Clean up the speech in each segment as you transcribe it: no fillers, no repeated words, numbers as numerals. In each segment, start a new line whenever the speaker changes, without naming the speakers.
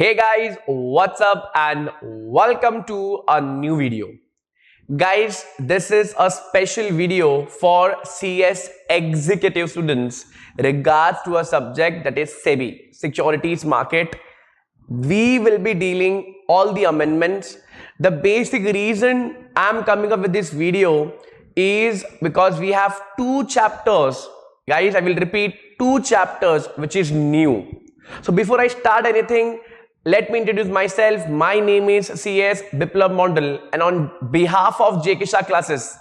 Hey guys, what's up and welcome to a new video. Guys, this is a special video for CS executive students regards to a subject that is Sebi, Securities Market. We will be dealing all the amendments. The basic reason I'm coming up with this video is because we have two chapters. Guys, I will repeat, two chapters which is new. So before I start anything, let me introduce myself. My name is CS Biplab Mondal, and on behalf of JK Shah classes,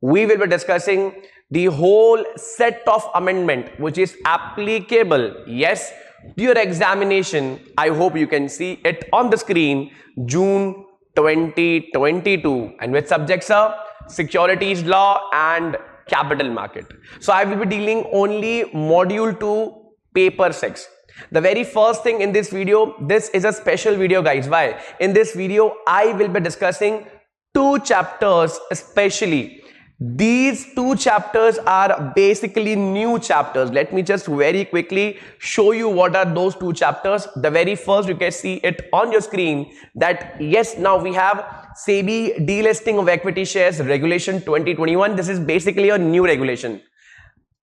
we will be discussing the whole set of amendment which is applicable, yes, to your examination. I hope you can see it on the screen, June 2022, and which subjects are securities law and capital market. So I will be dealing only module 2, paper 6. The very first thing in this video, this is a special video guys. Why? In this video, I will be discussing two chapters especially. These two chapters are basically new chapters. Let me just very quickly show you what are those two chapters. The very first, you can see it on your screen that yes, now we have Sebi delisting of equity shares regulation 2021. This is basically a new regulation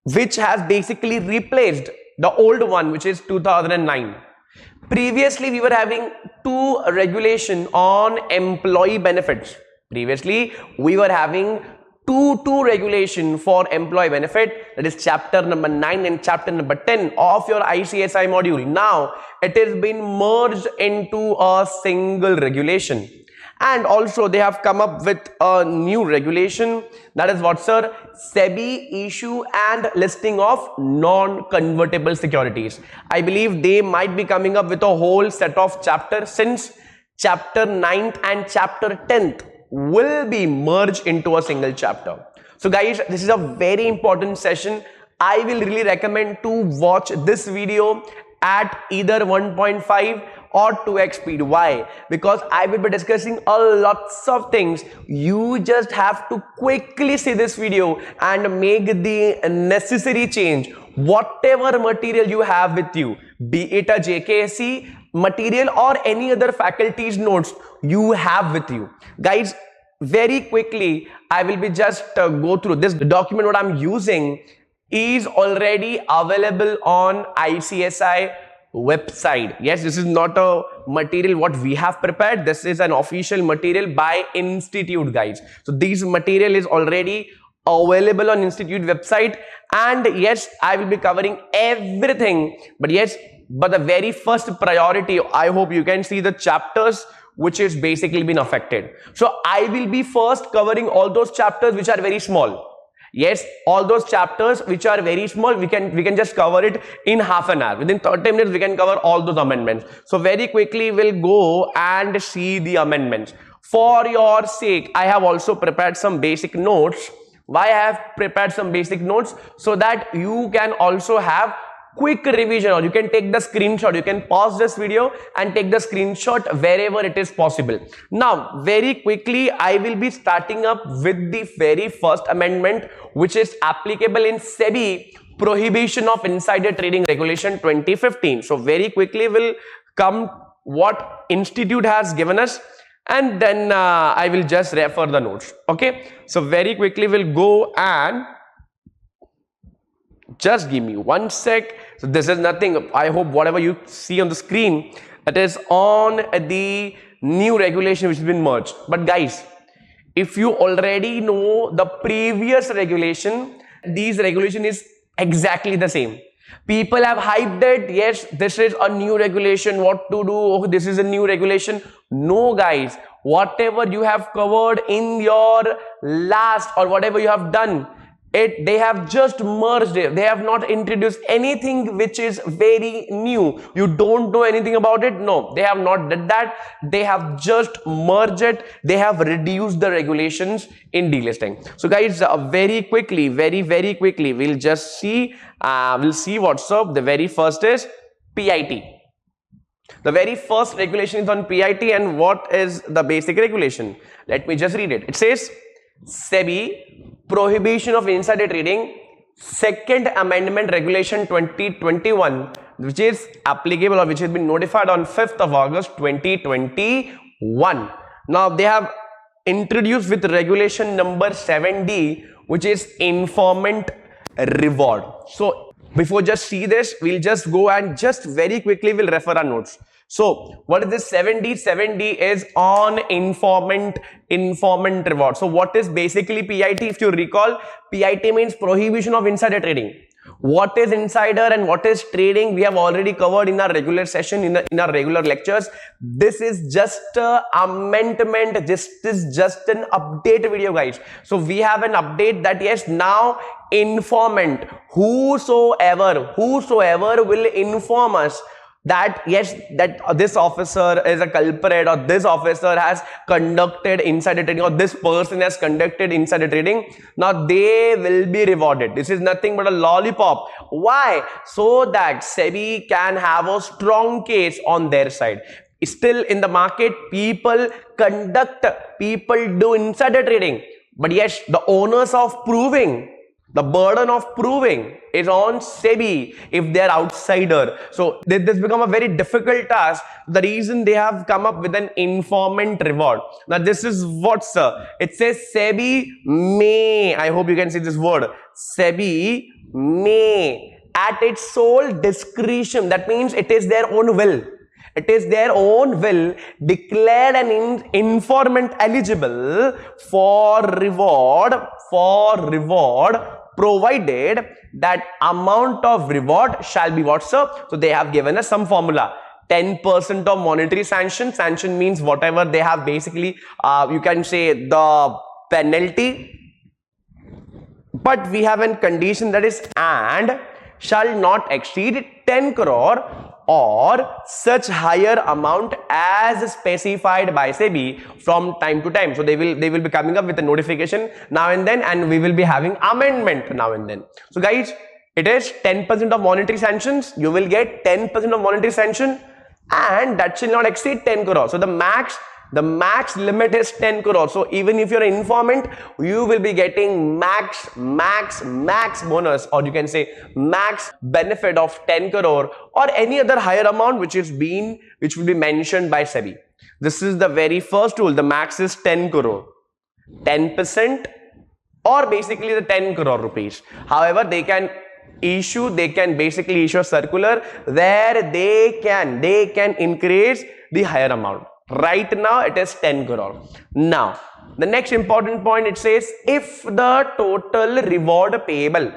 which has basically replaced the old one, which is 2009. Previously, we were having two regulation on employee benefits. Previously, we were having two regulation for employee benefit, that is chapter number 9 and chapter number 10 of your ICSI module. Now, it has been merged into a single regulation. And also they have come up with a new regulation, that is what, sir? Sebi issue and listing of non-convertible securities. I believe they might be coming up with a whole set of chapters, since chapter 9th and chapter 10th will be merged into a single chapter. So guys, this is a very important session. I will really recommend to watch this video at either 1.5 or 2x speed. Why? Because I will be discussing a lots of things. You just have to quickly see this video and make the necessary change. Whatever material you have with you, be it a JKSC material or any other faculty's notes you have with you. Guys, very quickly, I will be just go through this. The document what I'm using is already available on ICSI website. Yes, this is not a material what we have prepared. This is an official material by institute, guys. So this material is already available on institute website, and yes, I will be covering everything. But yes, but the very first priority, I hope you can see the chapters which is basically been affected. So I will be first covering all those chapters which are very small. Yes, all those chapters which are very small, we can just cover it in half an hour. Within 30 minutes, we can cover all those amendments. So very quickly, we'll go and see the amendments. For your sake, I have also prepared some basic notes. Why I have prepared some basic notes? So that you can also have quick revision, or you can take the screenshot. You can pause this video and take the screenshot wherever it is possible. Now, very quickly, I will be starting up with the very first amendment, which is applicable in Sebi Prohibition of Insider Trading Regulation 2015. So very quickly will come what institute has given us, and then I will just refer the notes. Okay, so very quickly we'll go and just give me 1 sec. So this is nothing. I hope whatever you see on the screen, it is on the new regulation which has been merged. But guys, if you already know the previous regulation, these regulation is exactly the same. People have hyped it. Yes, this is a new regulation. What to do? Oh, this is a new regulation. No, guys. Whatever you have covered in your last or whatever you have done, they have just merged it. They have not introduced anything which is very new. You don't know anything about it. No, they have not did that. They have just merged it. They have reduced the regulations in delisting. So guys, very quickly, very quickly, we'll just see. We'll see what's up. The very first is PIT. The very first regulation is on PIT, and what is the basic regulation? Let me just read it. It says, Sebi Prohibition of Insider Trading Second Amendment Regulation 2021 which is applicable or which has been notified on 5th of August 2021. Now they have introduced with regulation number 7D, which is informant reward. So before just see this, we'll just go and just very quickly we'll refer our notes. So what is this 7D? 7D is on informant reward. So what is basically PIT? If you recall, PIT means prohibition of insider trading. What is insider and what is trading, we have already covered in our regular session, in our regular lectures. This is just an amendment. This is just an update video, guys. So we have an update that yes, now informant, whosoever will inform us that yes, that this officer is a culprit, or this officer has conducted insider trading, or this person has conducted insider trading, now they will be rewarded. This is nothing but a lollipop. Why? So that Sebi can have a strong case on their side. Still in the market, people do insider trading, but yes, the onus of proving, the burden of proving is on Sebi if they are outsider. So this become a very difficult task. The reason they have come up with an informant reward. Now this is what, sir? It says Sebi may, I hope you can see this word, Sebi may at its sole discretion. That means it is their own will. It is their own will declared an informant eligible for reward, provided that amount of reward shall be what, sir? So they have given us some formula. 10% of monetary sanction. Sanction means whatever they have basically, you can say the penalty. But we have a condition that is and shall not exceed 10 crore or such higher amount as specified by Sebi from time to time. So they will be coming up with a notification now and then, and we will be having amendment now and then. So guys, it is 10% of monetary sanctions. You will get 10% of monetary sanction, and that shall not exceed 10 crore. So the max limit is 10 crore. So even if you're an informant, you will be getting max bonus, or you can say max benefit of 10 crore or any other higher amount which will be mentioned by Sebi. This is the very first rule. The max is 10 crore, 10%, or basically the 10 crore rupees. However, they can basically issue a circular where they can increase the higher amount. Right now it is 10 crore. Now the next important point, it says if the total reward payable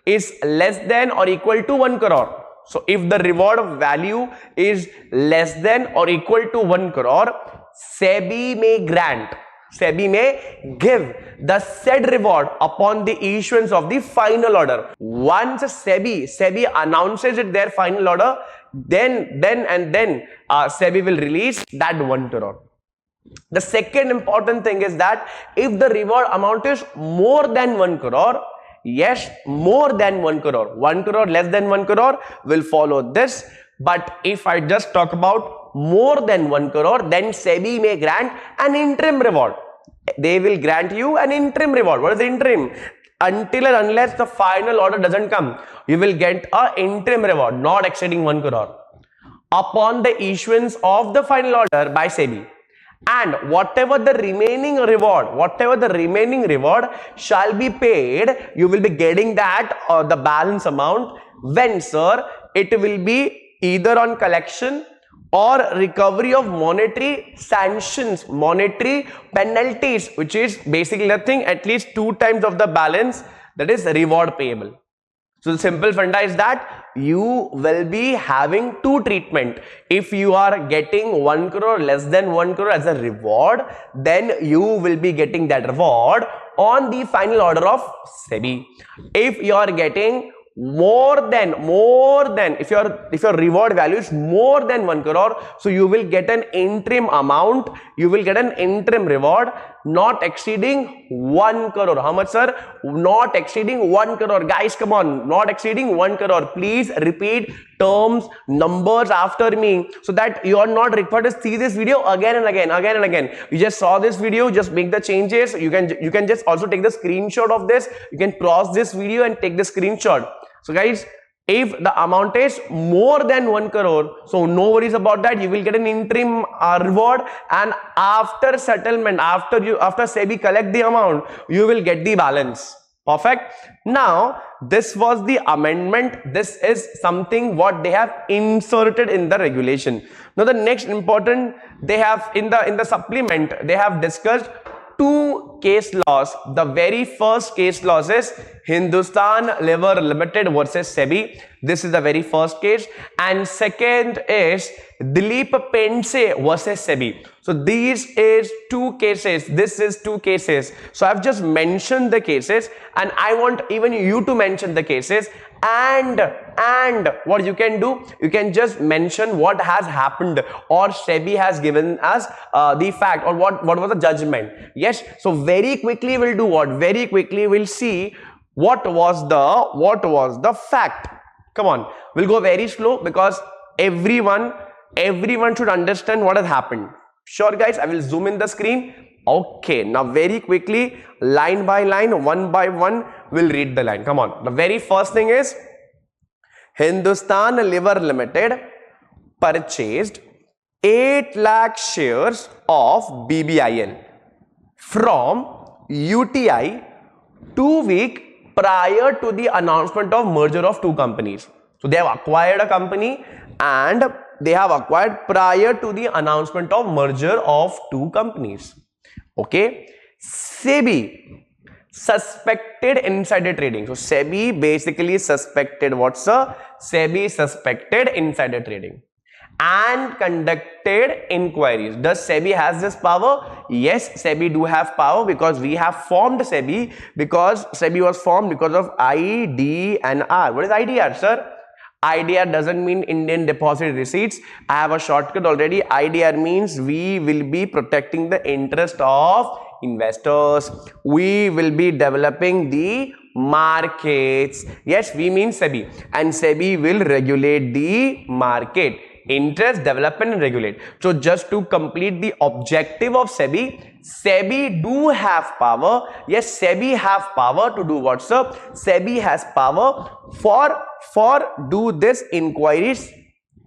is less than or equal to 1 crore. So if the reward value is less than or equal to 1 crore, Sebi may give the said reward upon the issuance of the final order. Once Sebi announces it, their final order, then Sebi will release that 1 crore. The second important thing is that if the reward amount is more than 1 crore, yes, more than 1 crore, 1 crore less than 1 crore will follow this. But if I just talk about more than 1 crore, then Sebi may grant an interim reward. They will grant you an interim reward. What is the interim? Until and unless the final order doesn't come, you will get an interim reward not exceeding 1 crore upon the issuance of the final order by Sebi. And whatever the remaining reward shall be paid, you will be getting that or the balance amount when, sir, it will be either on collection or recovery of monetary sanctions, monetary penalties, which is basically nothing, at least 2 times of the balance, that is reward payable. So the simple funda is that you will be having 2 treatment. If you are getting 1 crore less than 1 crore as a reward, then you will be getting that reward on the final order of Sebi. If you are getting more than if your reward value is more than 1 crore, so you will get an interim amount, you will get an interim reward. not exceeding 1 crore. How much, sir? Not exceeding 1 crore. Guys, come on, not exceeding 1 crore. Please repeat terms, numbers after me so that you are not required to see this video again and again. You just saw this video, just make the changes. You can just also take the screenshot of this. You can pause this video and take the screenshot. So guys, if the amount is more than 1 crore, so no worries about that. You will get an interim reward, and after settlement, after Sebi collect the amount, you will get the balance. Perfect. Now, this was the amendment. This is something what they have inserted in the regulation. Now, the next important, they have in the supplement, they have discussed two case laws. The very first case law is Hindustan Lever Limited versus Sebi. This is the very first case, and second is Dilip Pense versus Sebi. So these is two cases. This is two cases. So I've just mentioned the cases, and I want even you to mention the cases. And what you can do, you can just mention what has happened, or Sebi has given us the fact, or what was the judgment. Yes. So very quickly we'll do what? Very quickly we'll see what was the fact. Come on, we'll go very slow because everyone should understand what has happened. Sure guys, I will zoom in the screen. Okay, now very quickly, line by line, one by one, we'll read the line. Come on. The very first thing is Hindustan Lever Limited purchased 8 lakh shares of BBIL from UTI 2 weeks prior to the announcement of merger of two companies. So they have acquired a company, and they have acquired prior to the announcement of merger of two companies. Okay. Sebi suspected insider trading. So Sebi basically suspected what's a Sebi suspected insider trading and conducted inquiries. Does Sebi has this power? Yes, Sebi do have power, because we have formed Sebi, because Sebi was formed because of IDNR. What is IDR, sir? IDR doesn't mean Indian Deposit Receipts. I have a shortcut already. IDR means we will be protecting the interest of investors. We will be developing the markets. Yes, we mean Sebi, and Sebi will regulate the market. Interest, development, and regulate. So just to complete the objective of Sebi, Sebi do have power. Yes, Sebi have power to do what, sir? Sebi has power for do this inquiries.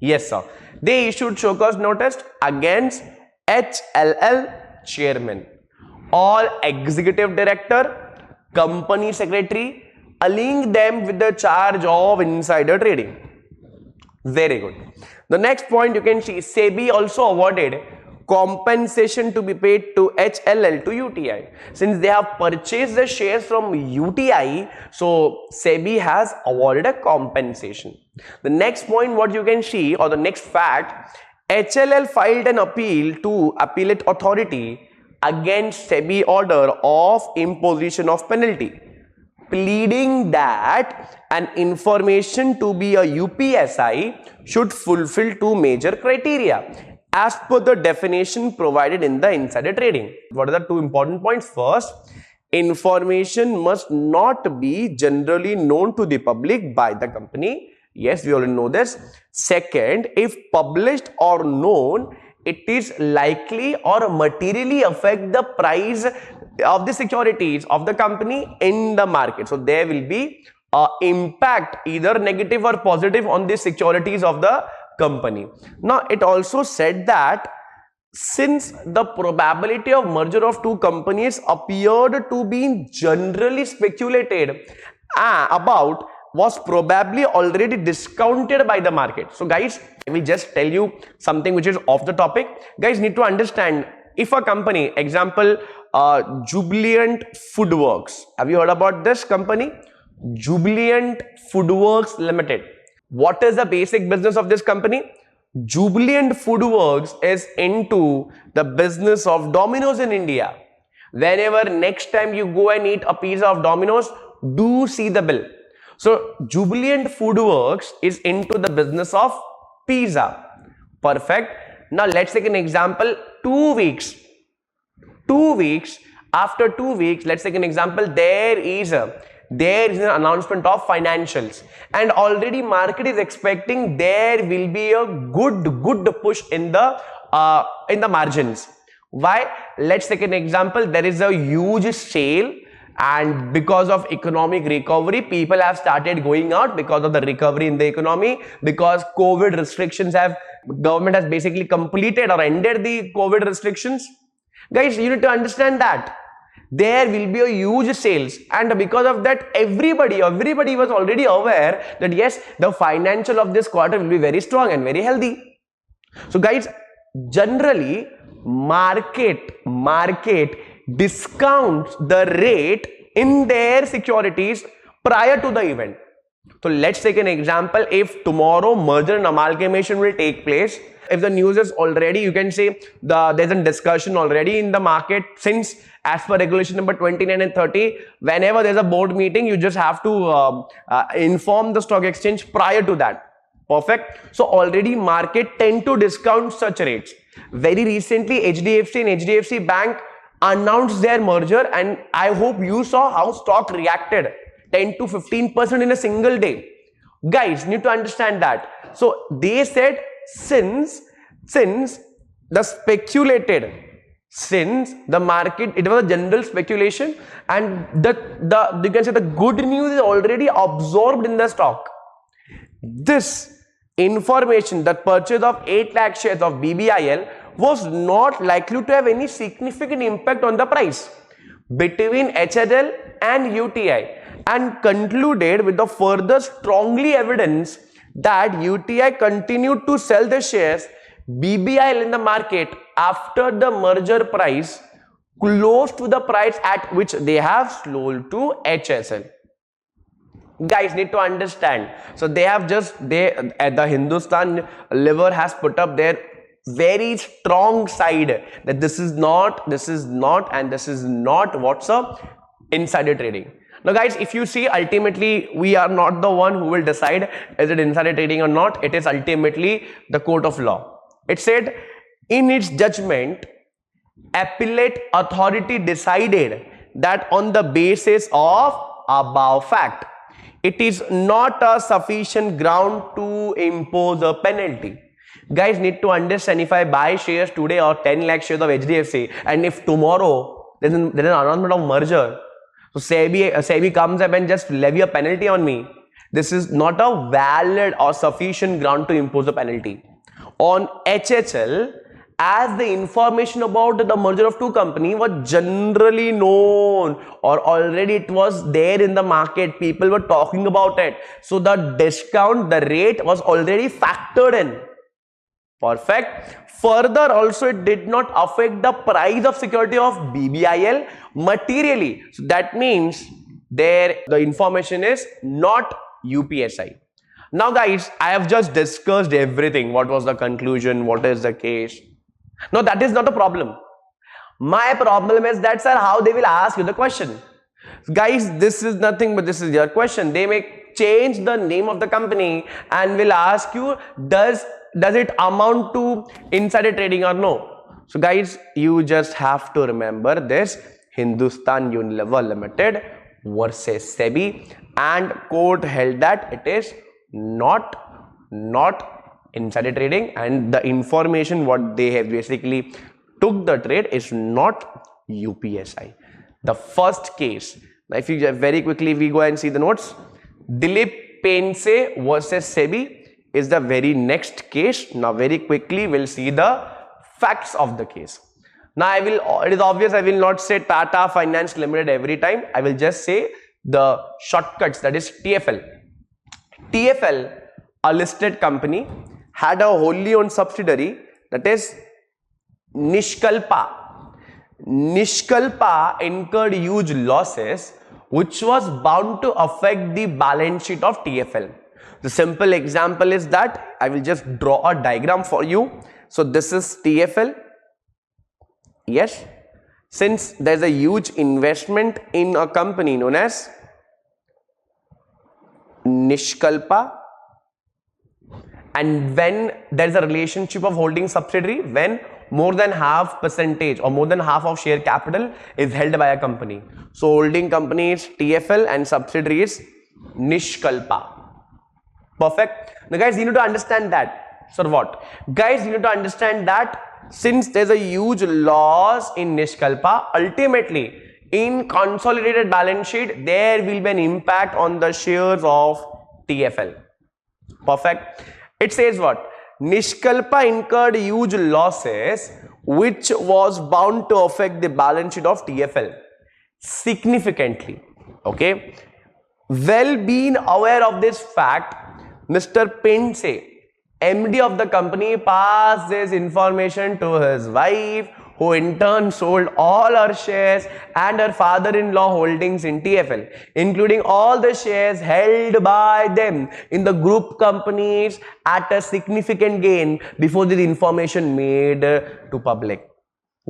Yes, sir. They issued show cause notice against HLL chairman, all executive director, company secretary, allying them with the charge of insider trading. Very good. The next point you can see, Sebi also awarded compensation to be paid to HLL to UTI. Since they have purchased the shares from UTI, so Sebi has awarded a compensation. The next point what you can see, or the next fact, HLL filed an appeal to appellate authority against Sebi order of imposition of penalty, pleading that an information to be a UPSI should fulfill two major criteria as per the definition provided in the insider trading. What are the two important points? First, information must not be generally known to the public by the company. Yes, we already know this. Second, if published or known, it is likely or materially affect the price of the securities of the company in the market. So there will be impact, either negative or positive, on the securities of the company. Now it also said that since the probability of merger of two companies appeared to be generally speculated about, was probably already discounted by the market. So guys, let me just tell you something which is off the topic. Guys need to understand, if a company, example, Jubilant Foodworks. Have you heard about this company? Jubilant Foodworks Limited. What is the basic business of this company? Jubilant Foodworks is into the business of Domino's in India. Whenever next time you go and eat a pizza of Domino's, do see the bill. So Jubilant Foodworks is into the business of pizza. Perfect. Now let's take an example. 2 weeks After 2 weeks, let's take an example, there is an announcement of financials, and already market is expecting there will be a good push in the margins. Why? Let's take an example, there is a huge sale, and because of economic recovery, people have started going out because of the recovery in the economy, because COVID restrictions government has basically completed or ended the COVID restrictions. Guys, you need to understand that there will be a huge sales, and because of that, everybody was already aware that yes, the financial of this quarter will be very strong and very healthy. So guys, generally market discounts the rate in their securities prior to the event. So let's take an example, if tomorrow merger and amalgamation will take place, if the news is already, you can say there's a discussion already in the market, since as per regulation number 29 and 30, whenever there's a board meeting, you just have to inform the stock exchange prior to that. Perfect. So already market tend to discount such rates. Very recently, HDFC and HDFC Bank announced their merger, and I hope you saw how stock reacted 10 to 15% in a single day. Guys, need to understand that. So they said, since the speculated, since the market, it was a general speculation, and you can say the good news is already absorbed in the stock. This information, that purchase of 8 lakh shares of BBIL was not likely to have any significant impact on the price between HLL and UTI, and concluded with the further strongly evidence that UTI continued to sell the shares BBIL in the market after the merger price close to the price at which they have sold to HSL. Guys, need to understand. So they have the Hindustan Liver has put up their very strong side that this is not what's up insider trading. Now guys, if you see, ultimately we are not the one who will decide is it insider trading or not. It is ultimately the court of law. It said in its judgment, appellate authority decided that on the basis of above fact, it is not a sufficient ground to impose a penalty. Guys, need to understand, if I buy shares today or 10 lakh shares of HDFC, and if tomorrow there's an announcement of merger, so Sebi comes up and just levy a penalty on me, this is not a valid or sufficient ground to impose a penalty. On HHL, as the information about the merger of two companies was generally known, or already it was there in the market, people were talking about it, so the discount, the rate was already factored in. Perfect. Further, also it did not affect the price of security of BBIL materially. So that means the information is not UPSI. Now guys, I have just discussed everything. What was the conclusion? What is the case? No, that is not a problem. My problem is that, sir, how they will ask you the question. Guys, this is nothing but this is your question. They may change the name of the company and will ask you, does it amount to insider trading or no? So guys, you just have to remember this: Hindustan Unilever Limited versus Sebi, and court held that it is not insider trading, and the information what they have basically took the trade is not UPSI. The first case, now if you very quickly we go and see the notes, Dilip Pense versus Sebi is the very next case. Now very quickly we'll see the facts of the case. Now it is obvious I will not say Tata Finance Limited every time. I will just say the shortcuts, that is TFL. TFL, a listed company, had a wholly owned subsidiary, that is Nishkalpa. Nishkalpa incurred huge losses which was bound to affect the balance sheet of TFL. The simple example is that I will just draw a diagram for you. So this is TFL. Yes, since there is a huge investment in a company known as Nishkalpa, and when there is a relationship of holding subsidiary, when more than half percentage or more than half of share capital is held by a company. So holding company is TFL and subsidiary is Nishkalpa. Perfect. Now guys, you need to understand that. So what? Guys, you need to understand that since there's a huge loss in Nishkalpa, ultimately in consolidated balance sheet, there will be an impact on the shares of TFL. Perfect. It says what? Nishkalpa incurred huge losses which was bound to affect the balance sheet of TFL significantly. Okay. Well being aware of this fact, Mr. Pense, MD of the company, passed this information to his wife, who in turn sold all her shares and her father-in-law holdings in TFL, including all the shares held by them in the group companies at a significant gain before the information made to public.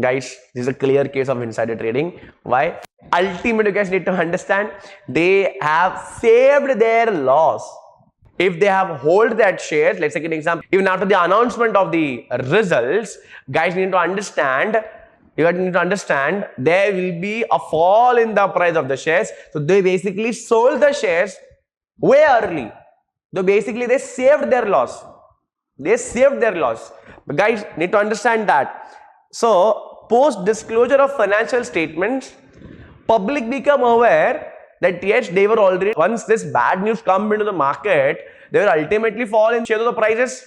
Guys, this is a clear case of insider trading. Why? Ultimately, you guys need to understand, they have saved their loss. If they have hold that shares, let's take an example, even after the announcement of the results, guys, you need to understand, there will be a fall in the price of the shares. So they basically sold the shares way early. So basically they saved their loss. But guys, need to understand that. So post disclosure of financial statements, public become aware that yes, they were already, once this bad news come into the market, they will ultimately fall in share of the prices.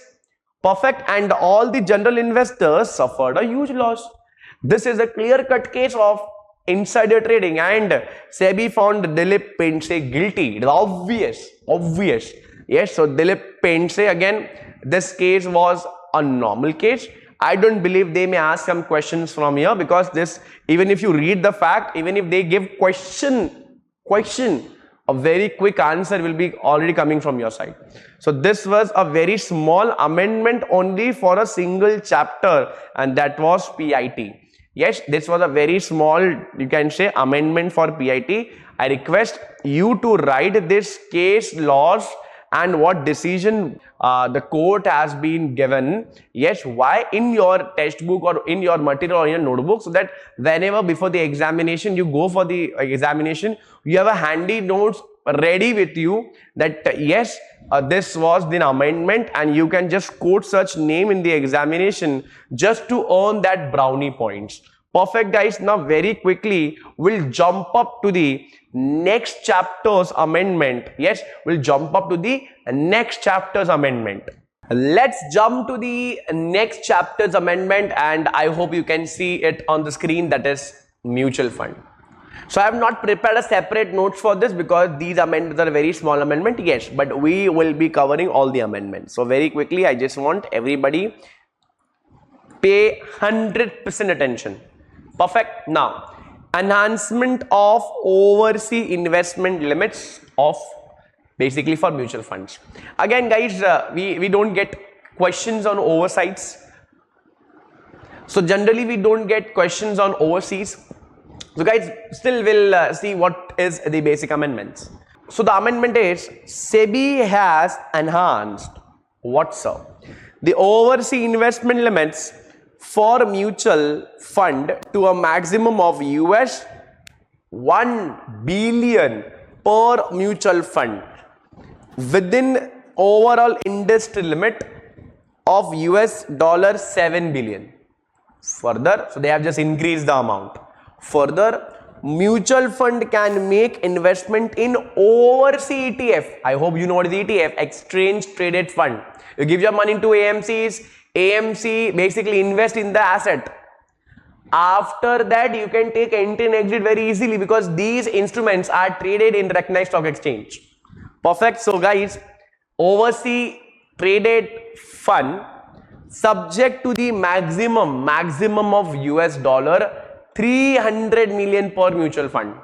Perfect. And all the general investors suffered a huge loss. This is a clear-cut case of insider trading, and Sebi found Dilip Pense guilty. It is obvious. Yes, so Dilip Pense, again, this case was a normal case. I don't believe they may ask some questions from here, because this, even if you read the fact, even if they give question, a very quick answer will be already coming from your side. So this was a very small amendment only for a single chapter, and that was PIT. Yes, this was a very small, you can say, amendment for PIT. I request you to write this case laws and what decision the court has been given. Yes, why, in your textbook or in your material or in your notebook, so that whenever before the examination you go for the examination, you have a handy notes ready with you that yes, this was the amendment, and you can just quote such name in the examination just to earn that brownie points. Perfect, guys. Now very quickly we'll jump up to the next chapter's amendment. Yes, we'll jump up to the next chapter's amendment. Let's jump to the next chapter's amendment, and I hope you can see it on the screen, that is mutual fund. So I have not prepared a separate notes for this because these amendments are very small amendment. Yes, but we will be covering all the amendments. So very quickly, I just want everybody pay 100% attention. Perfect. Now, enhancement of overseas investment limits of basically for mutual funds. Again, guys, we don't get questions on oversights. So generally we don't get questions on overseas. So guys, still we'll see what is the basic amendments. So the amendment is, Sebi has enhanced what, sir? The overseas investment limits for mutual fund to a maximum of US 1 billion per mutual fund within overall industry limit of US $7 billion. Further, so they have just increased the amount. Further, mutual fund can make investment in overseas ETF. I hope you know what is ETF, exchange traded fund. You give your money into AMCs, AMC basically invest in the asset. After that, you can take entry and exit very easily because these instruments are traded in recognized stock exchange. Perfect. So guys, overseas traded fund subject to the maximum of US $300 million per mutual fund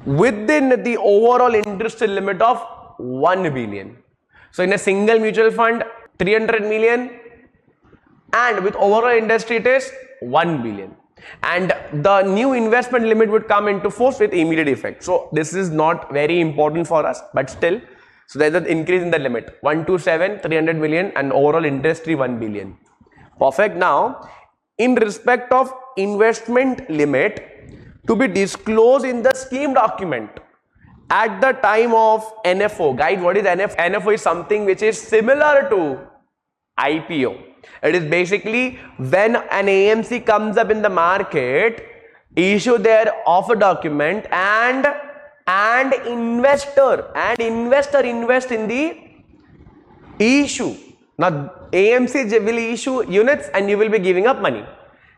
within the overall industry limit of 1 billion. So in a single mutual fund, 300 million, and with overall industry it is 1 billion. And the new investment limit would come into force with immediate effect. So this is not very important for us, but still, so there's an increase in the limit 127, 300 million, and overall industry 1 billion. Perfect. Now, in respect of investment limit to be disclosed in the scheme document at the time of NFO. Guys, what is NFO? NFO is something which is similar to IPO. It is basically when an AMC comes up in the market, issue their offer document, and investor invest in the issue. Now AMC will issue units and you will be giving up money.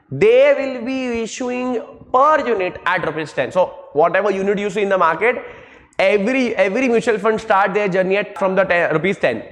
They will be issuing per unit at ₹10. So whatever unit you see in the market, every mutual fund start their journey at from the ₹10.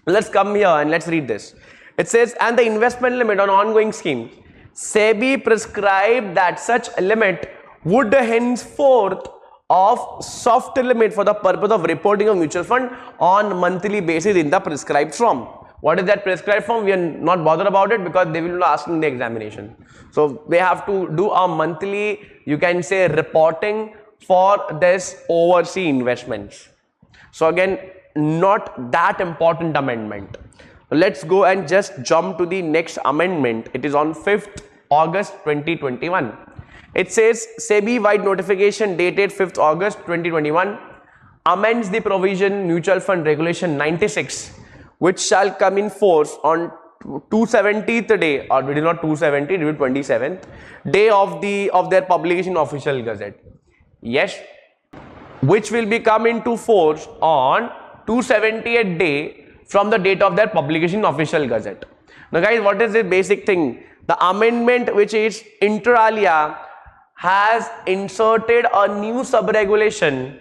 Let's come here and let's read this. It says, and the investment limit on ongoing schemes, Sebi prescribed that such limit would henceforth of soft limit for the purpose of reporting of mutual fund on monthly basis in the prescribed form. What is that prescribed form? We are not bothered about it because they will not ask in the examination. So we have to do a monthly, you can say, reporting for this overseas investments. So again, not that important amendment. Let's go and just jump to the next amendment. It is on 5th August 2021. It says Sebi wide notification dated 5th August 2021 amends the provision Mutual Fund Regulation 96, which shall come in force on 270th day, or it is not 270, it is 27th day of their publication official gazette. Yes, which will be come into force on 270th day from the date of their publication official gazette. Now guys, what is the basic thing? The amendment which is inter alia has inserted a new sub-regulation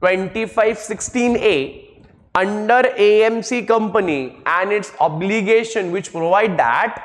2516A under AMC company and its obligation, which provide that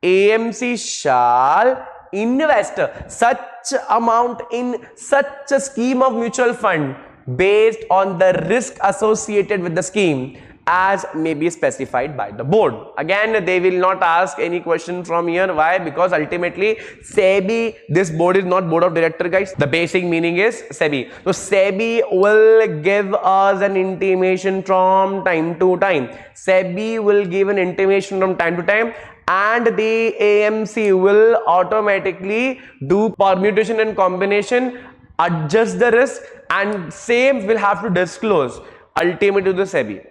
AMC shall invest such amount in such a scheme of mutual fund based on the risk associated with the scheme as may be specified by the board. Again, they will not ask any question from here. Why? Because ultimately Sebi, this board is not board of director, guys. The basic meaning is Sebi. So Sebi will give us an intimation from time to time. Sebi will give an intimation from time to time, and the AMC will automatically do permutation and combination, adjust the risk, and same will have to disclose ultimately to the Sebi.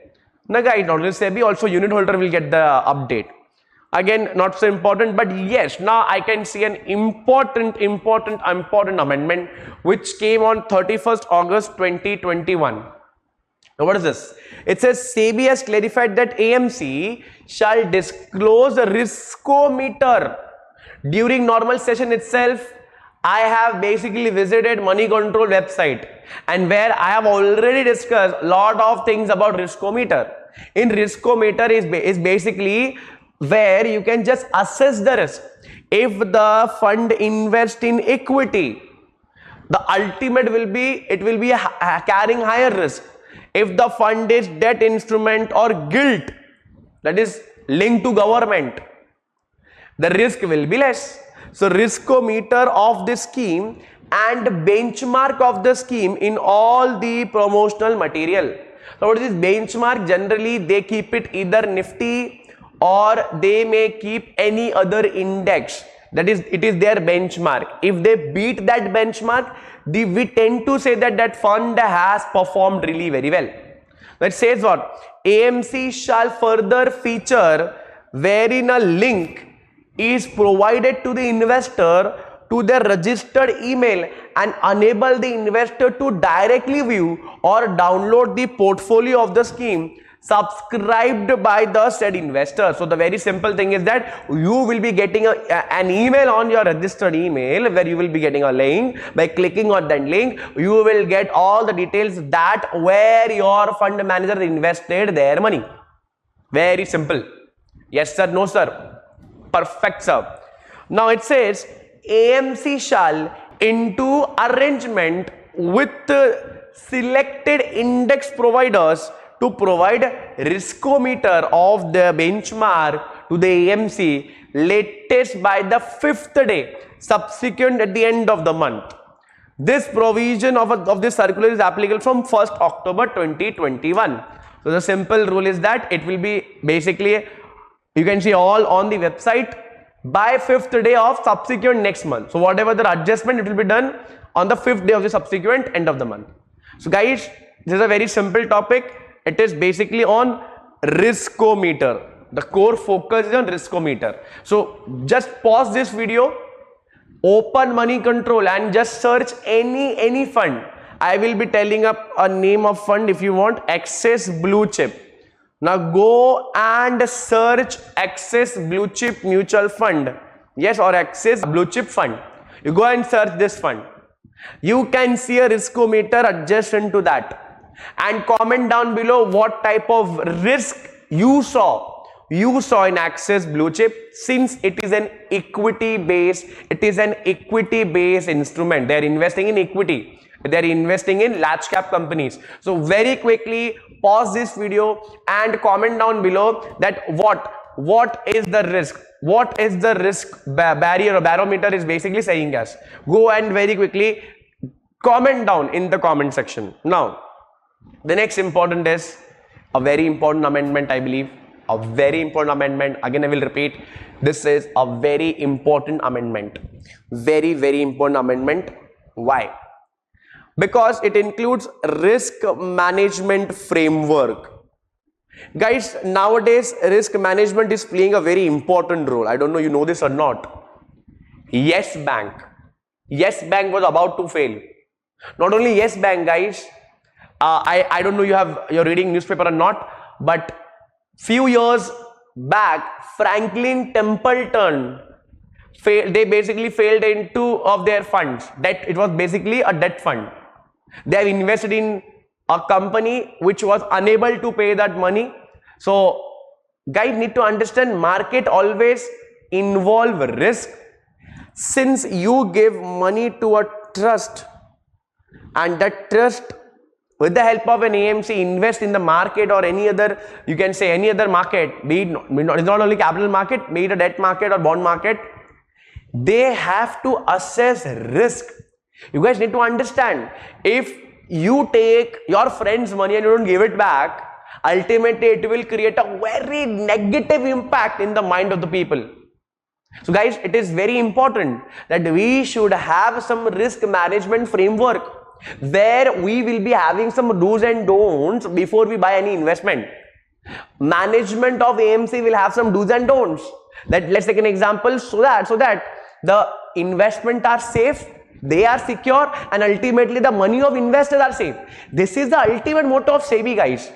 Now guys, not only Sebi, also unit holder will get the update. Again, not so important, but yes, now I can see an important amendment which came on 31st August 2021. Now what is this? It says Sebi has clarified that AMC shall disclose the riskometer during normal session itself. I have basically visited money control website, and where I have already discussed a lot of things about riskometer. In riskometer is basically where you can just assess the risk. If the fund invests in equity, the ultimate will be, it will be carrying higher risk. If the fund is debt instrument or gilt, that is linked to government, the risk will be less. So riskometer of the scheme and benchmark of the scheme in all the promotional material. So what is this benchmark? Generally they keep it either Nifty or they may keep any other index. That is, it is their benchmark. If they beat that benchmark, we tend to say that that fund has performed really very well. It says what? AMC shall further feature wherein a link is provided to the investor to their registered email and enable the investor to directly view or download the portfolio of the scheme subscribed by the said investor. So the very simple thing is that you will be getting an email on your registered email where you will be getting a link. By clicking on that link, you will get all the details that where your fund manager invested their money. Very simple. Yes sir, no sir. Perfect sir. Now it says AMC shall into arrangement with selected index providers to provide riskometer of the benchmark to the AMC latest by the 5th day subsequent at the end of the month. This provision of this circular is applicable from 1st October 2021. So the simple rule is that it will be basically, you can see all on the website. by 5th day of subsequent next month. So whatever the adjustment, it will be done on the 5th day of the subsequent end of the month. So guys, this is a very simple topic. It is basically on riskometer. The core focus is on riskometer. So just pause this video, open money control and just search any fund. I will be telling up a name of fund if you want. Access Blue Chip. Now go and search Access Blue Chip Mutual Fund. Yes, or Access Blue Chip Fund. You go and search this fund. You can see a riskometer adjacent to that. And comment down below what type of risk you saw in Access Blue Chip, since it is an equity based instrument. They are investing in equity. They are investing in large cap companies. So very quickly pause this video and comment down below that what is the risk, what is the risk barrier or barometer is basically saying us. Go and very quickly comment down in the comment section. Now the next important is a very important amendment, I believe. A very important amendment. Again, I will repeat, this is a very important amendment. Very important amendment. Why? Because it includes risk management framework. Guys, nowadays risk management is playing a very important role. I don't know you know this or not. Yes Bank was about to fail. Not only Yes Bank, guys, I don't know you're reading newspaper or not, but few years back Franklin Templeton they basically failed in two of their funds. It was basically a debt fund. They have invested in a company which was unable to pay that money. So guys need to understand, market always involve risk. Since you give money to a trust and that trust with the help of an AMC invest in the market or any other, you can say any other market, be it it's not only capital market, be it a debt market or bond market, they have to assess risk. You guys need to understand, if you take your friend's money and you don't give it back, ultimately it will create a very negative impact in the mind of the people. So guys, it is very important that we should have some risk management framework where we will be having some do's and don'ts before we buy any investment. Management of AMC will have some do's and don'ts. Let's take an example, so that the investment are safe, they are secure, and ultimately the money of investors are safe. This is the ultimate motto of Sebi, guys.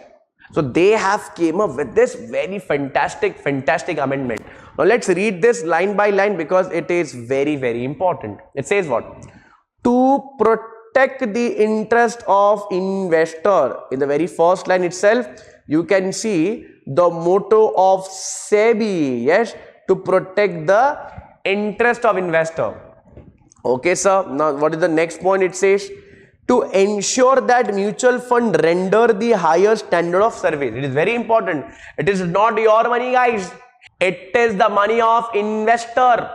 So they have came up with this very fantastic amendment. Now let's read this line by line because it is very important. It says what? To protect the interest of investor. In the very first line itself, you can see the motto of Sebi. Yes, to protect the interest of investor. Okay, sir. Now what is the next point? It says to ensure that mutual fund render the higher standard of service. It is very important. It is not your money, guys. It is the money of investor.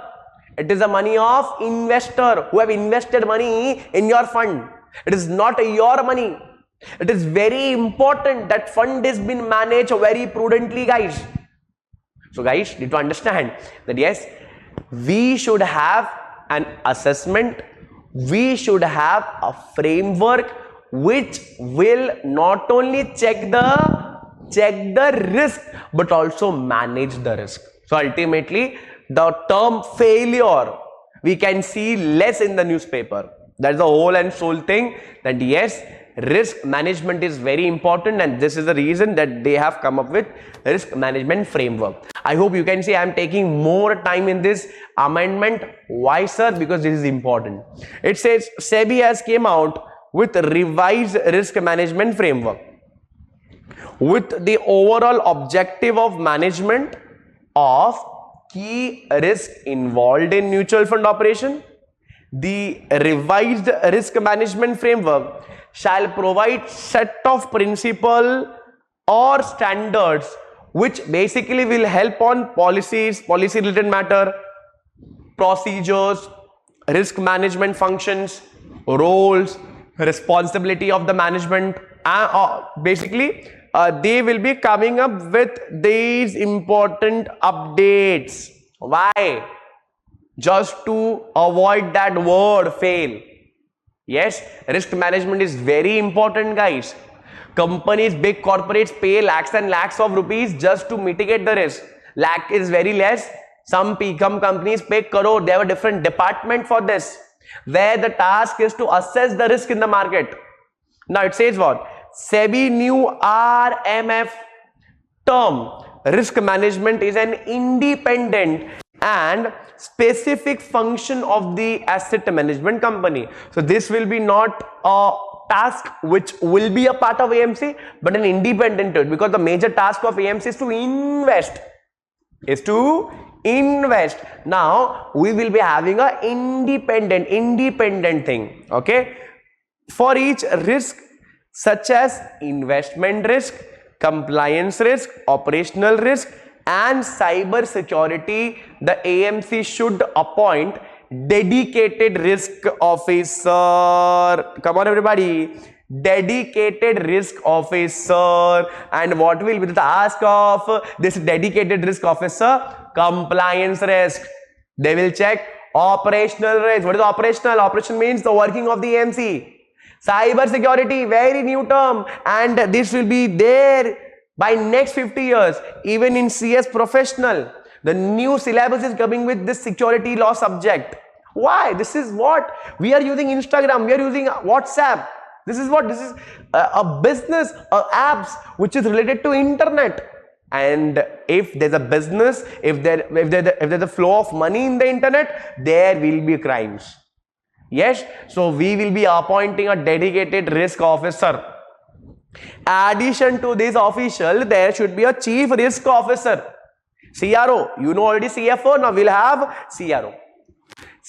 It is the money of investor who have invested money in your fund. It is not your money. It is very important that fund is been managed very prudently, guys. So guys need to understand that yes, we should have an assessment, we should have a framework which will not only check the risk but also manage the risk. So ultimately the term failure we can see less in the newspaper. That's the whole and sole thing, that yes, risk management is very important, and this is the reason that they have come up with risk management framework. I hope you can see I am taking more time in this amendment. Why, sir? Because this is important. It says Sebi has came out with revised risk management framework with the overall objective of management of key risk involved in mutual fund operation. The revised risk management framework shall provide set of principle or standards which basically will help on policy related matter, procedures, risk management functions, roles, responsibility of the management. Basically they will be coming up with these important updates. Why? just to avoid that word fail. Yes, risk management is very important, guys. Companies, big corporates pay lakhs and lakhs of rupees just to mitigate the risk. Lakh is very less. Some companies pay crore. They have a different department for this, where the task is to assess the risk in the market. Now it says what? Sebi new RMF term. Risk management is an independent and specific function of the asset management company. So this will be not a task which will be a part of AMC, but an independent to it, because the major task of AMC is to invest. Now we will be having a independent thing, okay, for each risk, such as investment risk, compliance risk, operational risk, and cyber security. The AMC should appoint dedicated risk officer. Come on everybody, dedicated risk officer. And what will be the task of this dedicated risk officer? Compliance risk. They will check operational risk. What is operational? Operation means the working of the AMC. Cyber security, very new term, and this will be there by next 50 years. Even in CS professional, the new syllabus is coming with this security law subject. Why? This is what we are using. Instagram, we are using WhatsApp. This is a business, apps which is related to internet. And if there's a business, if there's a flow of money in the internet, there will be crimes. Yes, so we will be appointing a dedicated risk officer. Addition to this official, there should be a chief risk officer. CRO, you know already CFO, now we'll have CRO.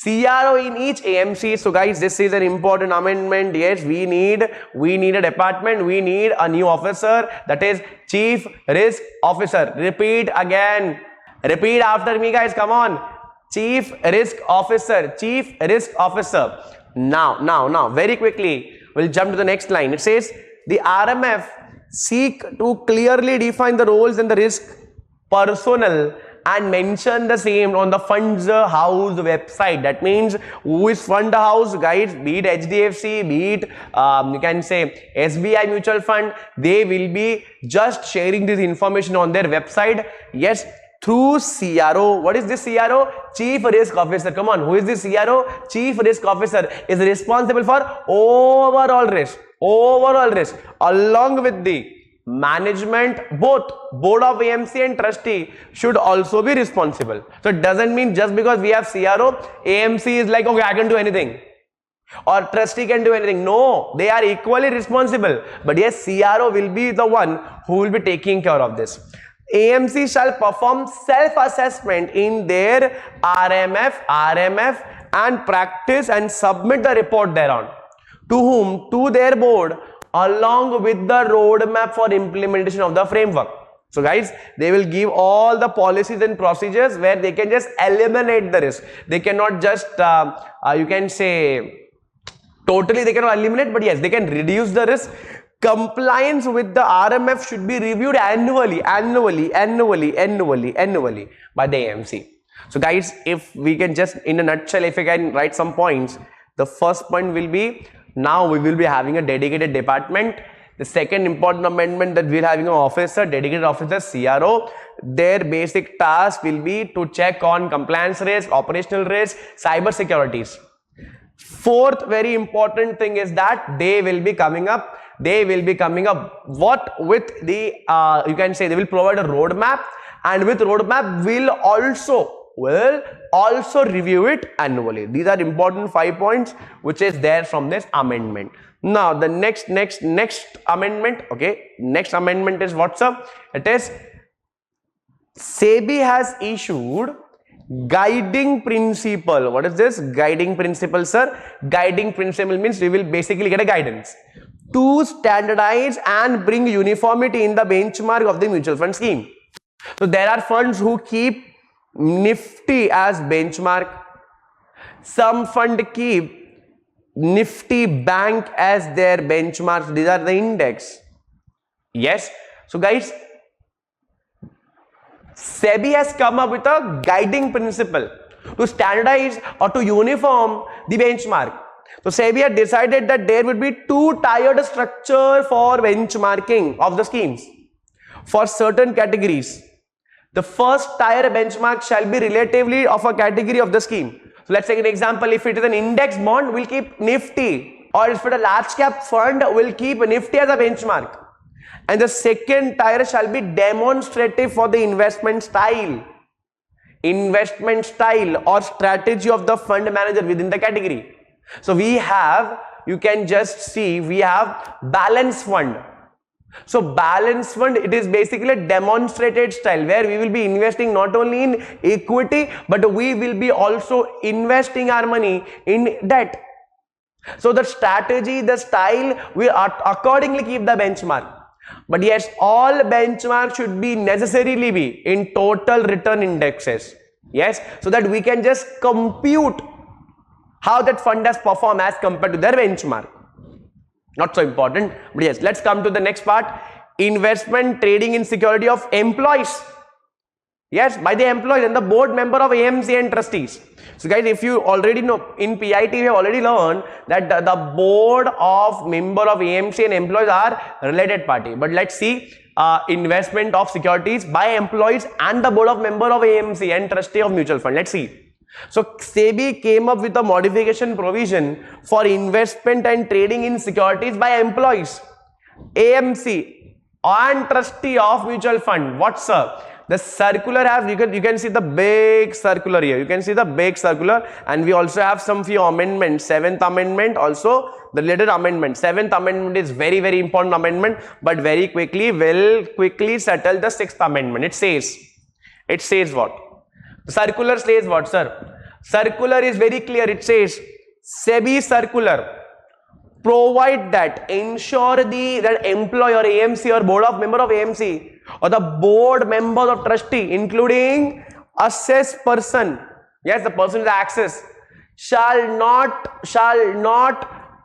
CRO in each AMC. So guys, this is an important amendment. Yes, we need a department, we need a new officer, that is chief risk officer. Repeat again, repeat after me guys, come on. Chief risk officer, chief risk officer. Now, very quickly, we'll jump to the next line. It says, the RMF seek to clearly define the roles and the risk personnel and mention the same on the funds house website. That means who is fund house, guys, be it HDFC, be it you can say SBI mutual fund, they will be just sharing this information on their website. Yes, through CRO. What is this CRO? Chief Risk Officer. Come on, who is this CRO? Chief Risk Officer is responsible for overall risk, along with the management. Both board of AMC and trustee should also be responsible. So it doesn't mean just because we have CRO, AMC is like, okay, I can do anything, or trustee can do anything. No, they are equally responsible. But yes, CRO will be the one who will be taking care of this. AMC shall perform self-assessment in their RMF and practice and submit the report thereon. To whom? To their board, along with the roadmap for implementation of the framework. So guys, they will give all the policies and procedures where they can just eliminate the risk. They cannot just, you can say, totally they cannot eliminate, but yes, they can reduce the risk. Compliance with the RMF should be reviewed annually by the AMC. So guys, if we can just, in a nutshell, if I can write some points, the first point will be, now we will be having a dedicated department. The second important amendment, that we are having an officer, dedicated officer, CRO. Their basic task will be to check on compliance risk, operational risk, cyber securities. Fourth very important thing is that they will be coming up what with the you can say, they will provide a roadmap, and with roadmap will also review it annually. These are important 5 points which is there from this amendment. Now the next amendment, okay, next amendment is what's up? It is Sebi has issued guiding principle. What is this guiding principle, sir? Guiding principle means we will basically get a guidance to standardize and bring uniformity in the benchmark of the mutual fund scheme. So there are funds who keep Nifty as benchmark. Some fund keep Nifty Bank as their benchmarks. These are the index. Yes. So guys, Sebi has come up with a guiding principle to standardize or to uniform the benchmark. So Sebi had decided that there would be two-tiered structure for benchmarking of the schemes for certain categories. The first tier benchmark shall be relatively of a category of the scheme. So let's take an example. If it is an index bond, we'll keep Nifty, or if it is a large cap fund, we'll keep Nifty as a benchmark. And the second tier shall be demonstrative for the investment style or strategy of the fund manager within the category. So we have, you can just see, we have balance fund. So balance fund, it is basically a demonstrated style where we will be investing not only in equity, but we will be also investing our money in debt. So the strategy, the style, we accordingly keep the benchmark. But yes, all benchmarks should be necessarily be in total return indexes. Yes, so that we can just compute how that fund has performed as compared to their benchmark. Not so important, but yes, let's come to the next part. Investment trading in security of employees. Yes, by the employees and the board member of AMC and trustees. So guys, if you already know, in PIT we have already learned that the board of member of AMC and employees are related party. But let's see investment of securities by employees and the board of member of AMC and trustee of mutual fund. Let's see. So Sebi came up with a modification provision for investment and trading in securities by employees, AMC and trustee of mutual fund. What's up? The circular has, you can see the big circular here. You can see the big circular, and we also have some few amendments. 7th amendment, also the related amendment. 7th amendment is very, very important amendment, but very quickly, will quickly settle the 6th amendment. It says what? Circular says what, sir? Circular is very clear. It says Sebi circular provide that ensure that employee or AMC or board of member of AMC or the board members of trustee, including assessed person, yes, the person with access, shall not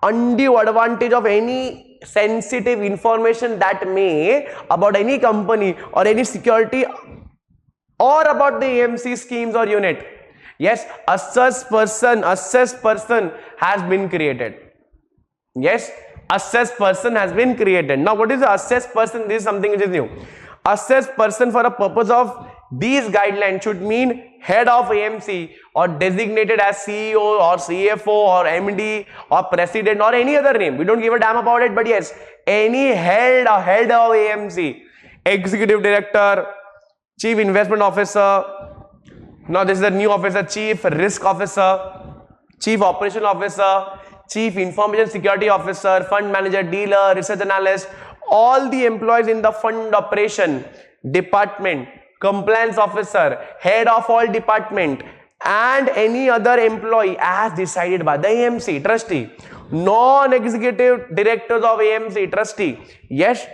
undue advantage of any sensitive information that may about any company or any security or about the AMC schemes or unit. Yes, assessed person has been created. Yes, assessed person has been created. Now what is the assessed person? This is something which is new. Assessed person for a purpose of these guidelines should mean head of AMC or designated as CEO or CFO or MD or president or any other name. We don't give a damn about it, but yes, any head of AMC, executive director, chief investment officer. Now this is the new officer, chief risk officer, chief operation officer, chief information security officer, fund manager, dealer, research analyst, all the employees in the fund operation department, compliance officer, head of all department, and any other employee as decided by the AMC trustee, non-executive directors of AMC trustee, yes,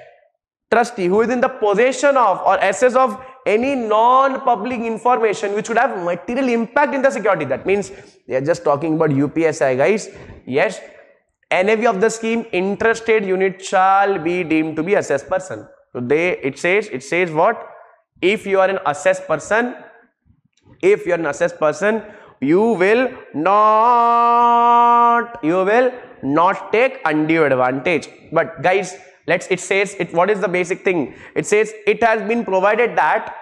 trustee who is in the possession of or access of any non-public information which would have material impact in the security. That means they are just talking about UPSI, guys. Yes, NAV of the scheme interested unit shall be deemed to be assessed person. So it says what? If you are an assessed person, you will not take undue advantage. But guys, what is the basic thing? It says it has been provided that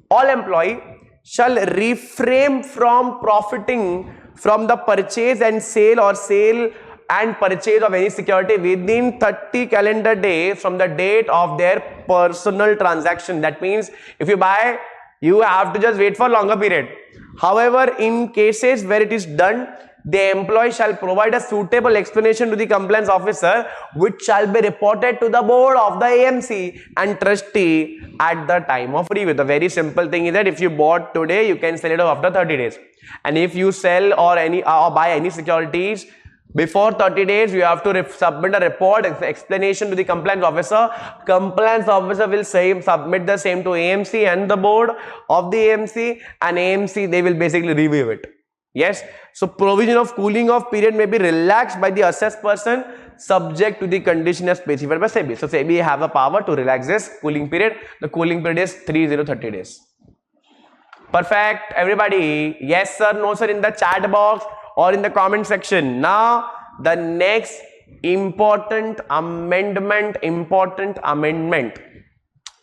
all employee shall refrain from profiting from the purchase and sale or sale and purchase of any security within 30 calendar days from the date of their personal transaction. That means if you buy, you have to just wait for longer period. However, in cases where it is done, the employee shall provide a suitable explanation to the compliance officer, which shall be reported to the board of the AMC and trustee at the time of review. The very simple thing is that if you bought today, you can sell it after 30 days. And if you sell or buy any securities before 30 days, you have to submit a report, explanation to the compliance officer. Compliance officer will submit the same to AMC and the board of the AMC, and AMC, they will basically review it. Yes, so provision of cooling off period may be relaxed by the assessed person subject to the condition as specified by Sebi. So Sebi have a power to relax this cooling period. The cooling period is 30 days. Perfect. Everybody, yes sir, no sir in the chat box or in the comment section. Now the next important amendment,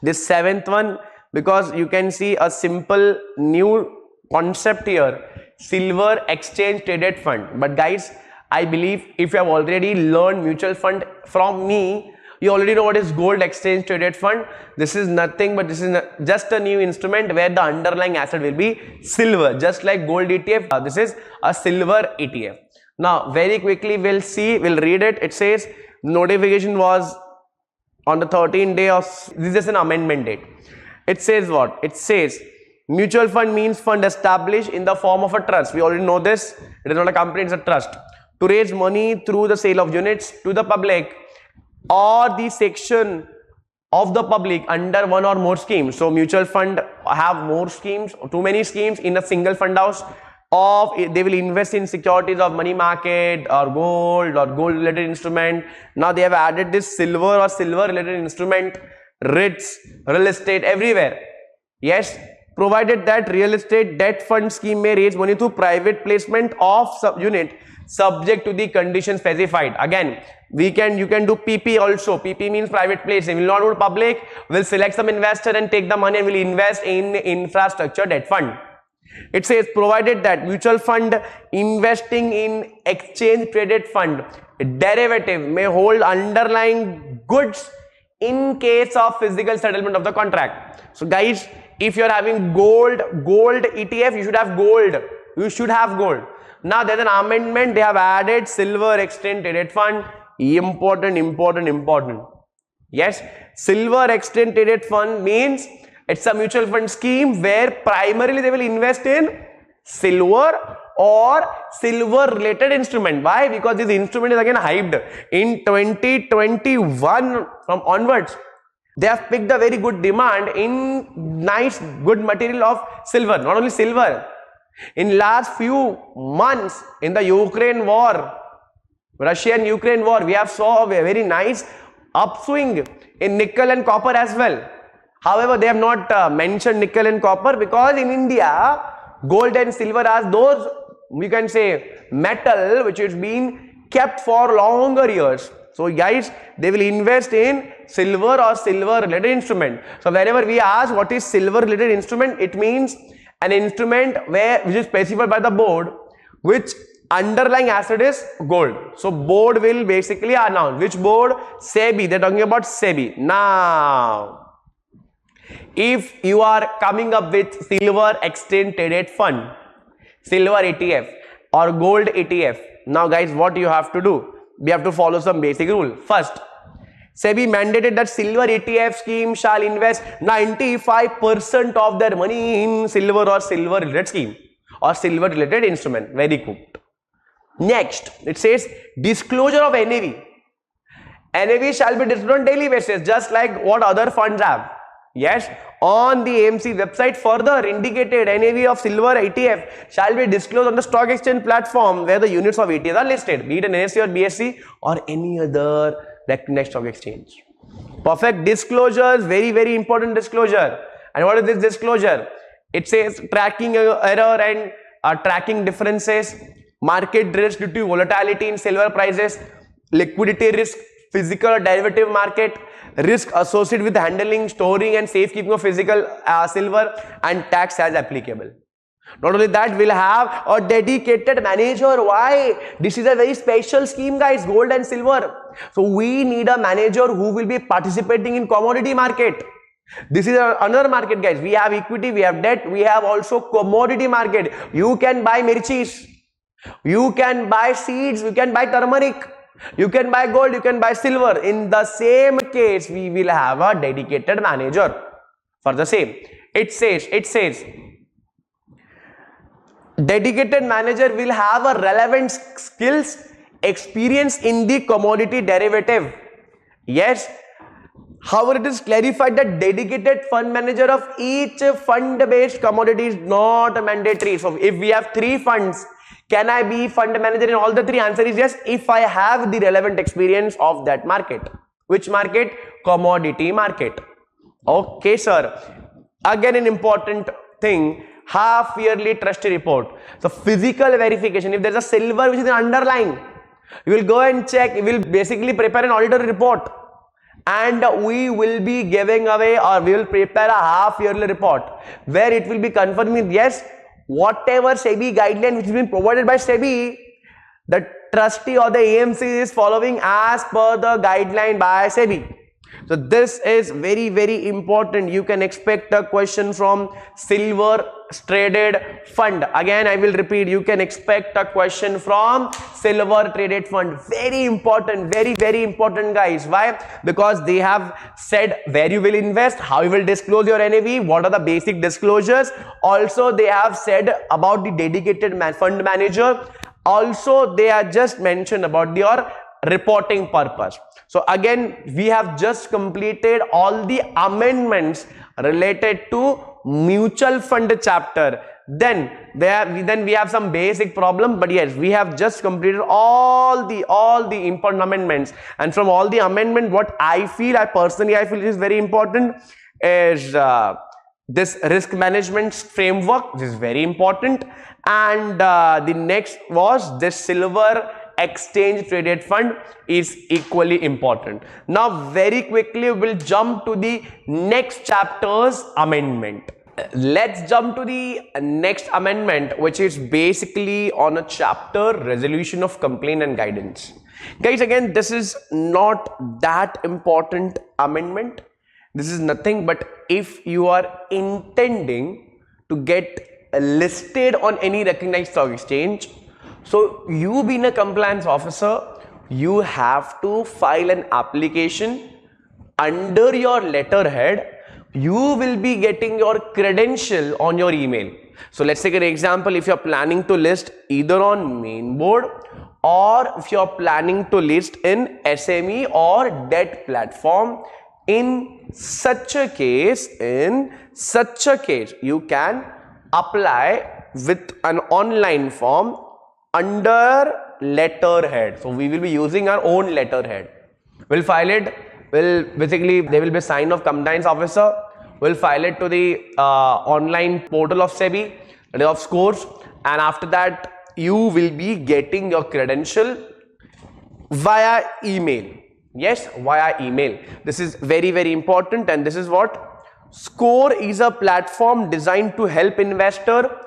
this seventh one, because you can see a simple new concept here, silver exchange traded fund. But guys, I believe if you have already learned mutual fund from me, you already know what is gold exchange traded fund. This is nothing but this is just a new instrument where the underlying asset will be silver, just like gold ETF. This is a silver ETF. Now very quickly we'll read it. It says notification was on the 13th day of, this is just an amendment date. It says what? It says mutual fund means fund established in the form of a trust. We already know this. It is not a company, it's a trust. To raise money through the sale of units to the public or the section of the public under one or more schemes. So mutual fund have more schemes, too many schemes in a single fund house, or they will invest in securities of money market or gold related instrument. Now they have added this silver or silver related instrument, REITs, real estate, everywhere. Yes, provided that real estate debt fund scheme may raise money through private placement of unit subject to the conditions specified. Again, you can do PP also. PP means private placement. Will not do public. Will select some investor and take the money and will invest in infrastructure debt fund. It says provided that mutual fund investing in exchange traded fund derivative may hold underlying goods in case of physical settlement of the contract. So guys, if you are having gold ETF, you should have gold. You should have gold. Now there's an amendment. They have added silver exchange traded fund. Important. Yes, silver exchange traded fund means it's a mutual fund scheme where primarily they will invest in silver or silver related instrument. Why? Because this instrument is again hyped. In 2021 from onwards, they have picked a very good demand in nice good material of silver. Not only silver, in last few months in the Ukraine war, Russian-Ukraine war, we have saw a very nice upswing in nickel and copper as well. However, they have not mentioned nickel and copper because in India, gold and silver are those, we can say, metal which is being kept for longer years. So guys, they will invest in silver or silver related instrument. So whenever we ask what is silver related instrument, it means an instrument which is specified by the board, which underlying asset is gold. So board will basically announce. Which board? Sebi. They're talking about Sebi. Now, if you are coming up with silver exchange traded fund, silver ETF or gold ETF, now guys, what you have to do? We have to follow some basic rule. First, Sebi mandated that silver ETF scheme shall invest 95% of their money in silver or silver related scheme or silver related instrument. Very good. Next, it says disclosure of NAV. NAV shall be disclosed on daily basis, just like what other funds have. Yes, on the AMC website, further indicated NAV of silver ETF shall be disclosed on the stock exchange platform where the units of ETFs are listed, be it an NSE or BSE or any other recognized stock exchange. Perfect. Disclosures, very important disclosure. And what is this disclosure? It says tracking error and tracking differences, market risk due to volatility in silver prices, liquidity risk, physical or derivative market risk associated with handling, storing and safekeeping of physical silver, and tax as applicable. Not only that, we'll have a dedicated manager. Why? This is a very special scheme, guys, gold and silver. So we need a manager who will be participating in commodity market. This is another market, guys. We have equity, we have debt, we have also commodity market. You can buy mirchis, you can buy seeds, you can buy turmeric, you can buy gold, you can buy silver. In the same case, we will have a dedicated manager for the same. It says dedicated manager will have a relevant skills, experience in the commodity derivative. Yes. However, it is clarified that dedicated fund manager of each fund-based commodity is not mandatory. So if we have 3 funds, can I be fund manager in all the 3? Answer is yes, if I have the relevant experience of that market. Which market? Commodity market. Okay, sir. Again, an important thing. half yearly trustee report. So physical verification, if there's a silver which is underlying, you will go and check, you will basically prepare an auditor report, and we will be giving away, or we will prepare a half yearly report where it will be confirming, yes, whatever SEBI guideline which has been provided by SEBI, the trustee or the AMC is following as per the guideline by SEBI. So this is very, very important. You can expect a question from silver traded fund. Again, I will repeat, you can expect a question from silver traded fund. Very important, very, very important, guys. Why? Because they have said where you will invest, how you will disclose your NAV, what are the basic disclosures. Also, they have said about the dedicated fund manager. Also, they are just mentioned about your reporting purpose. So again, we have just completed all the amendments related to mutual fund chapter. Then we have some basic problem, but yes, we have just completed all the important amendments. And from all the amendment, what I personally feel is very important is this risk management framework. This is very important. And the next was this silver exchange traded fund is equally important. Now very quickly we'll jump to the next chapter's amendment. Let's jump to the next amendment, which is basically on a chapter resolution of complaint and guidance. Guys, again, this is not that important amendment. This is nothing but if you are intending to get listed on any recognized stock exchange, so you being a compliance officer, you have to file an application under your letterhead. You will be getting your credential on your email. So let's take an example. If you're planning to list either on main board, or if you're planning to list in SME or debt platform, in such a case, you can apply with an online form under letterhead. So we will be using our own letterhead. We'll file it. Basically there will be a sign of compliance officer. We'll file it to the online portal of SEBI, of scores, and after that you will be getting your credential via email. Yes, via email. This is very, very important, and this is what Score is a platform designed to help investor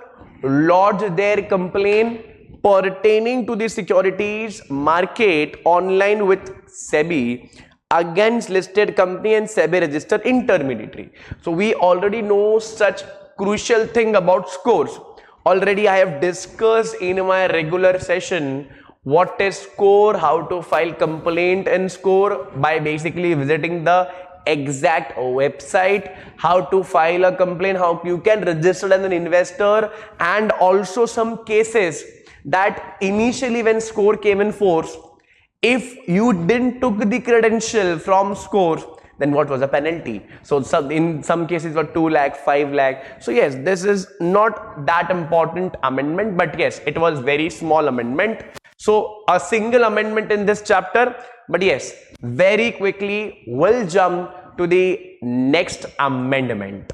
lodge their complaint pertaining to the securities market online with SEBI against listed company and SEBI registered intermediary. So we already know such crucial thing about scores. Already I have discussed in my regular session what is score, how to file complaint in score by basically visiting the exact website, how to file a complaint, how you can register as an investor, and also some cases that initially when score came in force, if you didn't took the credential from score, then what was the penalty? So in some cases were 2 lakh, 5 lakh. So yes, this is not that important amendment, but yes, it was very small amendment. So a single amendment in this chapter, but yes, very quickly we'll jump to the next amendment.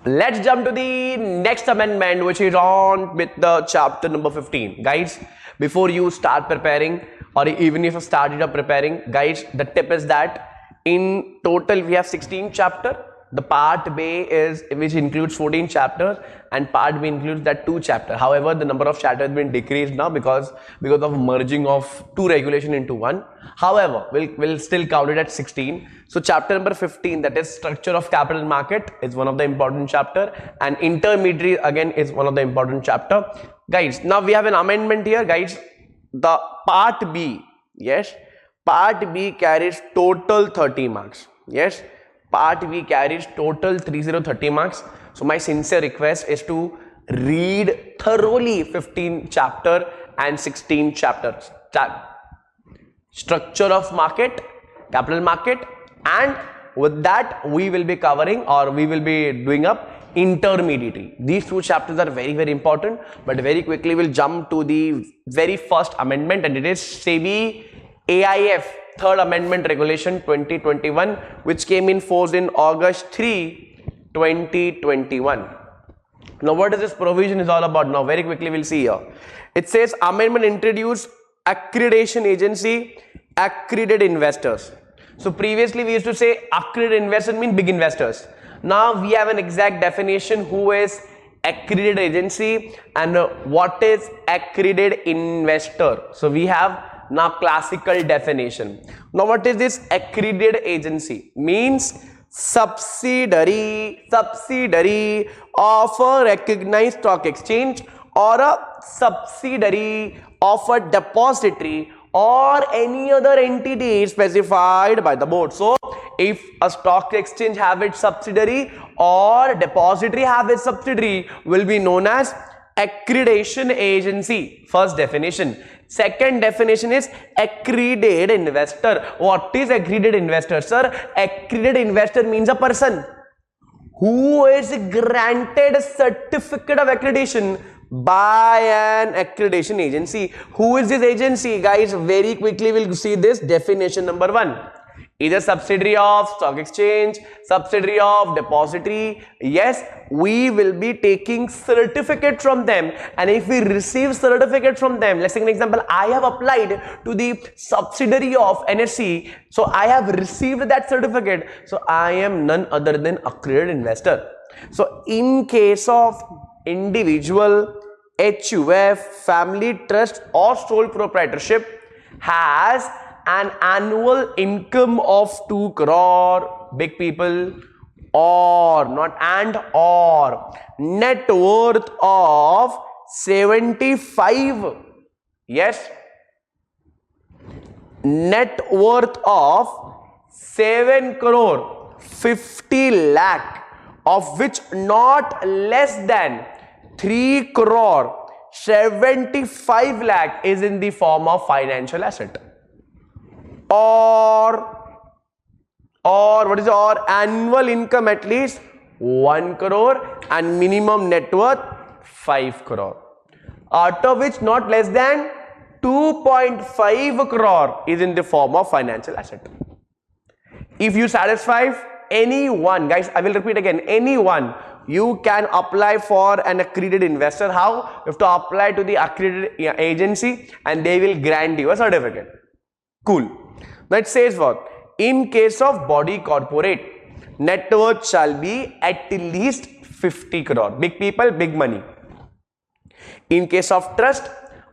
Let's jump to the next amendment, which is on with the chapter number 15. Guys, before you start preparing, or even if you started up preparing, guys, the tip is that in total we have 16 chapters. The part B is, which includes 14 chapters, and part B includes that 2 chapters. However, the number of chapters has been decreased now because of merging of 2 regulation into 1. However, we'll still count it at 16. So chapter number 15, that is structure of capital market, is one of the important chapter, and intermediary again is one of the important chapter. Guys, now we have an amendment here, guys. The part B, yes, part B carries total 30 marks. Yes, part B carries total 30 marks. So my sincere request is to read thoroughly 15 chapter and 16 chapters. Structure of market, capital market, and with that we will be covering, or we will be doing up intermediary. These 2 chapters are very, very important, but very quickly we'll jump to the very first amendment, and it is Sebi AIF third amendment regulation 2021, which came in force in August 3, 2021. Now what is this provision is all about? Now very quickly we'll see here. It says amendment introduced accreditation agency, accredited investors. So previously we used to say accredited investors mean big investors. Now we have an exact definition who is accredited agency and what is accredited investor. So we have now classical definition. Now what is this accredited agency? Means subsidiary of a recognized stock exchange or a subsidiary of a depository or any other entity specified by the board. So if a stock exchange have its subsidiary or depository have its subsidiary, will be known as accreditation agency. First definition. Second definition is accredited investor. What is accredited investor, sir? Accredited investor means a person who is granted a certificate of accreditation by an accreditation agency. Who is this agency, guys? Very quickly we'll see this definition. Number one, either subsidiary of stock exchange, subsidiary of depository. Yes, we will be taking certificate from them, and if we receive certificate from them, let's take an example. I have applied to the subsidiary of NSE, so I have received that certificate, so I am none other than accredited investor. So in case of individual, HUF, family trust or sole proprietorship has an annual income of 2 crore, big people, or not and or net worth of 75, yes, net worth of 7 crore 50 lakh, of which not less than 3 crore 75 lakh is in the form of financial asset, or what is or annual income at least 1 crore and minimum net worth 5 crore, out of which not less than 2.5 crore is in the form of financial asset. If you satisfy any one, guys, I will repeat again, any one, you can apply for an accredited investor. How? You have to apply to the accredited agency and they will grant you a certificate. Cool. Now it says what? In case of body corporate, net worth shall be at least 50 crore. Big people, big money. In case of trust,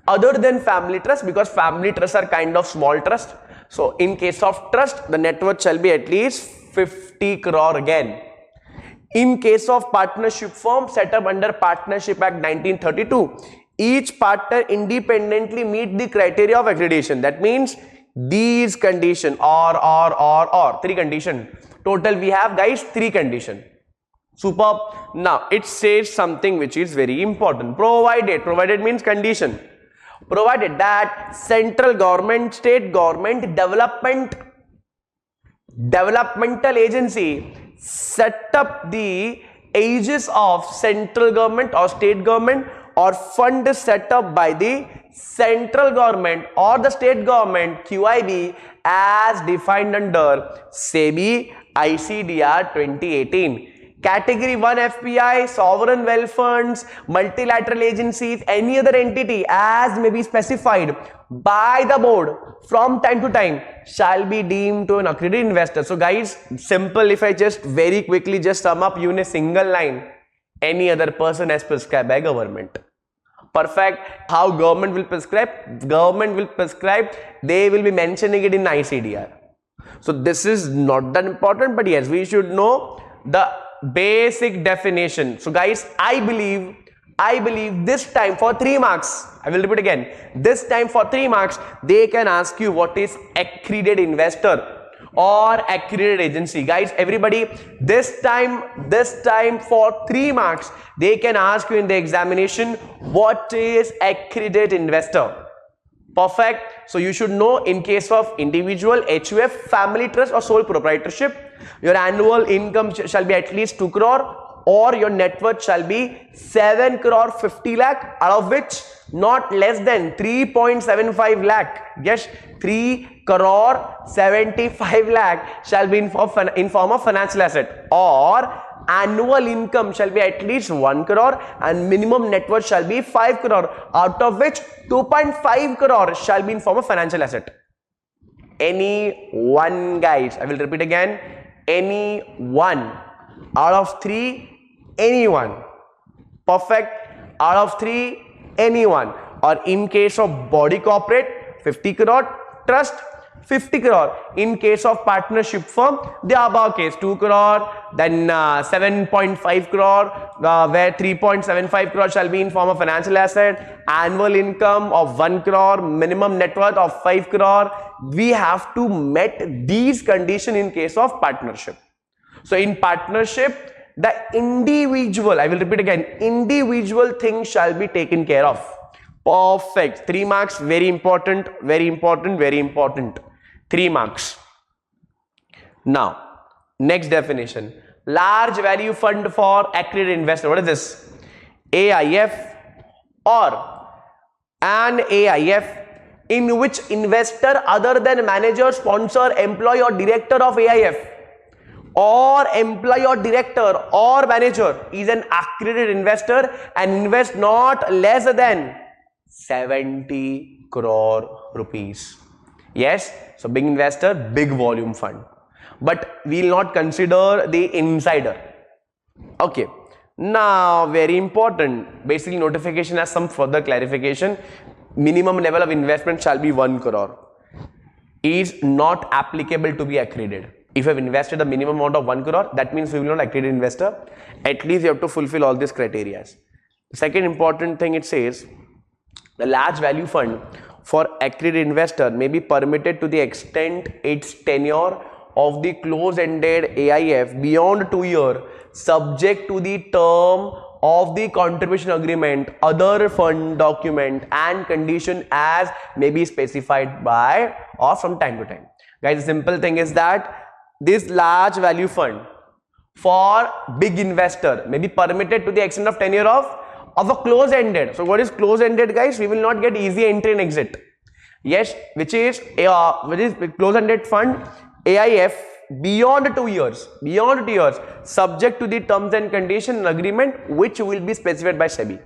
other than family trust, because family trusts are kind of small trust. So in case of trust, the net worth shall be at least 50 crore again. In case of partnership firm set up under Partnership Act 1932, each partner independently meet the criteria of accreditation. That means these condition or 3 condition. Total we have, guys, 3 condition. Superb. Now it says something which is very important. Provided means condition. Provided that central government, state government, developmental agency set up the aegis of central government or state government, or fund set up by the central government or the state government, QIB, as defined under Sebi ICDR 2018. Category 1 FPI, sovereign wealth funds, multilateral agencies, any other entity as may be specified by the board from time to time shall be deemed to an accredited investor. So guys, simple, if I just very quickly just sum up you in a single line, any other person as prescribed by government. Perfect. How government will prescribe? Government will prescribe, they will be mentioning it in ICDR. So this is not that important, but yes, we should know the basic definition. So guys, I believe this time for 3 marks, I will repeat again, this time for 3 marks, they can ask you what is accredited investor or accredited agency. Guys, everybody, this time for 3 marks, they can ask you in the examination what is accredited investor. Perfect. So you should know, in case of individual, HUF, family trust or sole proprietorship, your annual income shall be at least 2 crore or your net worth shall be 7 crore 50 lakh, out of which not less than 3.75 lakh, yes, 3 crore 75 lakh shall be in form of financial asset, or annual income shall be at least 1 crore and minimum net worth shall be 5 crore, out of which 2.5 crore shall be in form of financial asset. Any one, guys, I will repeat again, any one out of 3, anyone. Perfect. Out of 3, anyone. Or in case of body corporate, 50 crore, trust 50 crore. In case of partnership firm, the above case 2 crore, then 7.5 crore, where 3.75 crore shall be in form of financial asset, annual income of 1 crore, minimum net worth of 5 crore. We have to meet these conditions in case of partnership. So in partnership, the individual, I will repeat again, individual thing shall be taken care of. Perfect. 3 marks, very important, very important, very important. 3 marks. Now, next definition. Large value fund for accredited investor. What is this? AIF or an AIF in which investor other than manager, sponsor, employee or director of AIF or employee or director or manager is an accredited investor and invest not less than 70 crore rupees. Yes, so big investor, big volume fund. But we will not consider the insider. Okay. Now, very important. Basically, notification has some further clarification. Minimum level of investment shall be 1 crore. Is not applicable to be accredited. If you have invested a minimum amount of 1 crore, that means you will not accredited investor. At least you have to fulfill all these criteria. The second important thing it says, the large value fund for accredited investor may be permitted to the extent its tenure of the close-ended AIF beyond 2 years, subject to the term of the contribution agreement, other fund document and condition as may be specified by or from time to time. Guys, the simple thing is that this large value fund for big investor may be permitted to the extent of tenure of a close-ended. So what is close-ended, guys? We will not get easy entry and exit. Yes, which is close-ended fund AIF beyond 2 years, subject to the terms and condition agreement which will be specified by Sebi.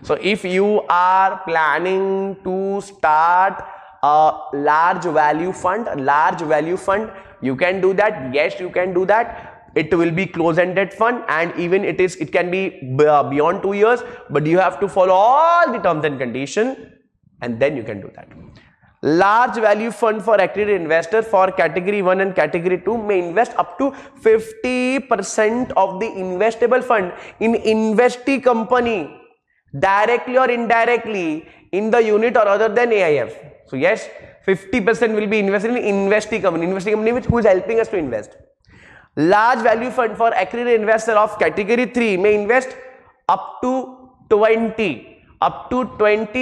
So if you are planning to start a large value fund, you can do that. Yes, you can do that. It will be close-ended fund and even it can be beyond 2 years, but you have to follow all the terms and condition and then you can do that. Large value fund for accredited investor for category 1 and category 2 may invest up to 50% of the investable fund in investee company directly or indirectly in the unit or other than AIF. So yes, 50% will be invested in investee company which who is helping us to invest. Large value fund for accredited investor of category 3 may invest up to 20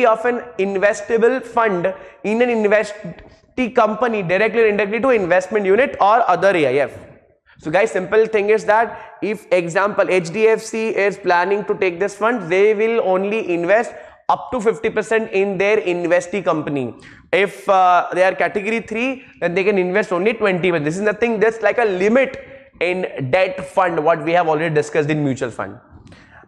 of an investable fund in an investee company directly or indirectly to investment unit or other AIF. So guys, simple thing is that if example HDFC is planning to take this fund, they will only invest up to 50% in their investee company. If they are category 3, then they can invest only 20%. But this is nothing, that's like a limit in debt fund, what we have already discussed in mutual fund.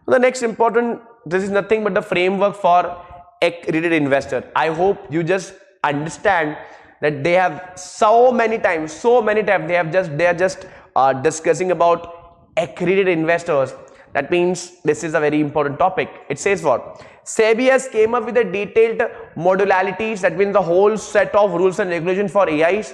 The next important, this is nothing but the framework for accredited investor. I hope you just understand that they have so many times they are just discussing about accredited investors. That means this is a very important topic. It says what? Sebi has came up with a detailed modularities, that means the whole set of rules and regulations for AIs.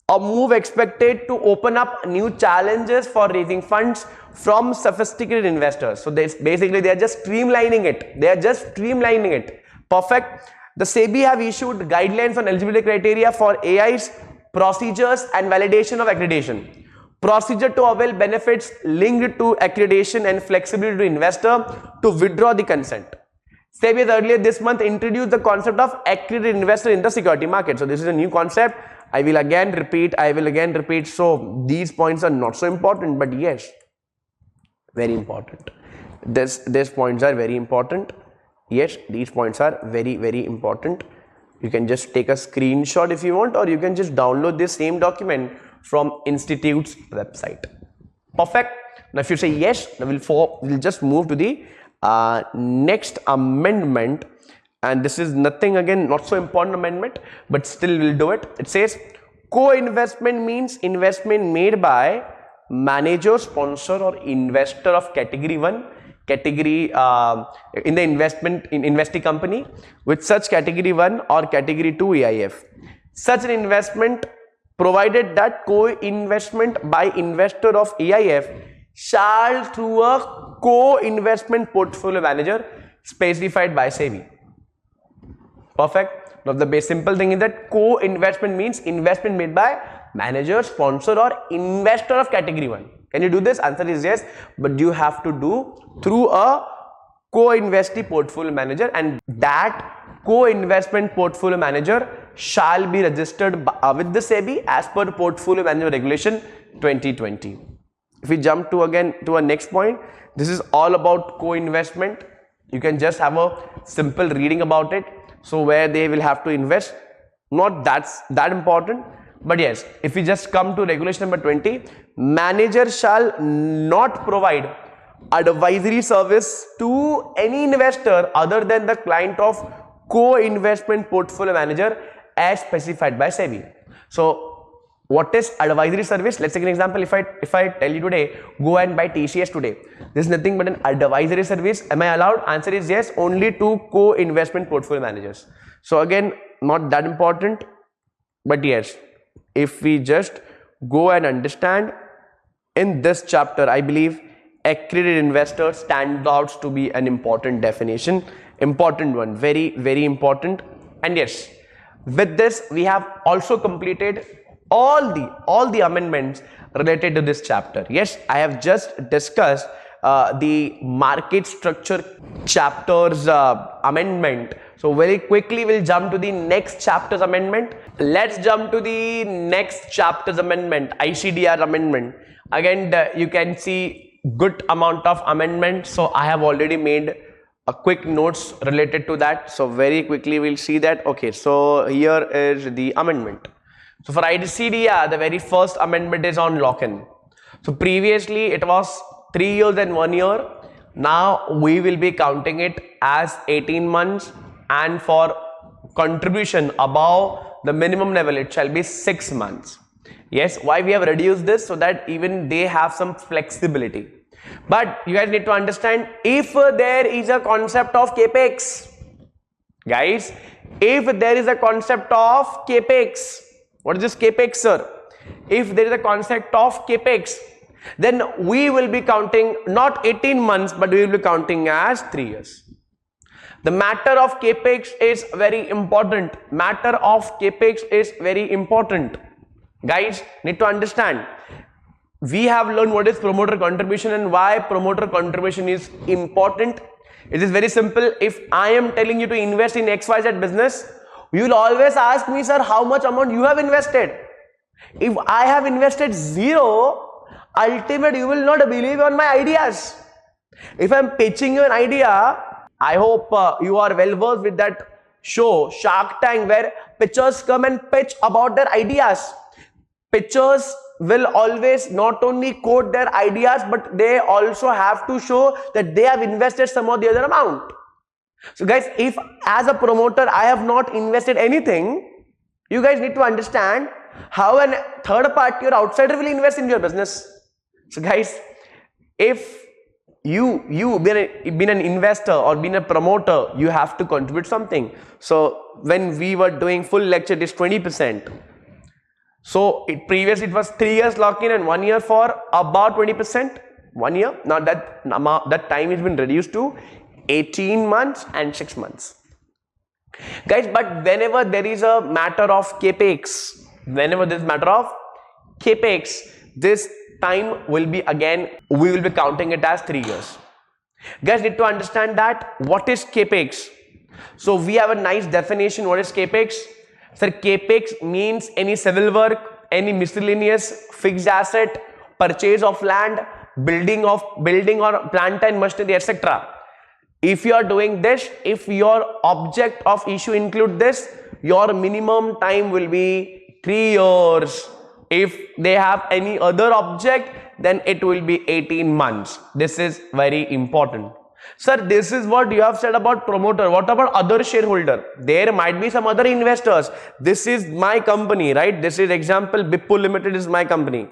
A move expected to open up new challenges for raising funds from sophisticated investors. So they are just streamlining it. Perfect. The Sebi have issued guidelines on eligibility criteria for AIs, procedures and validation of accreditation. Procedure to avail benefits linked to accreditation and flexibility to investor to withdraw the consent. Sebi has earlier this month introduced the concept of accredited investor in the security market. So this is a new concept. I will again repeat. So these points are not so important, but yes, very important. These points are very important. Yes, these points are very, very important. You can just take a screenshot if you want, or you can just download this same document from Institute's website. Perfect. Now if you say yes, then we'll just move to the next amendment, and this is nothing, again, not so important amendment, but still we'll do it. It says co-investment means investment made by manager, sponsor or investor of category 1 category in the investing company with such category 1 or category 2 AIF. Such an investment, provided that co-investment by investor of AIF shall through a co-investment portfolio manager specified by Sebi. Perfect. Now the simple thing is that co-investment means investment made by manager, sponsor or investor of category 1. Can you do this? Answer is yes, but you have to do through a co-investee portfolio manager, and that co-investment portfolio manager shall be registered with the Sebi as per Portfolio Management Regulation 2020. If we jump to again to our next point, this is all about co-investment. You can just have a simple reading about it. So where they will have to invest, not that important. But yes, if we just come to regulation number 20, manager shall not provide advisory service to any investor other than the client of co-investment portfolio manager as specified by Sebi. So what is advisory service? Let's take an example. If I tell you today, go and buy TCS today, this is nothing but an advisory service. Am I allowed? Answer is yes, only to co-investment portfolio managers. So again, not that important, but yes, if we just go and understand in this chapter, I believe accredited investor stands out to be an important definition, important one, very, very important. And yes, with this we have also completed all the amendments related to this chapter. Yes, I have just discussed the market structure chapter's amendment. So very quickly we'll jump to the next chapter's amendment. Let's jump to the next chapter's amendment, ICDR amendment. Again, you can see good amount of amendment. So I have already made a quick notes related to that. So very quickly we'll see that. Okay, so here is the amendment. So for ICDR, the very first amendment is on lock-in. So previously it was 3 years and 1 year. Now we will be counting it as 18 months, and for contribution above the minimum level it shall be 6 months. Yes, why we have reduced this? So that even they have some flexibility. But you guys need to understand, if there is a concept of capex, guys, if there is a concept of capex, what is this capex, sir? If there is a concept of capex, then we will be counting not 18 months, but we will be counting as 3 years. The matter of capex is very important. Matter of capex is very important. Guys, need to understand. We have learned what is promoter contribution and why promoter contribution is important. It is very simple. If I am telling you to invest in XYZ business, you will always ask me, sir, how much amount you have invested. If I have invested 0, ultimately you will not believe on my ideas. If I am pitching you an idea, I hope you are well versed with that show Shark Tank, where pitchers come and pitch about their ideas. Pitchers will always not only quote their ideas, but they also have to show that they have invested some of the other amount. So guys, if as a promoter I have not invested anything, you guys need to understand how a third party or outsider will invest in your business. So guys, if you been an investor or been a promoter, you have to contribute something. So when we were doing full lecture, it is 20%. So previously it was 3 years lock-in and 1 year for about 20%. 1 year. Now that time has been reduced to 18 months and 6 months. Guys, but whenever there is a matter of capex, this time will be again, we will be counting it as 3 years. Guys, need to understand that what is capex. So we have a nice definition. What is capex? Sir, capex means any civil work, any miscellaneous fixed asset, purchase of land, building or plant and machinery, etc. If you are doing this, if your object of issue include this, your minimum time will be 3 years. If they have any other object, then it will be 18 months. This is very important. Sir, this is what you have said about promoter. What about other shareholder? There might be some other investors. This is my company, right? This is example, Bipul Limited is my company.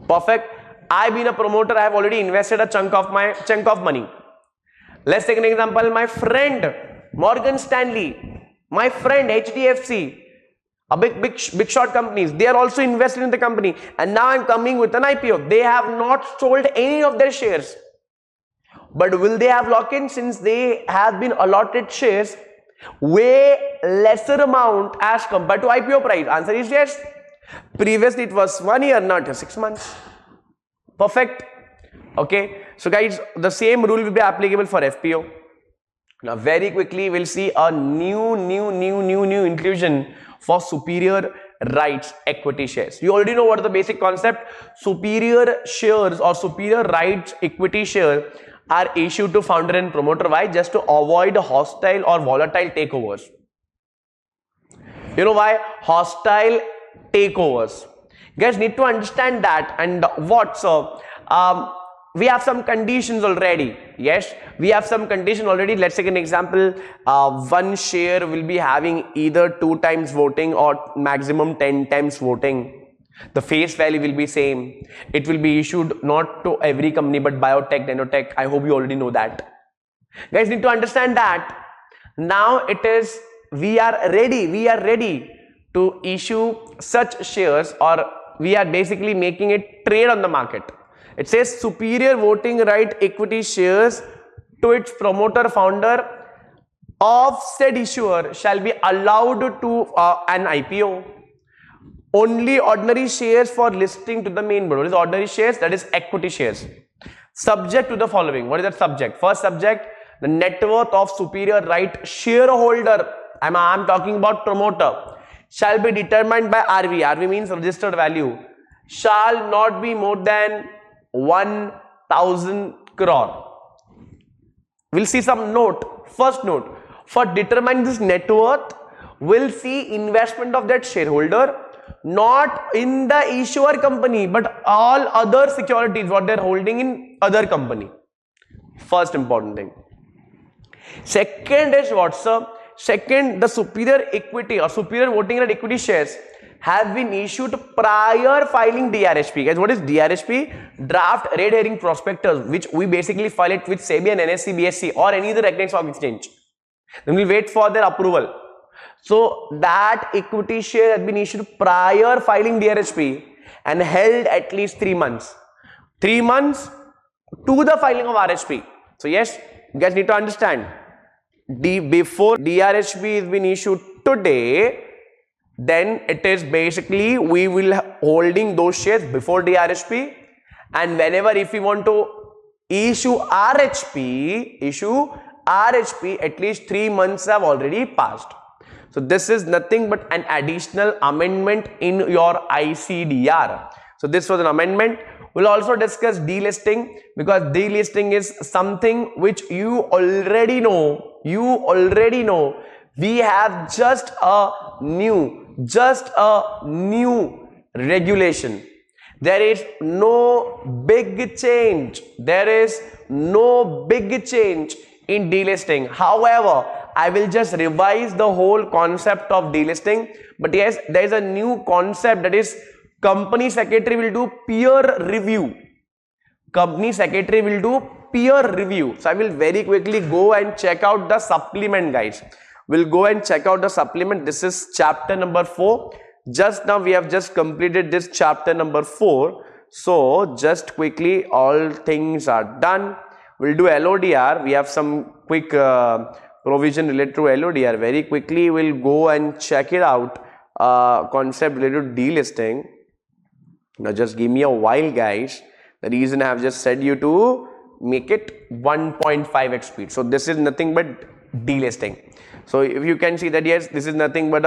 Perfect. I've been a promoter. I have already invested a chunk of money. Let's take an example. My friend Morgan Stanley, my friend HDFC, a big short companies, they are also invested in the company, and now I'm coming with an IPO. They have not sold any of their shares, but will they have lock-in since they have been allotted shares way lesser amount as compared to IPO price? Answer is yes. Previously it was 1 year, not 6 months. Perfect. Okay, so guys, the same rule will be applicable for FPO. Now very quickly we'll see a new inclusion for superior rights equity shares. You already know what is the basic concept. Superior shares or superior rights equity share are issued to founder and promoter. Why? Just to avoid hostile or volatile takeovers. You know why? Hostile takeovers. Guys need to understand that. And what? So we have some conditions already. Yes, we have some condition already. Let's take an example. One share will be having either 2 times voting or maximum 10 times voting. The face value will be same. It will be issued not to every company but biotech, nanotech. I hope you already know that. Guys need to understand that. Now it is, we are ready to issue such shares, or we are basically making it trade on the market. It says superior voting right equity shares to its promoter founder of said issuer shall be allowed to an IPO. Only ordinary shares for listing to the main board. What is ordinary shares? That is equity shares. Subject to the following. What is that subject? First subject, the net worth of superior right shareholder, I'm talking about promoter, shall be determined by RV. RV means registered value. Shall not be more than 1,000 crore. We'll see some note. First note, for determining this net worth, we'll see investment of that shareholder not in the issuer company but all other securities what they're holding in other company. First important thing. Second is what, sir? Second, the superior equity or superior voting right equity shares have been issued prior filing DRHP. Guys, what is DRHP? Draft Red Herring Prospectus, which we basically file it with Sebi and NSE, BSE or any other recognized stock exchange. Then we'll wait for their approval. So that equity share has been issued prior filing DRHP and held at least 3 months. 3 months to the filing of RHP. So yes, you guys need to understand. Before DRHP has been issued today, then it is basically we will holding those shares before DRHP, and whenever if we want to issue RHP, at least 3 months have already passed. So this is nothing but an additional amendment in your ICDR. So this was an amendment. We'll also discuss delisting, because delisting is something which you already know. We have just a new regulation. There is no big change. In delisting. However, I will just revise the whole concept of delisting. But yes, there is a new concept, that is company secretary will do peer review. So I will very quickly go and check out the supplement, guys. We'll go and check out the supplement. This is chapter number 4. Just now we have just completed this chapter number 4. So just quickly, all things are done. We'll do LODR. We have some quick provision related to LODR. Very quickly, we'll go and check it out. Concept related to delisting. Now just give me a while, guys. The reason I have just said you to make it 1.5x speed. So this is nothing but delisting. So if you can see that, yes, this is nothing but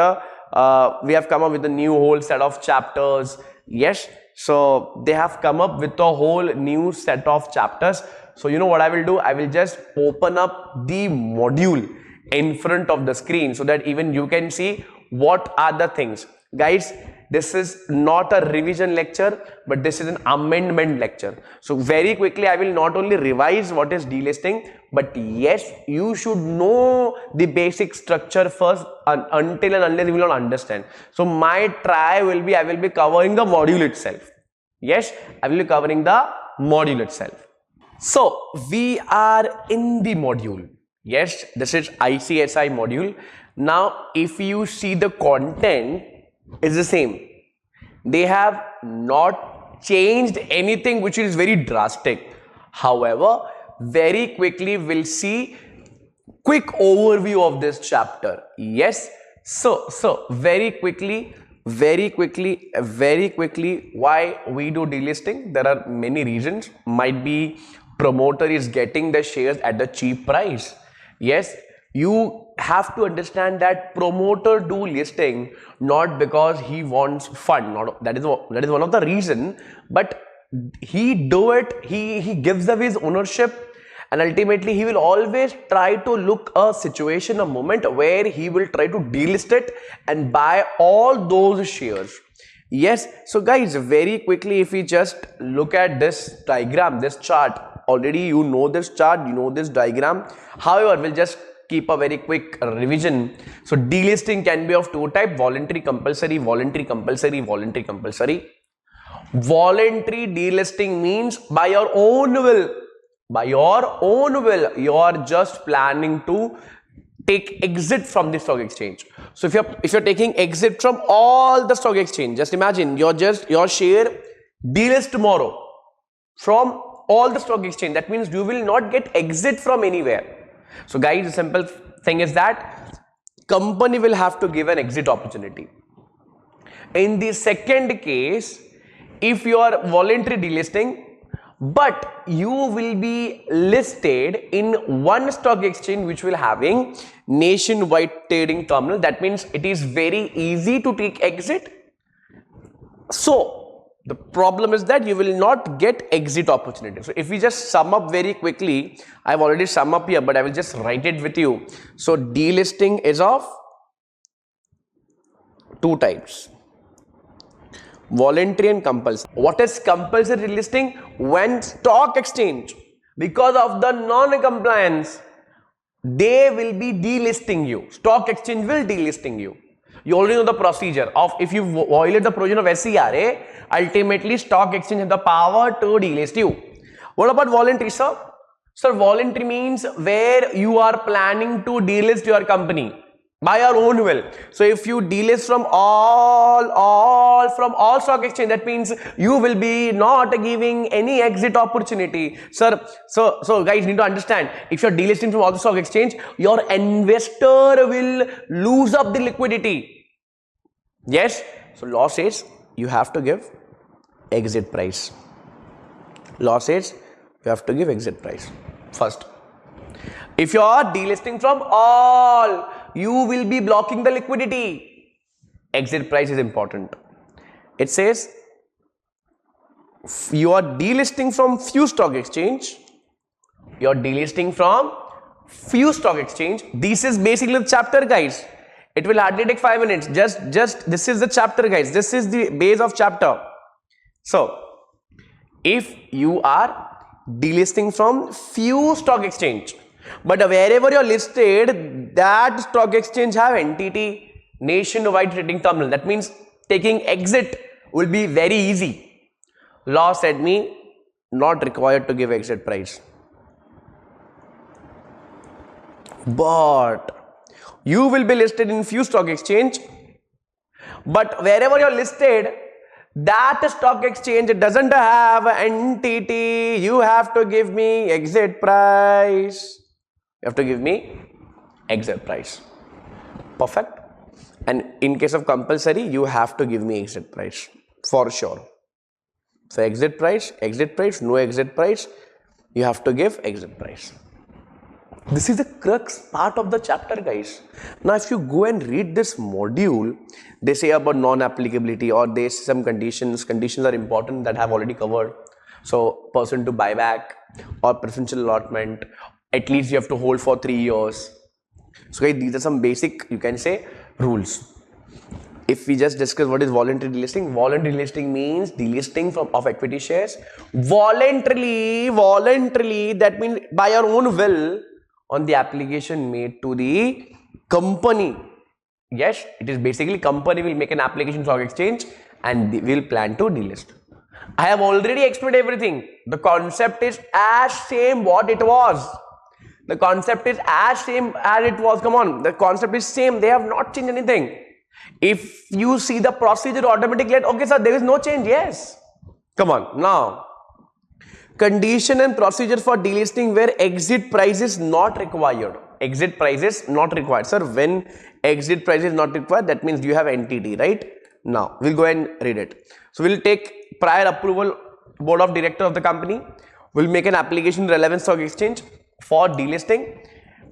we have come up with a new whole set of chapters. Yes, so they have come up with a whole new set of chapters. So you know what I will do? I will just open up the module in front of the screen so that even you can see what are the things. Guys, this is not a revision lecture, but this is an amendment lecture. So very quickly, I will not only revise what is delisting, but yes, you should know the basic structure first until and unless you will not understand. So my try will be, I will be covering the module itself. Yes, I will be covering the module itself. So we are in the module. Yes, this is ICSI module. Now, if you see the content is the same. They have not changed anything which is very drastic. However, very quickly we'll see quick overview of this chapter. Yes, so very quickly, why we do delisting? There are many reasons. Might be promoter is getting the shares at the cheap price. Yes, you have to understand that promoter do listing not because he wants fund. Not that is one of the reason, but he do it. He gives away his ownership, and ultimately he will always try to look a situation, a moment where he will try to delist it and buy all those shares. Yes, so guys, very quickly, if we just look at this diagram, this chart, already you know this chart, you know this diagram. However, we'll just keep a very quick revision. So delisting can be of two types: voluntary compulsory, voluntary compulsory, voluntary compulsory. Voluntary delisting means by your own will. By your own will, you are just planning to take exit from the stock exchange. So if you're taking exit from all the stock exchange, just imagine your share delist tomorrow from all the stock exchange. That means you will not get exit from anywhere. So guys, the simple thing is that company will have to give an exit opportunity. In the second case, if you are voluntary delisting, but you will be listed in one stock exchange which will having nationwide trading terminal. That means it is very easy to take exit. So the problem is that you will not get exit opportunity. So if we just sum up very quickly, I've already sum up here, but I will just write it with you. So delisting is of two types: voluntary and compulsory. What is compulsory delisting? When stock exchange, because of the non-compliance, they will be delisting you. Stock exchange will delisting you. You already know the procedure of if you violate the provision of SCRA, ultimately stock exchange has the power to delist you. What about voluntary, sir? Sir, voluntary means where you are planning to delist your company by your own will. So if you delist from all stock exchange, that means you will be not giving any exit opportunity, sir. So guys need to understand, if you're delisting from all the stock exchange, your investor will lose up the liquidity. Yes, so law says you have to give exit price. Law says you have to give exit price first. If you are delisting from all, you will be blocking the liquidity. Exit price is important. It says you are delisting from few stock exchange. You are delisting from few stock exchange. This is basically the chapter, guys. It will hardly take 5 minutes. Just this is the chapter, guys. This is the base of chapter. So if you are delisting from few stock exchange, but wherever you are listed, that stock exchange have entity nationwide trading terminal. That means taking exit will be very easy. Law said me not required to give exit price. But you will be listed in few stock exchange, but wherever you are listed, that stock exchange doesn't have entity. You have to give me exit price. You have to give me exit price. Perfect. And in case of compulsory, you have to give me exit price for sure. So exit price, no exit price, you have to give exit price. This is the crux part of the chapter, guys. Now if you go and read this module, they say about non-applicability, or they say some conditions are important that have already covered. So person to buyback or preferential allotment, at least you have to hold for 3 years. So guys, these are some basic, you can say, rules. If we just discuss what is voluntary delisting means delisting of equity shares voluntarily, that means by your own will on the application made to the company. Yes, it is basically company will make an application stock exchange and they will plan to delist. I have already explained everything. The concept is as same what it was. The concept is as same as it was. Come on, the concept is same. They have not changed anything. If you see the procedure automatically, okay sir, there is no change. Yes. Come on. Now, condition and procedure for delisting where exit price is not required. Exit price is not required. Sir, when exit price is not required, that means you have entity, right? Now, we'll go and read it. So, we'll take prior approval board of director of the company. We'll make an application relevant stock exchange for delisting.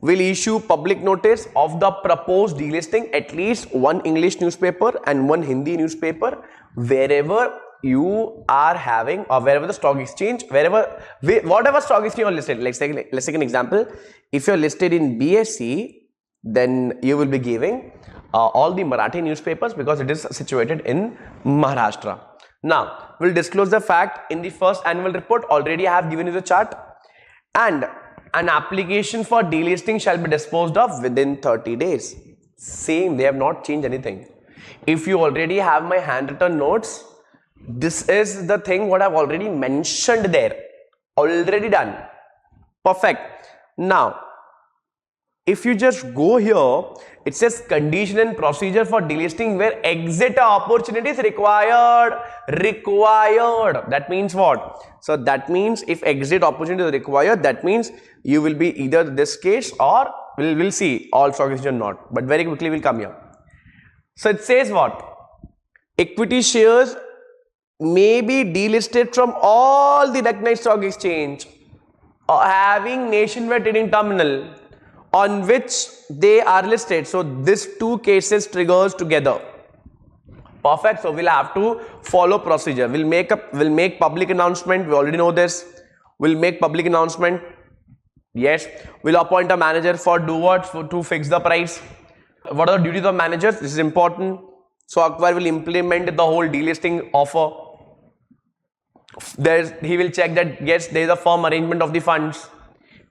Will issue public notice of the proposed delisting, at least one English newspaper and one Hindi newspaper, wherever you are having, or wherever the stock exchange, whatever stock exchange you are listed. Let's take an example. If you are listed in BSC, then you will be giving all the Marathi newspapers because it is situated in Maharashtra. Now, we'll disclose the fact in the first annual report. Already I have given you the chart. And an application for delisting shall be disposed of within 30 days. Same, they have not changed anything. If you already have my handwritten notes, this is the thing what I've already mentioned there. Already done. Perfect. Now, if you just go here, it says condition and procedure for delisting where exit opportunity is required. That means what? So that means if exit opportunity is required, that means you will be either this case or we'll see all stock exchange or not. But very quickly we'll come here. So it says what? Equity shares may be delisted from all the recognized stock exchange or having nationwide trading terminal on which they are listed. So these two cases triggers together. Perfect. So we'll have to follow procedure. We'll make public announcement. We already know this. We'll make public announcement. Yes. We'll appoint a manager for do what? To fix the price. What are the duties of managers? This is important. So Acquire will implement the whole delisting offer. He will check that yes, there is a firm arrangement of the funds.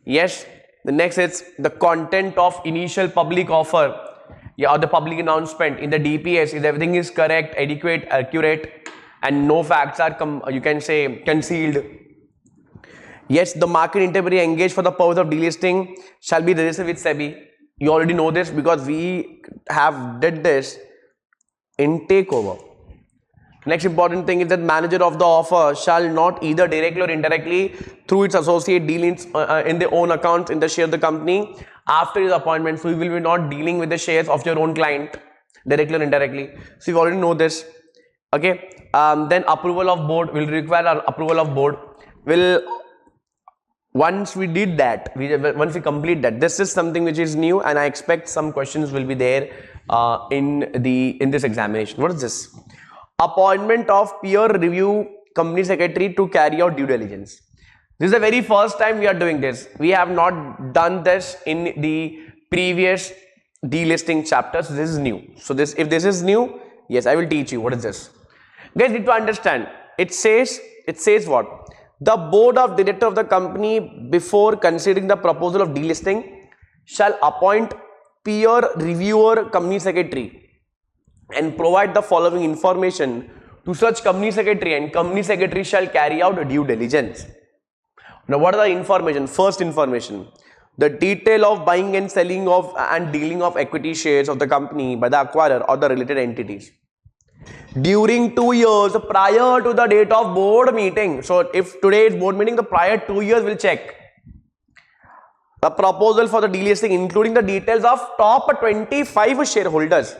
Yes. The next is the content of initial public offer, or the public announcement in the DPS. If everything is correct, adequate, accurate, and no facts are you can say concealed. Yes, the market intermediary engaged for the purpose of delisting shall be registered with Sebi. You already know this because we have did this in takeover. Next important thing is that manager of the offer shall not either directly or indirectly through its associate deal in their own accounts in the share of the company after his appointment. So you will be not dealing with the shares of your own client directly or indirectly. So you already know this. Okay. Then approval of board will require approval of board. Once we did that, once we complete that, this is something which is new, and I expect some questions will be there in this examination. What is this? Appointment of peer review company secretary to carry out due diligence. This is the very first time we are doing this. We have not done this in the previous delisting chapters. This is new. So if this is new, yes, I will teach you. What is this? Guys need to understand. It says what? The board of director of the company, before considering the proposal of delisting, shall appoint peer reviewer company secretary and provide the following information to such company secretary, and company secretary shall carry out due diligence. Now, what are the information? First information, the detail of buying and selling of and dealing of equity shares of the company by the acquirer or the related entities during 2 years prior to the date of board meeting. So if today is board meeting, the prior 2 years will check. The proposal for the delisting, including the details of top 25 shareholders.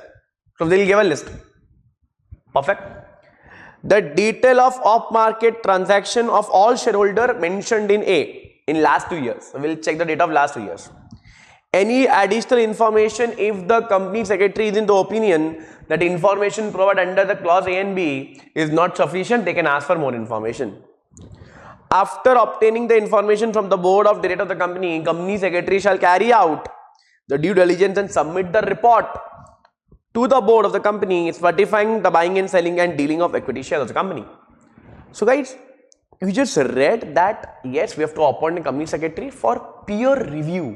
So they will give a list. Perfect. The detail of off-market transaction of all shareholder mentioned in A in last 2 years. So we'll check the data of last 2 years. Any additional information, if the company secretary is in the opinion that information provided under the clause A and B is not sufficient, they can ask for more information. After obtaining the information from the board of directors of the company, company secretary shall carry out the due diligence and submit the report to the board of the company certifying the buying and selling and dealing of equity shares of the company. So guys, we just read that yes, we have to appoint a company secretary for peer review.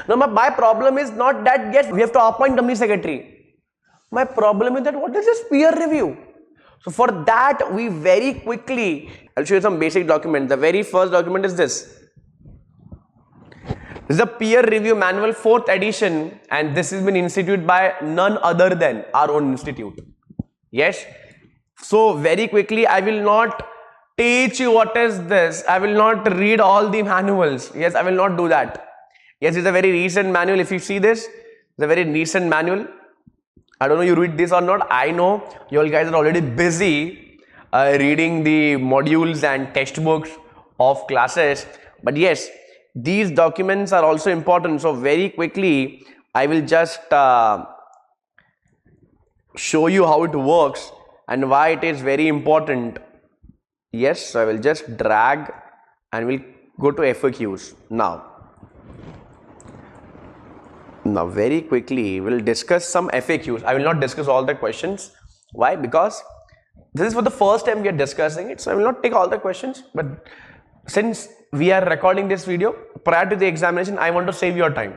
Now my problem is not that yes, we have to appoint company secretary. My problem is that what is this peer review? So for that, we very quickly, I'll show you some basic document. The very first document is this. This is a peer review manual 4th edition, and this has been instituted by none other than our own institute. Yes. So very quickly, I will not teach you what is this. I will not read all the manuals. Yes, I will not do that. Yes, it's a very recent manual. If you see this, it's a very recent manual. I don't know you read this or not. I know you all guys are already busy reading the modules and textbooks of classes. But yes, these documents are also important. So very quickly, I will just show you how it works and why it is very important. Yes, so I will just drag and we'll go to FAQs now. Now very quickly we'll discuss some FAQs. I will not discuss all the questions. Why? Because this is for the first time we are discussing it, so I will not take all the questions. But since we are recording this video prior to the examination, I want to save your time.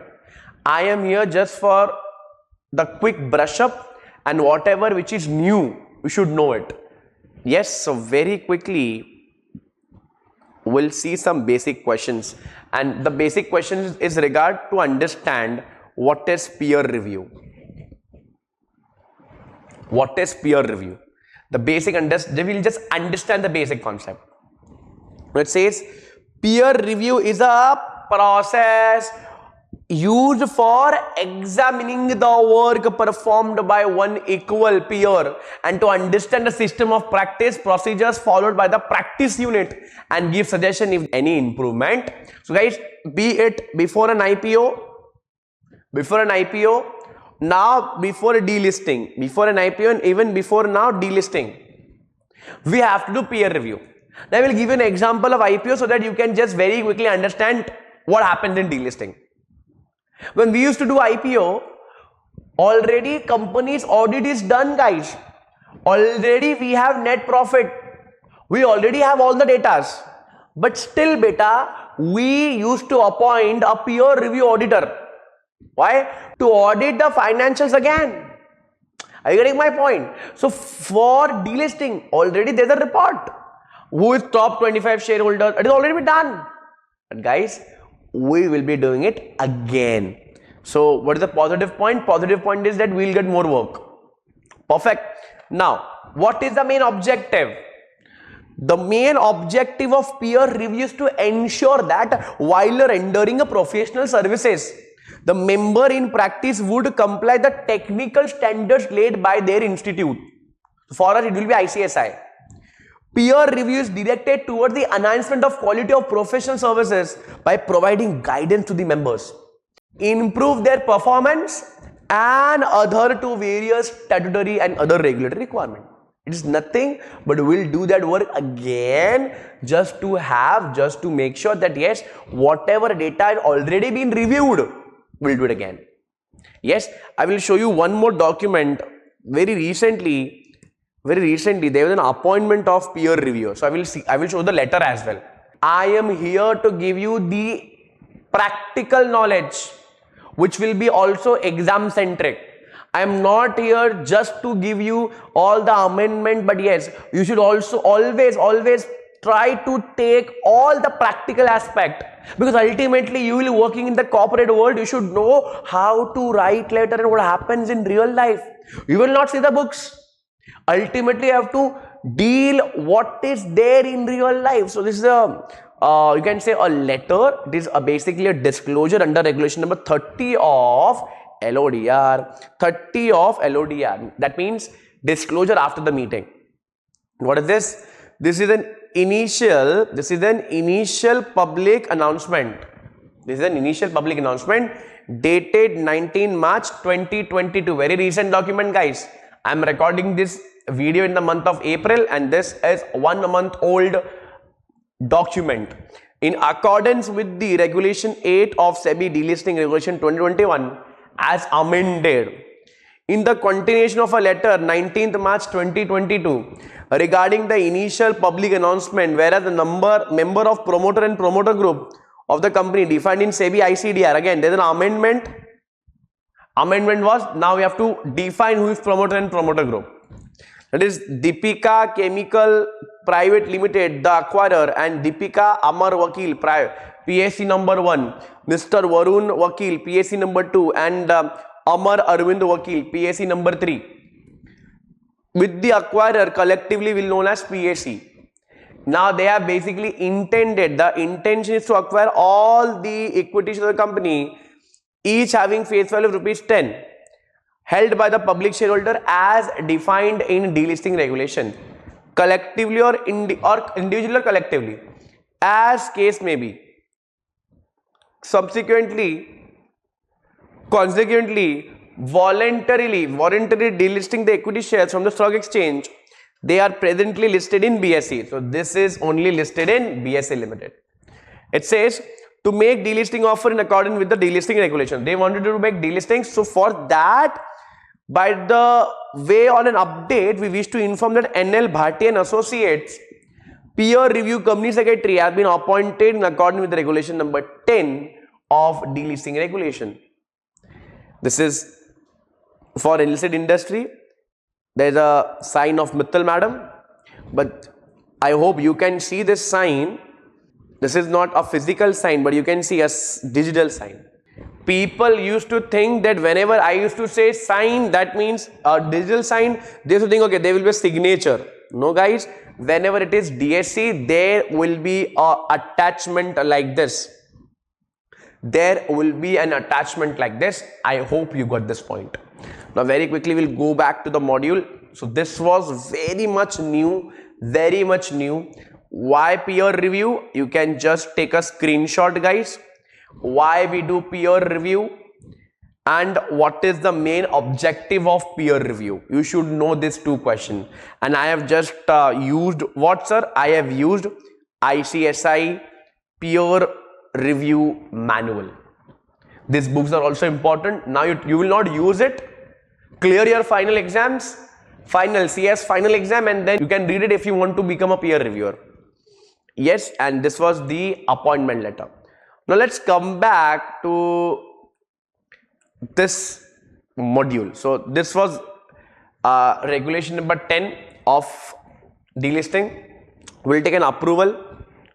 I am here just for the quick brush up, and whatever which is new, you should know it. Yes, so very quickly we'll see some basic questions, and the basic questions is regard to understand what is peer review. What is peer review? The basic they will just understand the basic concept. It says peer review is a process used for examining the work performed by one equal peer and to understand the system of practice procedures followed by the practice unit and give suggestion if any improvement. So guys, be it before an IPO, now before a delisting, before an IPO, and even before now delisting, we have to do peer review. Now I will give you an example of IPO so that you can just very quickly understand what happens in delisting. When we used to do IPO, already company's audit is done, guys. Already we have net profit. We already have all the data. But still beta, we used to appoint a peer review auditor. Why? To audit the financials again. Are you getting my point? So for delisting, already there's a report. Who is top 25 shareholders? It is already been done. But guys, we will be doing it again. So what is the positive point? Positive point is that we'll get more work. Perfect. Now, what is the main objective? The main objective of peer review is to ensure that while rendering a professional services, the member in practice would comply the technical standards laid by their institute. For us, it will be ICSI. Peer review is directed towards the enhancement of quality of professional services by providing guidance to the members, improve their performance, and adhere to various statutory and other regulatory requirements. It is nothing but we'll do that work again just to make sure that yes, whatever data has already been reviewed, we'll do it again. Yes, I will show you one more document. Very recently there was an appointment of peer review. So I will show the letter as well. I am here to give you the practical knowledge, which will be also exam centric. I am not here just to give you all the amendment, but yes, you should also always try to take all the practical aspect, because ultimately you will be working in the corporate world. You should know how to write letter and what happens in real life. You will not see the books. Ultimately, you have to deal what is there in real life. So this is you can say a letter. It is basically a disclosure under regulation number 30 of LODR. 30 of LODR. That means disclosure after the meeting. What is this? This is an initial public announcement. This is an initial public announcement dated 19 March 2022. Very recent document, guys. I am recording this video in the month of April, and this is 1 month old document. In accordance with the regulation 8 of Sebi delisting regulation 2021 as amended, in the continuation of a letter 19th March 2022 regarding the initial public announcement, whereas the member of promoter and promoter group of the company defined in Sebi ICDR. Again, there's an amendment. Amendment was, now we have to define who is promoter and promoter group. That is Deepika Chemical Private Limited, the acquirer, and Deepika Amar Vakil, PSC number 1, Mr. Varun Vakil, PSC number 2, and Amar Arvind Vakil, PSC number 3. With the acquirer collectively will known as PSC. Now they have basically intended, the intention is to acquire all the equities of the company, each having face value of ₹10, held by the public shareholder as defined in delisting regulation, collectively or individually or collectively, as case may be. Consequently, voluntarily delisting the equity shares from the stock exchange. They are presently listed in BSE. So this is only listed in BSE Limited. It says to make delisting offer in accordance with the delisting regulation. They wanted to make delisting. So for that, by the way on an update, we wish to inform that NL Bharti and Associates peer review company secretary has been appointed in accordance with the regulation number 10 of delisting regulation. This is for illicit industry. There is a sign of Mittal madam, but I hope you can see this sign. This is not a physical sign, but you can see a digital sign. People used to think that whenever I used to say sign, that means a digital sign, they used to think, okay, there will be a signature. No guys, whenever it is DSC, there will be a attachment like this. There will be an attachment like this. I hope you got this point. Now very quickly we'll go back to the module. So this was very much new. Why peer review? You can just take a screenshot, guys. Why we do peer review and what is the main objective of peer review? You should know these two questions. And I have just used what, sir? I have used ICSI peer review manual. These books are also important. Now you will not use it. Clear your final exams, final CS final exam, and then you can read it if you want to become a peer reviewer. Yes, and this was the appointment letter. Now let's come back to this module. So this was regulation number 10 of delisting. We'll take an approval.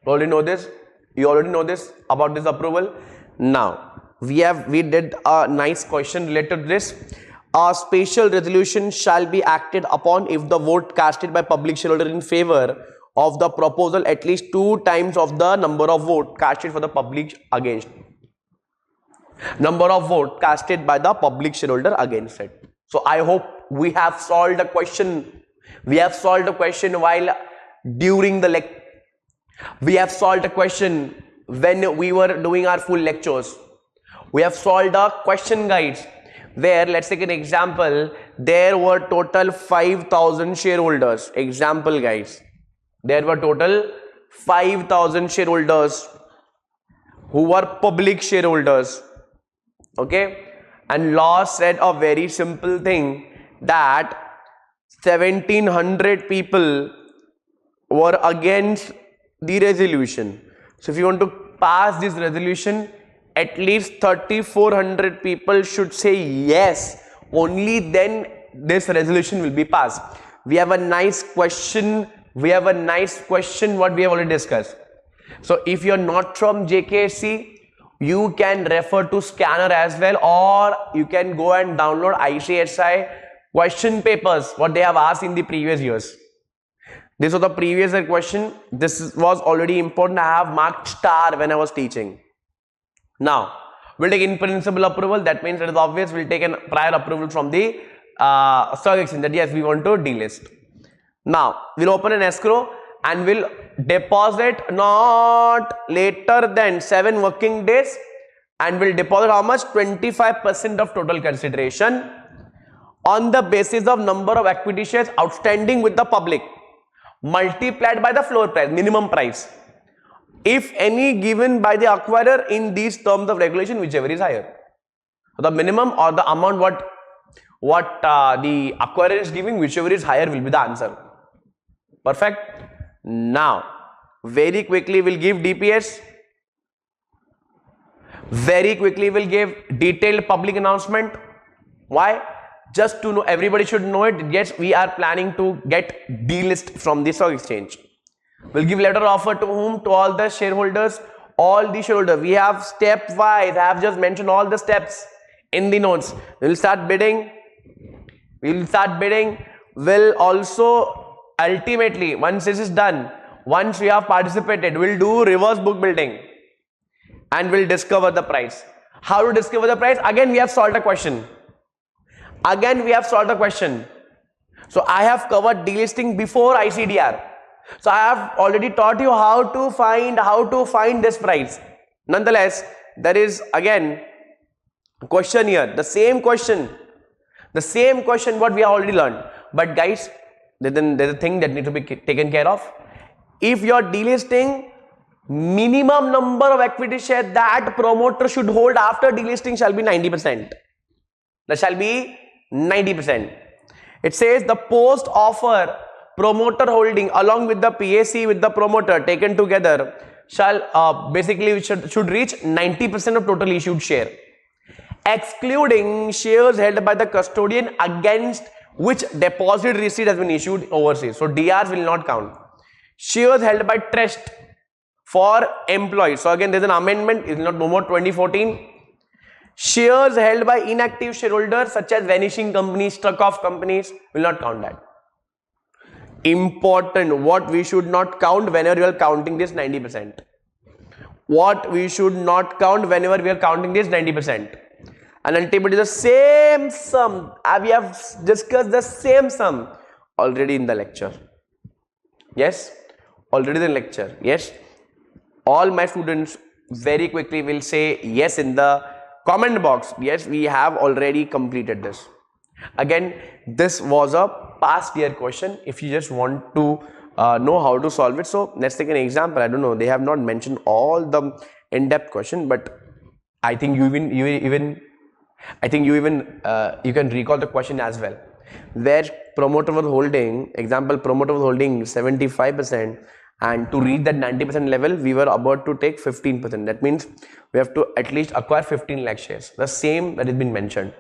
You already know this. You already know this about this approval. Now we did a nice question related to this. A special resolution shall be acted upon if the vote casted by public shareholder in favor of the proposal at least 2 times of the number of vote casted for the public against. Number of vote casted by the public shareholder against it. So I hope we have solved the question. We have solved the question while during the lecture. We have solved the question when we were doing our full lectures. We have solved a question, guys, where let's take an example. There were total 5,000 shareholders. Example, guys. There were total 5,000 shareholders who were public shareholders. Okay. And law said a very simple thing that 1,700 people were against the resolution. So if you want to pass this resolution, at least 3,400 people should say yes. Only then this resolution will be passed. We have a nice question. What we have already discussed. So if you're not from JKSC, you can refer to scanner as well, or you can go and download ICSI question papers, what they have asked in the previous years. This was the previous year question. This was already important. I have marked star when I was teaching. Now, we'll take in principle approval. That means it is obvious we'll take a prior approval from the stock exchange that yes, we want to delist. Now, we'll open an escrow and we'll deposit not later than 7 working days, and we'll deposit how much? 25% of total consideration on the basis of number of equity shares outstanding with the public multiplied by the floor price, minimum price, if any given by the acquirer in these terms of regulation, whichever is higher. So the minimum or the amount what what the acquirer is giving, whichever is higher will be the answer. Perfect. Now, very quickly we'll give DPS. Very quickly we'll give detailed public announcement. Why? Just to know, everybody should know it. Yes, we are planning to get delist from the stock exchange. We'll give letter of offer to whom? To all the shareholders. All the shareholders. We have step wise. I have just mentioned all the steps in the notes. We'll start bidding. We'll also ultimately, once this is done, once we have participated, we'll do reverse book building and we'll discover the price. How to discover the price? Again, we have solved a question. So I have covered delisting before ICDR. So I have already taught you how to find this price. Nonetheless, there is again a question here. The same question what we have already learned. But guys, there's a thing that needs to be taken care of. If you are delisting, minimum number of equity shares that promoter should hold after delisting shall be 90%. That shall be 90%. It says the post offer promoter holding along with the PAC with the promoter taken together shall basically should reach 90% of total issued share, excluding shares held by the custodian against which deposit receipt has been issued overseas. So DRs will not count. Shares held by trust for employees. So again, there's an amendment. It's not no more 2014. Shares held by inactive shareholders such as vanishing companies, struck off companies will not count that. Important, what we should not count whenever you are counting this 90%. What we should not count whenever we are counting this 90%. And ultimately the same sum, we have discussed the same sum already in the lecture. Yes, already in the lecture. Yes, all my students very quickly will say yes in the comment box. Yes, we have already completed this. Again, this was a past year question. If you just want to know how to solve it, so let's take an example. I don't know, they have not mentioned all the in-depth question, but I think you can recall the question as well, where promoter was holding, example, promoter was holding 75%, and to reach that 90% level we were about to take 15%. That means we have to at least acquire 15 lakh shares, the same that has been mentioned.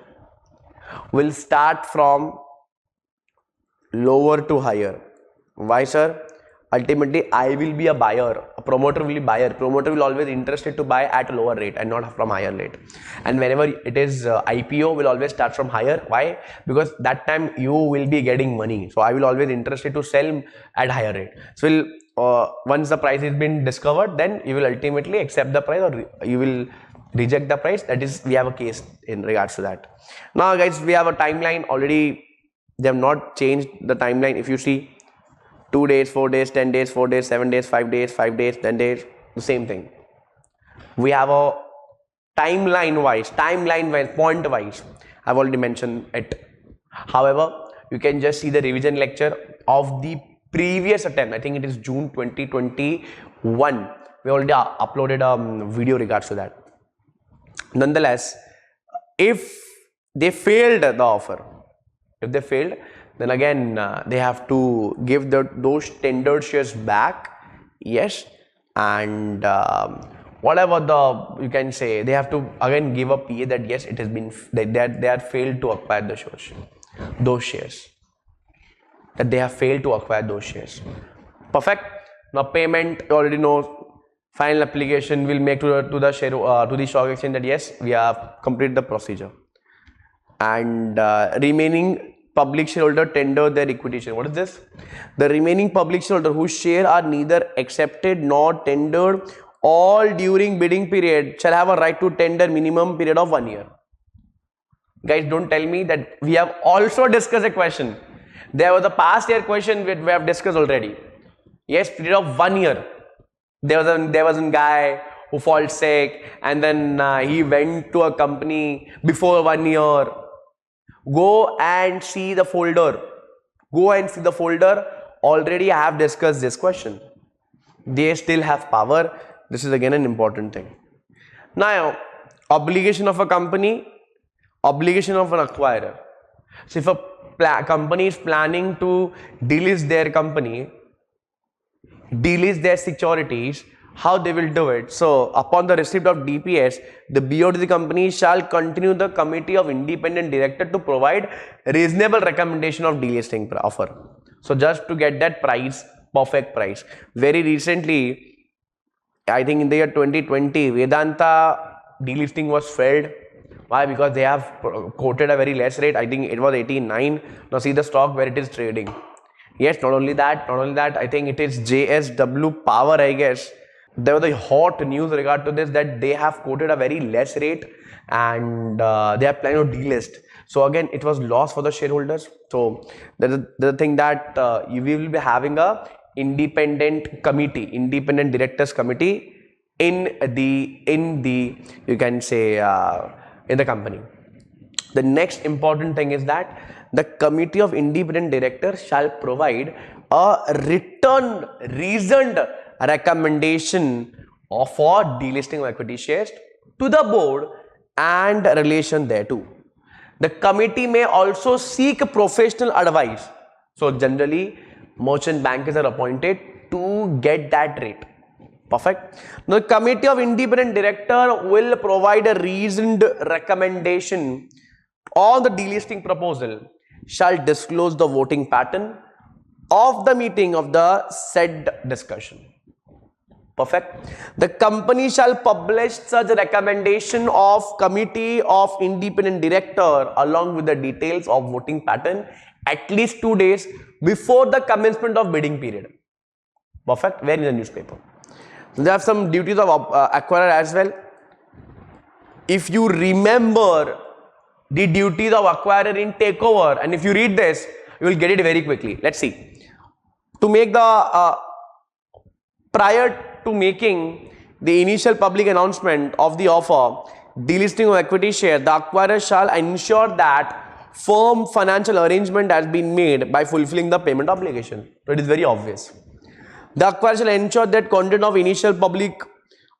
We'll start from lower to higher. Why, sir? Ultimately I will be a buyer, a promoter will be buyer. Promoter will always interested to buy at a lower rate and not from higher rate. And whenever it is IPO, will always start from higher. Why? Because that time you will be getting money. So I will always interested to sell at higher rate. So once the price has been discovered, then you will ultimately accept the price or you will reject the price. That is, we have a case in regards to that. Now guys, we have a timeline already. They have not changed the timeline. If you see, 2 days, 4 days, 10 days, 4 days, 7 days, 5 days, 5 days, 10 days, the same thing. We have a timeline wise, point wise. I've already mentioned it. However, you can just see the revision lecture of the previous attempt. I think it is June 2021. We already uploaded a video regards to that. Nonetheless, if they failed the offer, then again they have to give those tendered shares back. Yes, and whatever you can say, they have to again give a PA that yes, it has been they are failed to acquire those shares. That they have failed to acquire those shares. Perfect. Now payment, you already know. Final application will make to the stock exchange that yes, we have completed the procedure. And remaining public shareholder tender their equity share. What is this? The remaining public shareholder whose share are neither accepted nor tendered all during bidding period shall have a right to tender minimum period of 1 year. Guys, don't tell me that we have also discussed a question. There was a past year question we have discussed already. Yes, period of 1 year. There was a guy who felt sick and then he went to a company before 1 year. Go and see the folder. Already I have discussed this question. They still have power. This is again an important thing. Now, obligation of a company, obligation of an acquirer. So if a company is planning to delist their company, delist their securities, how they will do it? So upon the receipt of DPS, the BOD of the company shall continue the committee of independent director to provide reasonable recommendation of delisting offer. So just to get that price, perfect price. Very recently, I think in the year 2020, Vedanta delisting was failed. Why? Because they have quoted a very less rate. I think it was 89. Now see the stock where it is trading. Yes, not only that, I think it is JSW Power, I guess. There was a hot news regard to this that they have quoted a very less rate and they are planning to delist. So again, it was loss for the shareholders. So the thing that you will be having a independent committee, independent directors committee in the you can say in the company. The next important thing is that the committee of independent directors shall provide a written reasoned recommendation for delisting of equity shares to the board and relation thereto. The committee may also seek professional advice. So generally merchant bankers are appointed to get that rate. Perfect. Now the committee of independent director will provide a reasoned recommendation on the delisting proposal, shall disclose the voting pattern of the meeting of the said discussion. Perfect. The company shall publish such recommendation of committee of independent director along with the details of voting pattern at least 2 days before the commencement of bidding period. Perfect. Where in the newspaper? So there are some duties of acquirer as well. If you remember the duties of acquirer in takeover, and if you read this, you will get it very quickly. Let's see. To make the prior to making the initial public announcement of the offer, delisting of equity share, the acquirer shall ensure that firm financial arrangement has been made by fulfilling the payment obligation. So it is very obvious. The acquirer shall ensure that content of initial public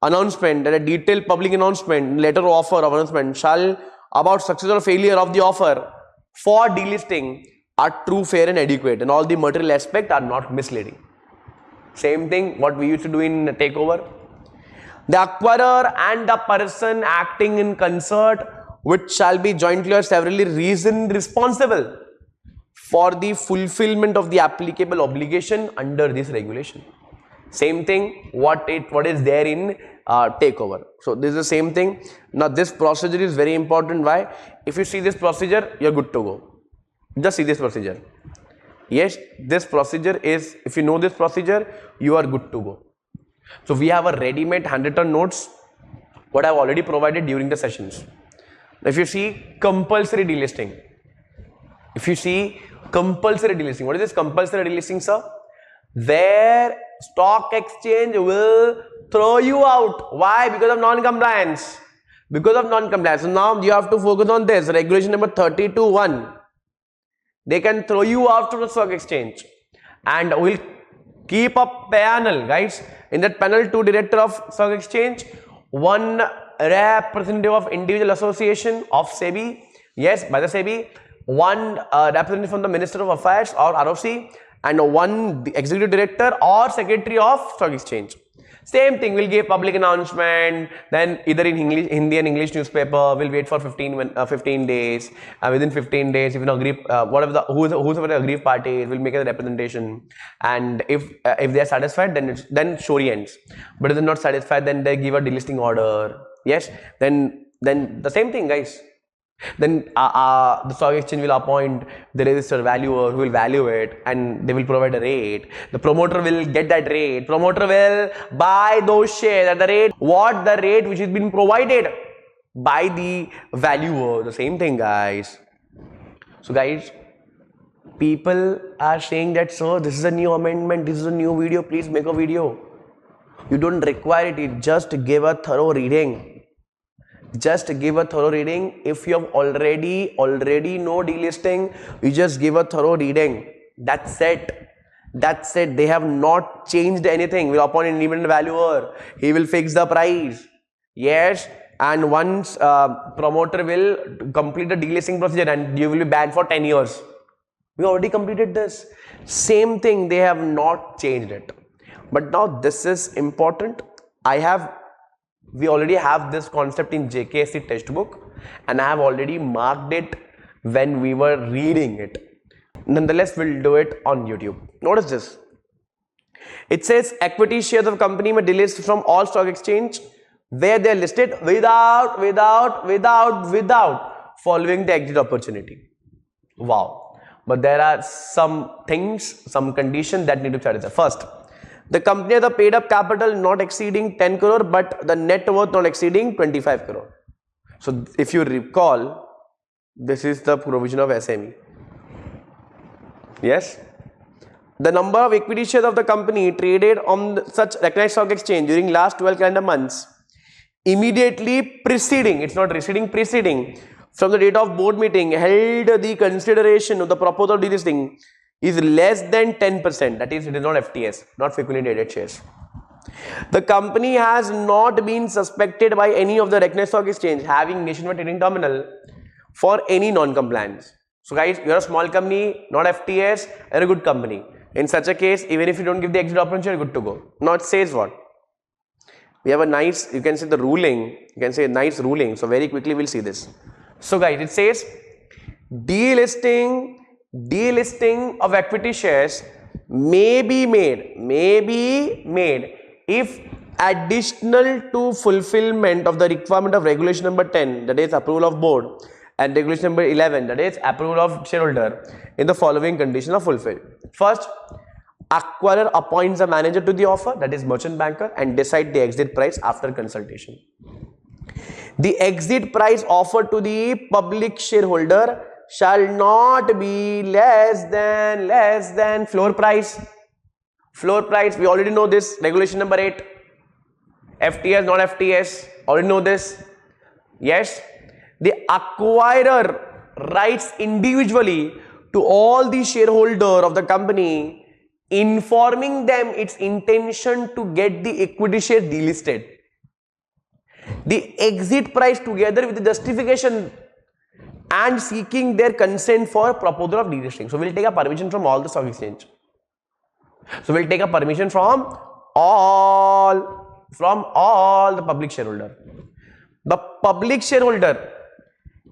announcement, that a detailed public announcement, letter of offer of announcement shall about success or failure of the offer for delisting are true, fair and adequate, and all the material aspects are not misleading. Same thing what we used to do in takeover. The acquirer and the person acting in concert, which shall be jointly or severally reasoned responsible for the fulfillment of the applicable obligation under this regulation. Same thing what is there in takeover. So this is the same thing. Now this procedure is very important. Why? If you see this procedure, you're good to go. Just see this procedure. Yes, this procedure is, if you know this procedure, you are good to go. So we have a ready-made handwritten notes, what I have already provided during the sessions. If you see compulsory delisting, what is this compulsory delisting, sir? Where stock exchange will throw you out. Why? Because of non-compliance. So now you have to focus on this, regulation number 32(1). They can throw you out to the stock exchange, and will keep a panel, guys. In that panel, 2 director of stock exchange, 1 representative of individual association of Sebi, yes, by the Sebi, 1 representative from the Minister of Affairs or ROC, and 1 executive director or secretary of stock exchange. Same thing, we'll give public announcement, then either in English, Hindi and English newspaper, we'll wait for 15 days, within 15 days, if you agree, whoever the aggrieved party will make a representation, and if they are satisfied, then story ends. But if they're not satisfied, then they give a delisting order. Yes, then the same thing, guys. Then the stock exchange will appoint the registered valuer who will value it, and they will provide a rate. The promoter will get that rate. Promoter will buy those shares at the rate, the rate which has been provided by the valuer. The same thing, guys. So guys, people are saying that, sir, this is a new amendment, this is a new video, please make a video. You don't require it, just give a thorough reading. Just give a thorough reading. If you have already know delisting, you just give a thorough reading. That's it. They have not changed anything. We'll appoint an independent valuer. He will fix the price. Yes, and once promoter will complete the delisting procedure and you will be banned for 10 years. We already completed this. Same thing, they have not changed it. But now this is important. We already have this concept in JKSC textbook and I have already marked it when we were reading it. Nonetheless, we'll do it on YouTube. Notice this. It says equity shares of company may delist from all stock exchange where they are listed without following the exit opportunity. Wow. But there are some things, some conditions that need to be satisfied. First, the company has a paid up capital not exceeding 10 crore but the net worth not exceeding 25 crore. So if you recall, this is the provision of SME. Yes. The number of equity shares of the company traded on such recognized stock exchange during last 12 calendar months immediately preceding, it's not preceding, preceding from the date of board meeting held the consideration of the proposal of delisting is less than 10%. That is, it is not FTS, not frequently traded shares. The company has not been suspected by any of the recognized stock exchange having nationwide trading terminal for any non-compliance. So guys, you are a small company, not FTS, and a good company. In such a case, even if you don't give the exit opportunity, you are good to go. Now it says what? We have a nice, you can say the ruling, you can say a nice ruling. So very quickly we'll see this. So guys, it says delisting of equity shares may be made if additional to fulfillment of the requirement of regulation number 10, that is approval of board, and regulation number 11, that is approval of shareholder, in the following conditions are fulfilled. First, acquirer appoints a manager to the offer, that is merchant banker, and decide the exit price after consultation. The exit price offered to the public shareholder shall not be less than floor price. Floor price, we already know this, regulation number 8. FTS, not FTS, already know this. Yes. The acquirer writes individually to all the shareholder of the company, informing them its intention to get the equity share delisted. The exit price together with the justification and seeking their consent for proposal of delisting. So we'll take a permission from all the stock exchange. So we'll take a permission from all the public shareholder. The public shareholder,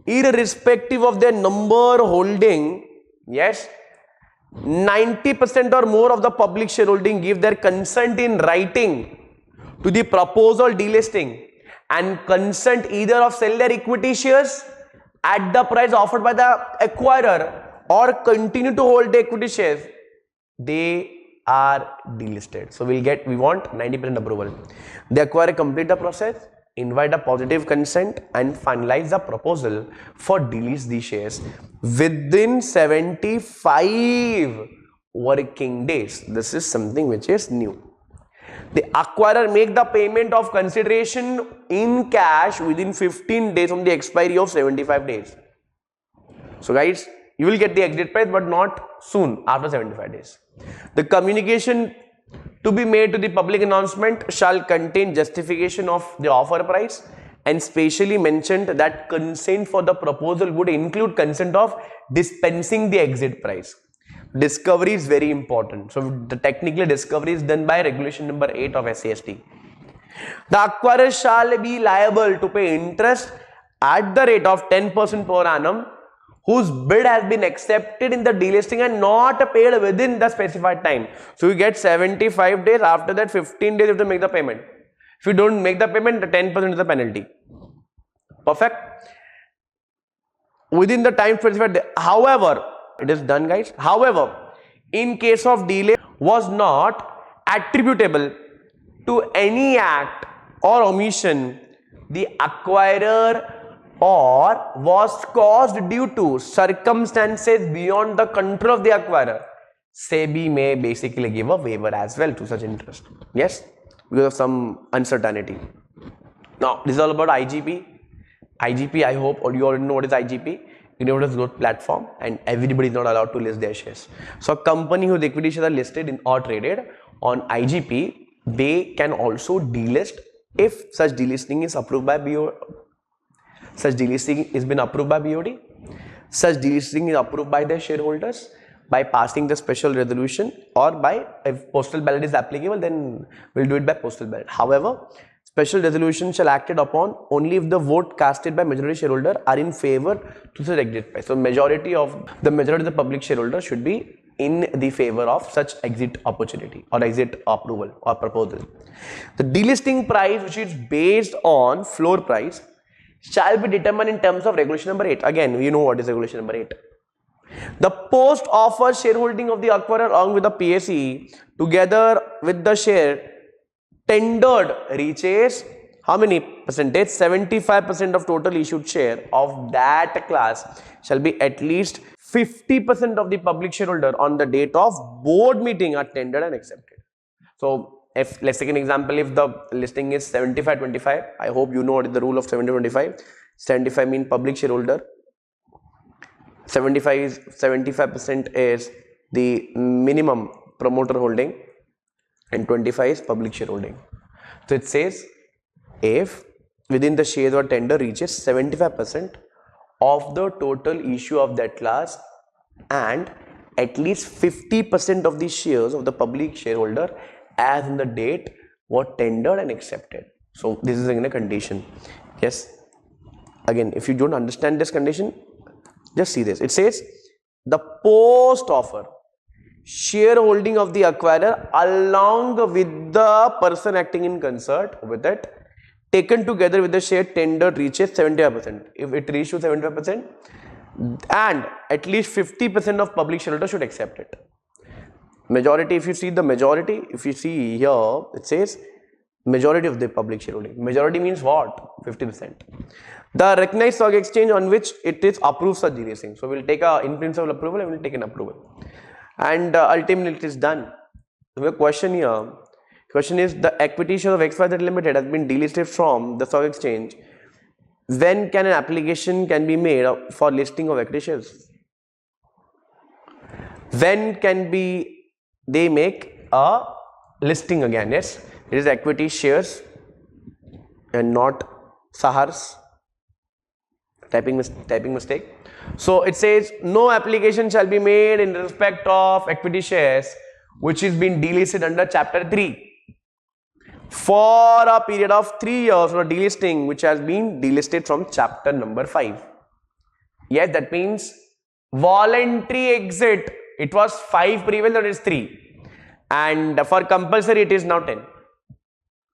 irrespective of their number holding, yes, 90% or more of the public shareholding give their consent in writing to the proposal delisting and consent either of sell their equity shares at the price offered by the acquirer or continue to hold the equity shares, they are delisted. So we want 90% approval. The acquirer complete the process, invite a positive consent and finalize the proposal for delist the shares within 75 working days. This is something which is new. The acquirer make the payment of consideration in cash within 15 days from the expiry of 75 days. So guys, you will get the exit price but not soon, after 75 days. The communication to be made to the public announcement shall contain justification of the offer price and specially mentioned that consent for the proposal would include consent of dispensing the exit price. Discovery is very important. So the technically discovery is done by regulation number 8 of SCST. The acquirer shall be liable to pay interest at the rate of 10% per annum whose bid has been accepted in the delisting and not paid within the specified time. So you get 75 days, after that 15 days you have to make the payment. If you don't make the payment, the 10% is the penalty. Perfect. Within the time specified, however, it is done guys. However, in case of delay was not attributable to any act or omission, the acquirer or was caused due to circumstances beyond the control of the acquirer, Sebi may basically give a waiver as well to such interest. Yes, because of some uncertainty. Now, this is all about IGP. IGP, I hope you already know what is IGP. You know what is growth platform, and everybody is not allowed to list their shares. So, a company whose equity shares are listed in or traded on IGP, they can also delist If such delisting is approved by BOD, such delisting is been approved by BOD, such delisting is approved by the shareholders by passing the special resolution, or by, if postal ballot is applicable, then we'll do it by postal ballot. However, special resolution shall acted upon only if the vote casted by majority shareholder are in favor to such exit price. So majority of the public shareholder should be in the favor of such exit opportunity or exit approval or proposal. The delisting price, which is based on floor price, shall be determined in terms of regulation number 8. Again, you know what is regulation number 8. The post offer shareholding of the acquirer along with the PSE together with the share tendered reaches how many percentage? 75% of total issued share of that class shall be at least 50% of the public shareholder on the date of board meeting are tendered and accepted. So if, let's take an example, if the listing is 75-25, I hope you know what is the rule of 70-25. 75 mean public shareholder, 75% is the minimum promoter holding, and 25 is public shareholding. So it says if within the shares or tender reaches 75% of the total issue of that class and at least 50% of the shares of the public shareholder as in the date were tendered and accepted. So this is again a condition. Yes, again, if you don't understand this condition, just see this. It says the post offer shareholding of the acquirer along with the person acting in concert with it taken together with the share tender reaches 75%. If it reaches to 75% and at least 50% of public shareholders should accept it. Majority, if you see the majority, if you see here, it says majority of the public shareholding. Majority means what? 50%. The recognized stock exchange on which it is approved such delisting. So we'll take a in principle approval and we'll take an approval. And ultimately it is done. The question here, question is the equity share of XYZ Limited has been delisted from the stock exchange. When can an application can be made for listing of equity shares? When can they make a listing again? Yes, it is equity shares and not Sahars. Typing mistake. So it says no application shall be made in respect of equity shares which is being delisted under chapter 3 for a period of 3 years for delisting which has been delisted from chapter number 5. Yes, that means voluntary exit, it was 5 previous, that is 3, and for compulsory it is now 10.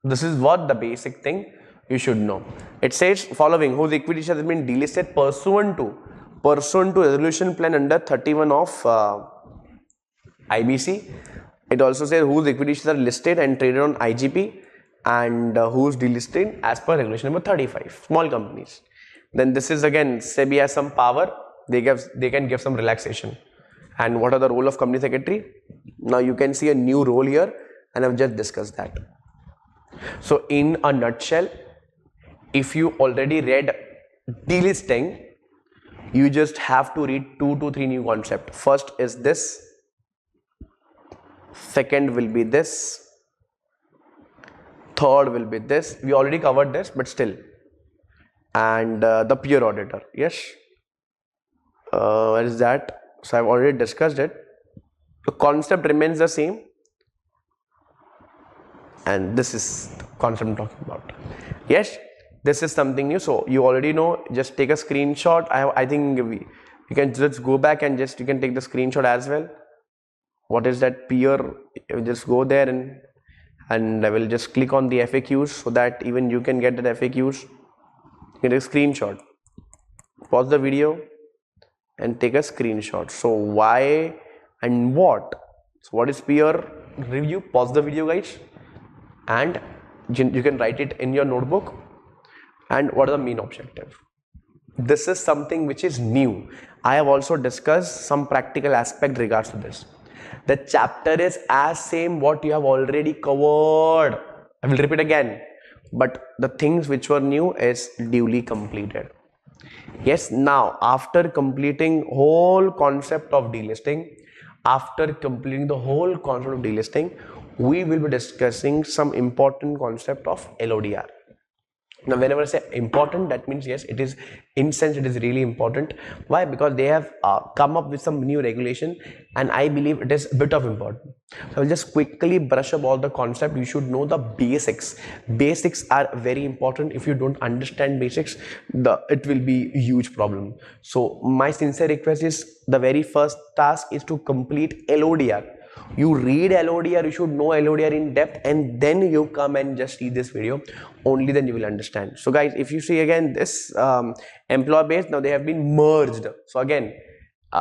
This is what the basic thing you should know. It says following whose equity shares has been delisted pursuant to resolution plan under 31 of IBC. It also says whose equity shares are listed and traded on IGP and who's delisted as per regulation number 35, small companies. Then this is again Sebi has some power, they can give some relaxation. And what are the role of company secretary? Now you can see a new role here and I've just discussed that. So in a nutshell, if you already read delisting, you just have to read 2 to 3 new concepts. First is this, second will be this, third will be this. We already covered this, but still. And the peer auditor. Yes. What is that? So I've already discussed it. The concept remains the same. And this is the concept I'm talking about. Yes. This is something new, so you already know. Just take a screenshot. I think we can just go back and you can take the screenshot as well. What is that peer? Just go there and I will just click on the FAQs so that even you can get the FAQs. You can take a screenshot. Pause the video and take a screenshot. So why and what? So what is peer review? Pause the video, guys, and you can write it in your notebook. And what are the main objective? This is something which is new. I have also discussed some practical aspect regards to this. The chapter is as same what you have already covered. I will repeat again. But the things which were new is duly completed. Yes, now after completing whole concept of delisting, we will be discussing some important concept of LODR. Now, whenever I say important, that means yes, it is, in sense, it is really important. Why? Because they have come up with some new regulation, and I believe it is a bit of important. So I'll just quickly brush up all the concept. You should know the basics. Basics are very important. If you don't understand basics, it will be a huge problem. So my sincere request is, the very first task is to complete LODR. You read LODR, you should know LODR in depth, and then you come and just see this video. Only then you will understand. So guys, if you see again this employer base, now they have been merged. So again,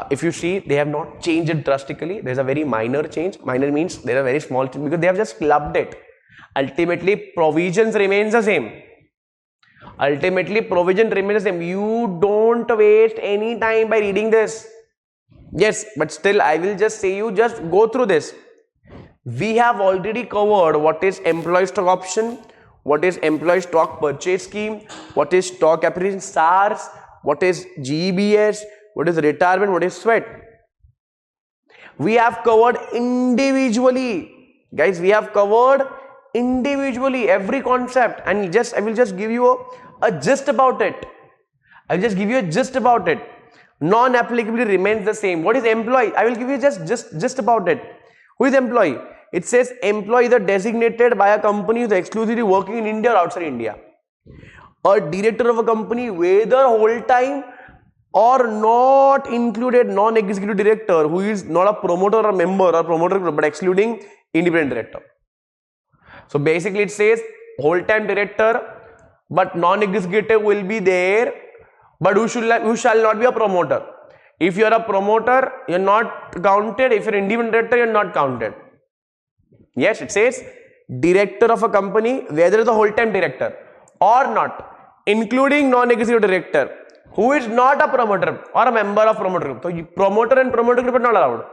if you see, they have not changed it drastically. There's a very minor change. Minor means there are very small change because they have just clubbed it. Ultimately, provisions remains the same. Ultimately, provision remains the same. You don't waste any time by reading this. Yes, but still I will just say you just go through this. We have already covered what is employee stock option, what is employee stock purchase scheme, what is stock appreciation, SARS, what is GBS, what is retirement, what is sweat. We have covered individually, guys. We have covered individually every concept, and I will just give you a gist about it. I will just give you a gist about it. Non-applicability remains the same. What is employee? I will give you just about it. Who is employee? It says employee is designated by a company who is exclusively working in India or outside India. A director of a company, whether whole time or not included non-executive director, who is not a promoter or member or promoter group, but excluding independent director. So basically it says whole time director, but non-executive will be there. But who shall not be a promoter. If you are a promoter, you are not counted. If you are an independent director, you are not counted. Yes, it says director of a company, whether the whole time director or not, including non-executive director, who is not a promoter or a member of promoter group. So promoter and promoter group are not allowed.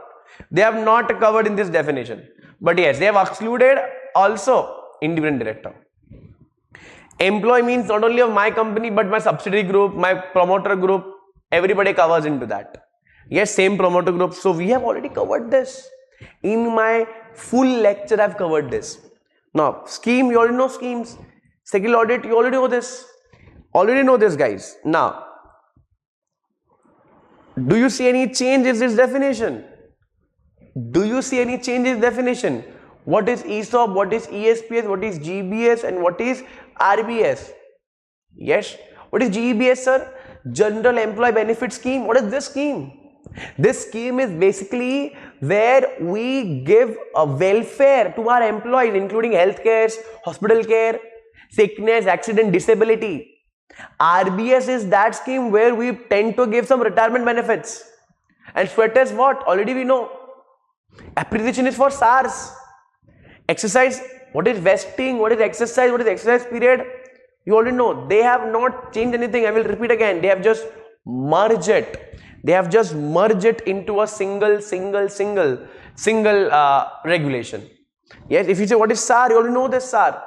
They have not covered in this definition. But yes, they have excluded also independent director. Employee means not only of my company, but my subsidiary group, my promoter group, everybody covers into that. Yes, same promoter group. So we have already covered this. In my full lecture, I have covered this. Now, scheme, you already know schemes. Second audit, you already know this. Already know this, guys. Now, do you see any change in this definition? Do you see any change in definition? What is ESOP, what is ESPS, what is GBS, and what is RBS? Yes. What is GBS, sir? General Employee Benefit Scheme. What is this scheme? This scheme is basically where we give a welfare to our employees, including health care, hospital care, sickness, accident, disability. RBS is that scheme where we tend to give some retirement benefits. And sweat is what? Already we know. Appreciation is for SARS. Exercise, what is vesting, what is exercise, what is exercise period? You already know. They have not changed anything. I will repeat again. They have just merged it. They have just merged it into a single regulation. Yes, if you say what is SAR, you already know this SAR.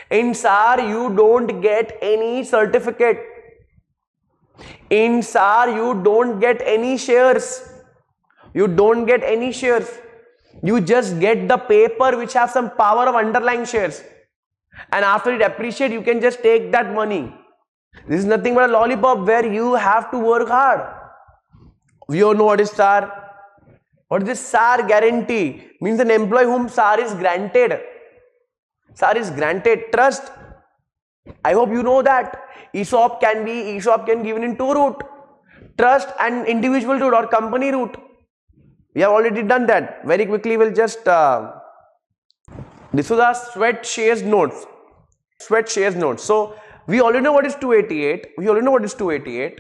In SAR, you don't get any certificate. In SAR, you don't get any shares. You don't get any shares. You just get the paper which have some power of underlying shares. And after it appreciate, you can just take that money. This is nothing but a lollipop where you have to work hard. We all know what is SAR. What is this SAR guarantee? Means an employee whom SAR is granted. SAR is granted trust. I hope you know that. ESOP can be given in two route. Trust and individual route or company route. We have already done that. Very quickly we'll just this was our sweat shares notes. Sweat shares notes. So we already know what is 288. We already know what is 288.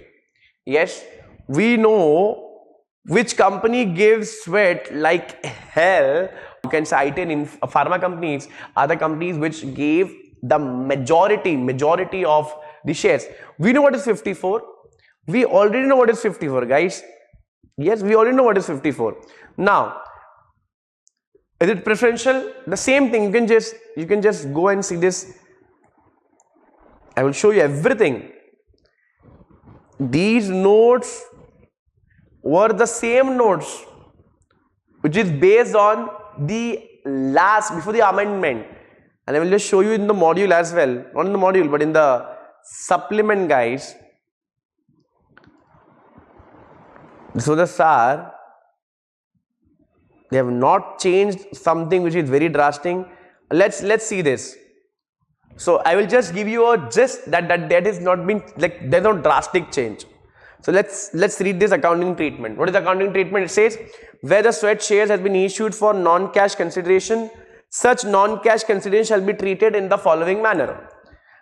Yes, we know which company gives sweat like hell. You can cite in pharma companies are the companies which gave the majority of the shares. We know what is 54. We already know what is 54, guys. Yes, we already know what is 54. Now, is it preferential? The same thing. You can just go and see this. I will show you everything. These notes were the same notes which is based on the before the amendment, and I will just show you in the module as well, not in the module but in the supplement, guys. So the SAR, they have not changed something which is very drastic. Let's see this. So I will just give you a gist that is not been, like, there's no drastic change. So let's read this accounting treatment. What is the accounting treatment? It says, where the sweat shares has been issued for non-cash consideration, such non-cash consideration shall be treated in the following manner.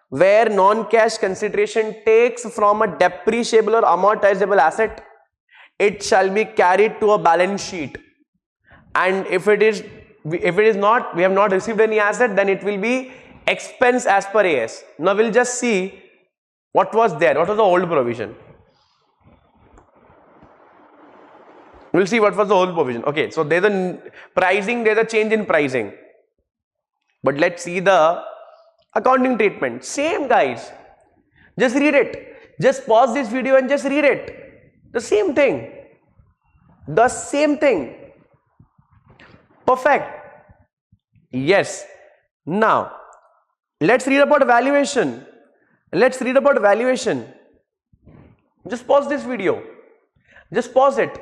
Where non-cash consideration takes from a depreciable or amortizable asset, it shall be carried to a balance sheet. And if it is not, we have not received any asset, then it will be expense as per AS. Now we'll just see what was there, what was the old provision. We'll see what was the old provision. Okay, so there's a pricing, there's a change in pricing. But let's see the accounting treatment. Same, guys. Just read it. Just pause this video and just read it. The same thing. The same thing. Perfect. Yes. Now, let's read about valuation. Let's read about valuation. Just pause this video. Just pause it.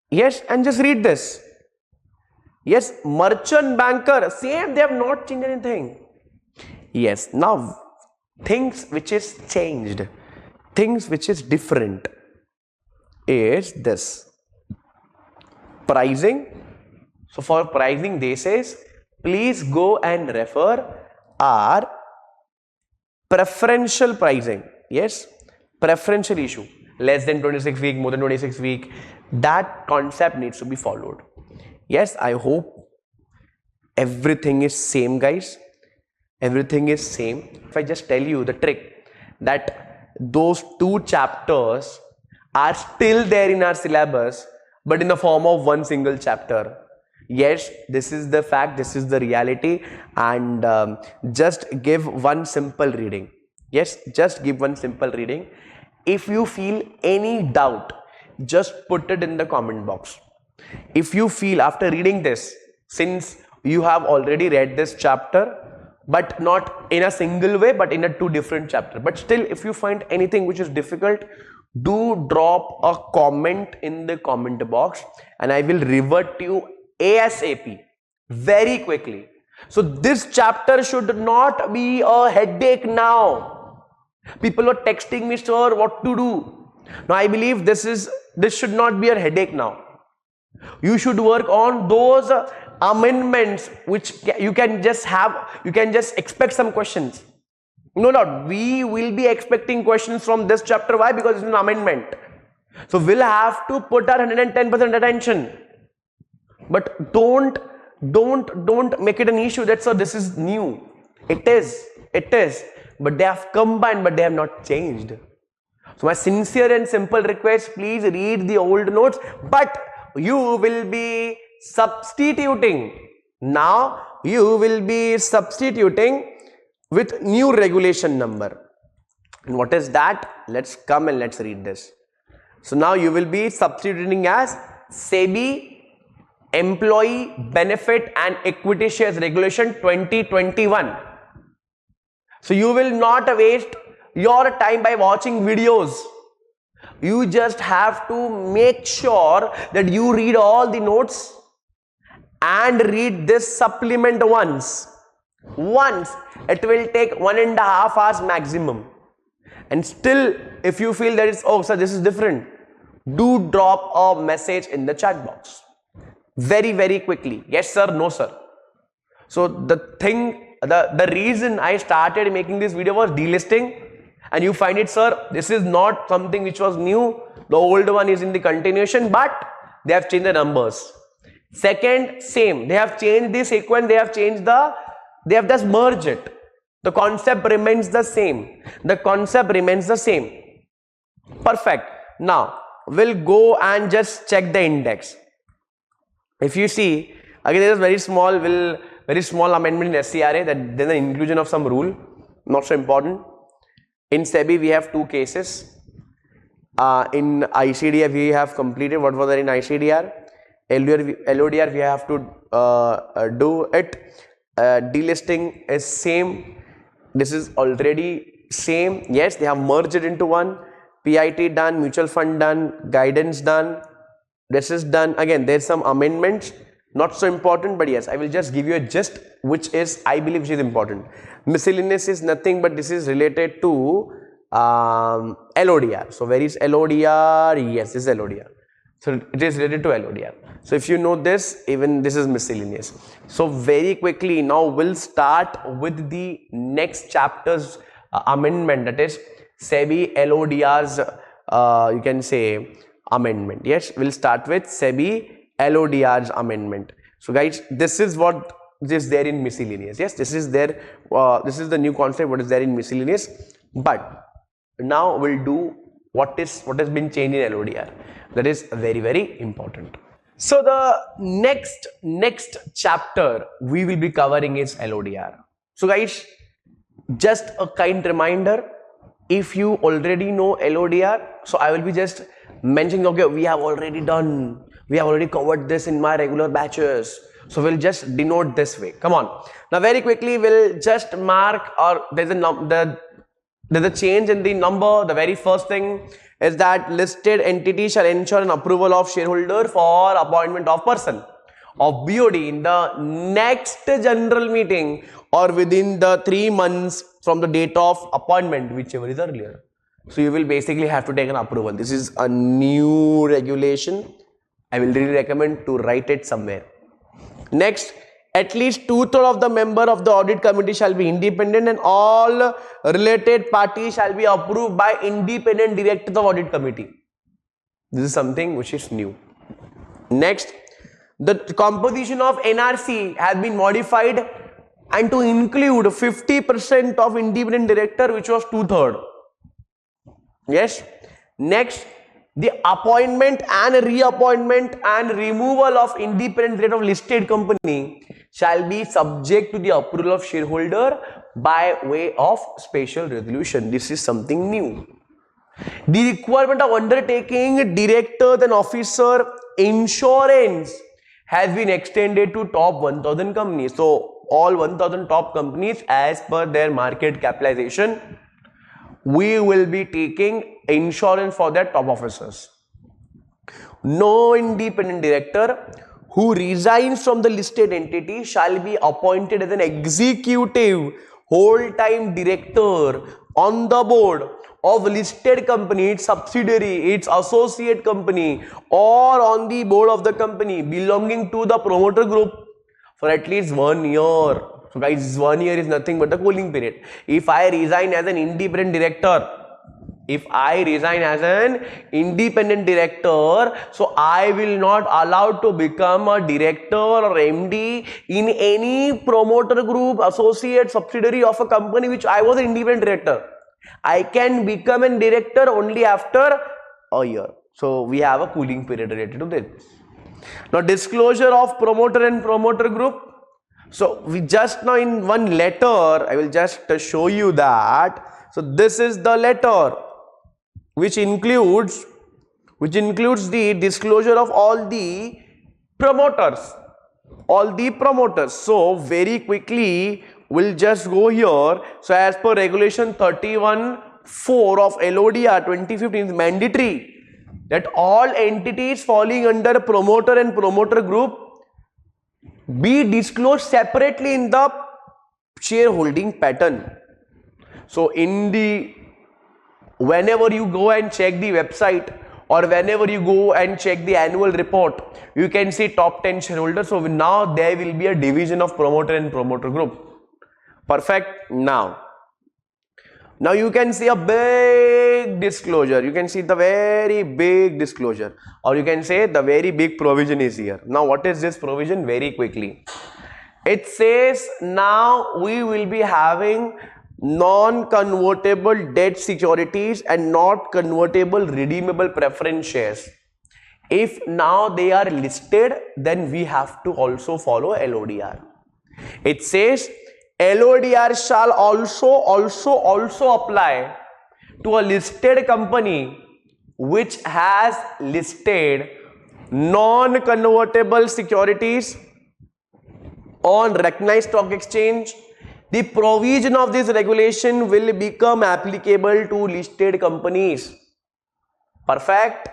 Yes, and just read this. Yes, merchant banker, same, they have not changed anything. Yes, now things which is changed, things which is different is this. Pricing. So for pricing, they says, please go and refer our preferential pricing. Yes, preferential issue. Less than 26 week, more than 26 week. That concept needs to be followed. Yes, I hope everything is same, guys. Everything is same. If I just tell you the trick that those two chapters are still there in our syllabus, but in the form of one single chapter. Yes, this is the fact, this is the reality, and just give one simple reading. Yes, just give one simple reading. If you feel any doubt, just put it in the comment box. If you feel after reading this, since you have already read this chapter, but not in a single way, but in a two different chapter, but still if you find anything which is difficult, do drop a comment in the comment box and I will revert to you ASAP, very quickly. So this chapter should not be a headache now. People are texting me, sir, what to do? Now I believe this should not be a headache now. You should work on those amendments which you can just expect some questions. No doubt, we will be expecting questions from this chapter. Why? Because it's an amendment. So we'll have to put our 110% attention. But don't make it an issue that, so this is new. It is. But they have combined, but they have not changed. So my sincere and simple request, please read the old notes, but you will be substituting. Now you will be substituting with new regulation number. And what is that? Let's come and let's read this. So now you will be substituting as Sebi Employee Benefit and Equity Shares Regulation 2021. So you will not waste your time by watching videos. You just have to make sure that you read all the notes and read this supplement once. It will take 1.5 hours maximum. And still, if you feel that it's, oh sir, this is different, do drop a message in the chat box. Very quickly. Yes sir, no sir. So the reason I started making this video was delisting, and you find it, sir, this is not something which was new. The old one is in the continuation, but they have changed the numbers. Second, same. They have changed the sequence, they have just merged it. The concept remains the same. Perfect. Now, we'll go and just check the index. If you see, again, there is very small amendment in SCRA, that there is an inclusion of some rule, not so important. In Sebi, we have two cases. In ICDR, we have completed what was there in ICDR. LODR, we have to do it. Delisting is same. This is already same. Yes, they have merged it into one. PIT done, mutual fund done, guidance done. This is done. Again, there's some amendments, not so important, but yes, I will just give you a gist, which is, I believe, which is important. Miscellaneous is nothing but this is related to LODR. So where is LODR? Yes, this is LODR. So it is related to LODR. So if you know this, even this is miscellaneous. So very quickly now we'll start with the next chapter's amendment, that is Sebi LODR's you can say amendment. Yes, we'll start with Sebi LODR's amendment. So guys, this is what is there in miscellaneous. Yes, this is there. This is the new concept what is there in miscellaneous. But now we'll do what has been changed in LODR. That is very, very important. So the next chapter we will be covering is LODR. So guys, just a kind reminder, if you already know LODR, so I will be just mentioning, okay, we have already covered this in my regular batches. So we'll just denote this way. Come on. Now very quickly we'll just mark, or there's a change in the number. The very first thing is that listed entity shall ensure an approval of shareholder for appointment of person of BOD in the next general meeting or within the 3 months from the date of appointment, whichever is earlier. So you will basically have to take an approval. This is a new regulation. I will really recommend to write it somewhere. Next, at least 2/3 of the member of the audit committee shall be independent and all related parties shall be approved by independent directors of audit committee. This is something which is new. Next, the composition of NRC has been modified and to include 50% of independent director, which was 2/3. Yes. Next, the appointment and reappointment and removal of independent director of listed company shall be subject to the approval of shareholder by way of special resolution. This is something new. The requirement of undertaking directors and officer insurance has been extended to top 1000 companies. So all 1000 top companies, as per their market capitalization, we will be taking insurance for their top officers. No independent director who resigns from the listed entity shall be appointed as an executive whole-time director on the board of listed company, its subsidiary, its associate company, or on the board of the company belonging to the promoter group for at least 1 year. So guys, 1 year is nothing but the cooling period. If I resign as an independent director, so I will not allowed to become a director or MD in any promoter group, associate, subsidiary of a company which I was an independent director. I can become a director only after a year. So we have a cooling period related to this. Now disclosure of promoter and promoter group. So we just now in one letter, I will just show you that. So this is the letter which includes the disclosure of all the promoters. So very quickly we'll just go here. So as per regulation 31(4) of LODR 2015 is mandatory that all entities falling under promoter and promoter group be disclosed separately in the shareholding pattern. So whenever you go and check the website or whenever you go and check the annual report, you can see top 10 shareholders. So now there will be a division of promoter and promoter group. Perfect. Now you can see a big disclosure. You can see the very big disclosure, or you can say the very big provision is here. Now what is this provision? Very quickly, it says now we will be having non-convertible debt securities and not convertible redeemable preference shares. If now they are listed, then we have to also follow LODR. It says LODR shall also apply to a listed company which has listed non-convertible securities on recognized stock exchange, The provision of this regulation will become applicable to listed companies. Perfect.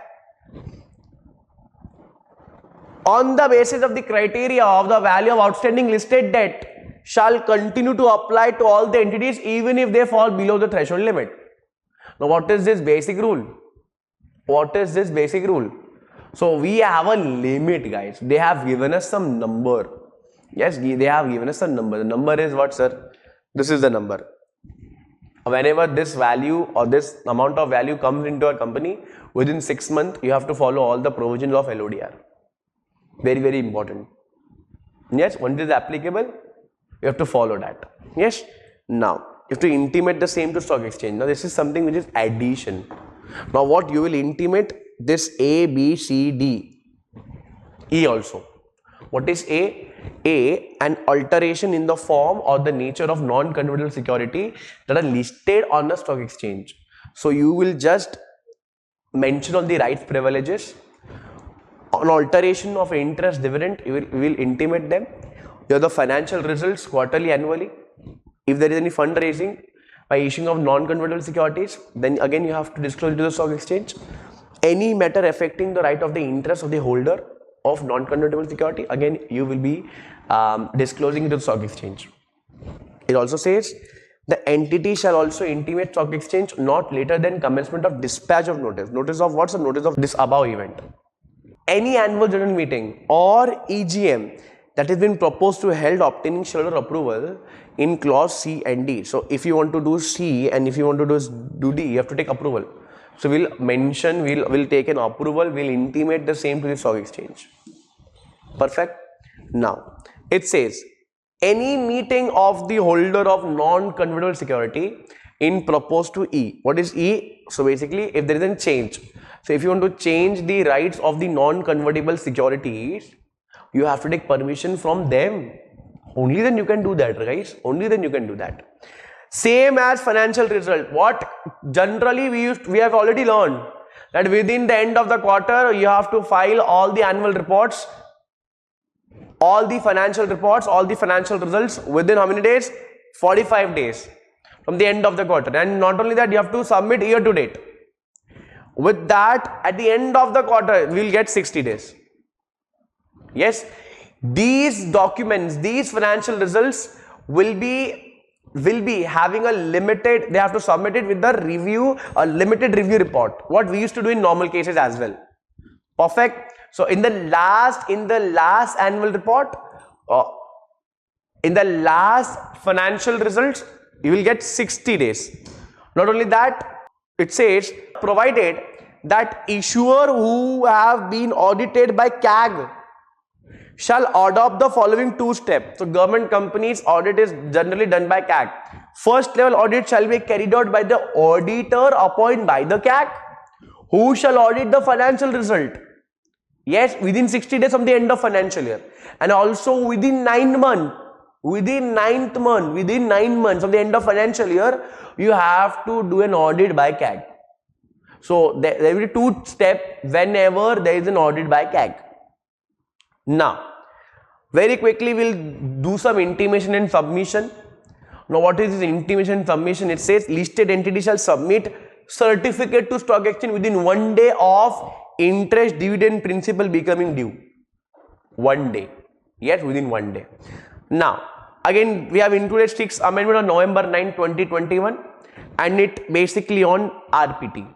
On the basis of the criteria of the value of outstanding listed debt shall continue to apply to all the entities even if they fall below the threshold limit. Now what is this basic rule? What is this basic rule? So we have a limit, guys. They have given us some number. Yes, they have given us some number. The number is what, sir? This is the number. Whenever this value or this amount of value comes into a company, within 6 months, you have to follow all the provisions of LODR. Very, very important. Yes, when it is applicable, you have to follow that. Yes. Now, you have to intimate the same to stock exchange. Now, this is something which is addition. Now, what you will intimate? This A, B, C, D, E also. What is A? A, an alteration in the form or the nature of non-convertible security that are listed on the stock exchange. So, you will just mention on the rights privileges. On alteration of interest dividend, you will intimate them. You have the financial results quarterly, annually. If there is any fundraising by issuing of non-convertible securities, then again you have to disclose it to the stock exchange. Any matter affecting the right of the interest of the holder of non-convertible security, again you will be disclosing it to the stock exchange. It also says the entity shall also intimate stock exchange not later than commencement of dispatch of notice. Notice of what's the notice of this above event? Any annual general meeting or EGM that has been proposed to held obtaining shareholder approval in clause C and D. So if you want to do C and if you want to do D, you have to take approval. So we'll mention, we'll take an approval, we'll intimate the same to the stock exchange. Perfect. Now it says any meeting of the holder of non-convertible security in proposed to E. What is E? So basically, if there is a change. So if you want to change the rights of the non-convertible securities, you have to take permission from them. Only then you can do that, guys. Only then you can do that. Same as financial result. What generally we have already learned that within the end of the quarter, you have to file all the annual reports, all the financial reports, all the financial results within how many days? 45 days from the end of the quarter. And not only that, you have to submit year to date. With that, at the end of the quarter, we will get 60 days. Yes, these documents, these financial results will be having a limited, they have to submit it with the review, a limited review report. What we used to do in normal cases as well. Perfect. So in the last annual report, in the last financial results, you will get 60 days. Not only that, it says provided that issuer who have been audited by CAG shall adopt the following 2 steps. So government companies audit is generally done by CAG. First level audit shall be carried out by the auditor appointed by the CAG, who shall audit the financial result. Yes, within 60 days from the end of financial year, and also within 9 months, within 9 months of the end of financial year, you have to do an audit by CAG. So there will be 2 steps whenever there is an audit by CAG. Now, very quickly we'll do some intimation and submission. Now, what is this intimation and submission? It says listed entity shall submit certificate to stock exchange within 1 day of interest, dividend, principal becoming due. 1 day. Yes, within 1 day. Now, again, we have included 6th amendment on November 9, 2021, and it basically on RPT,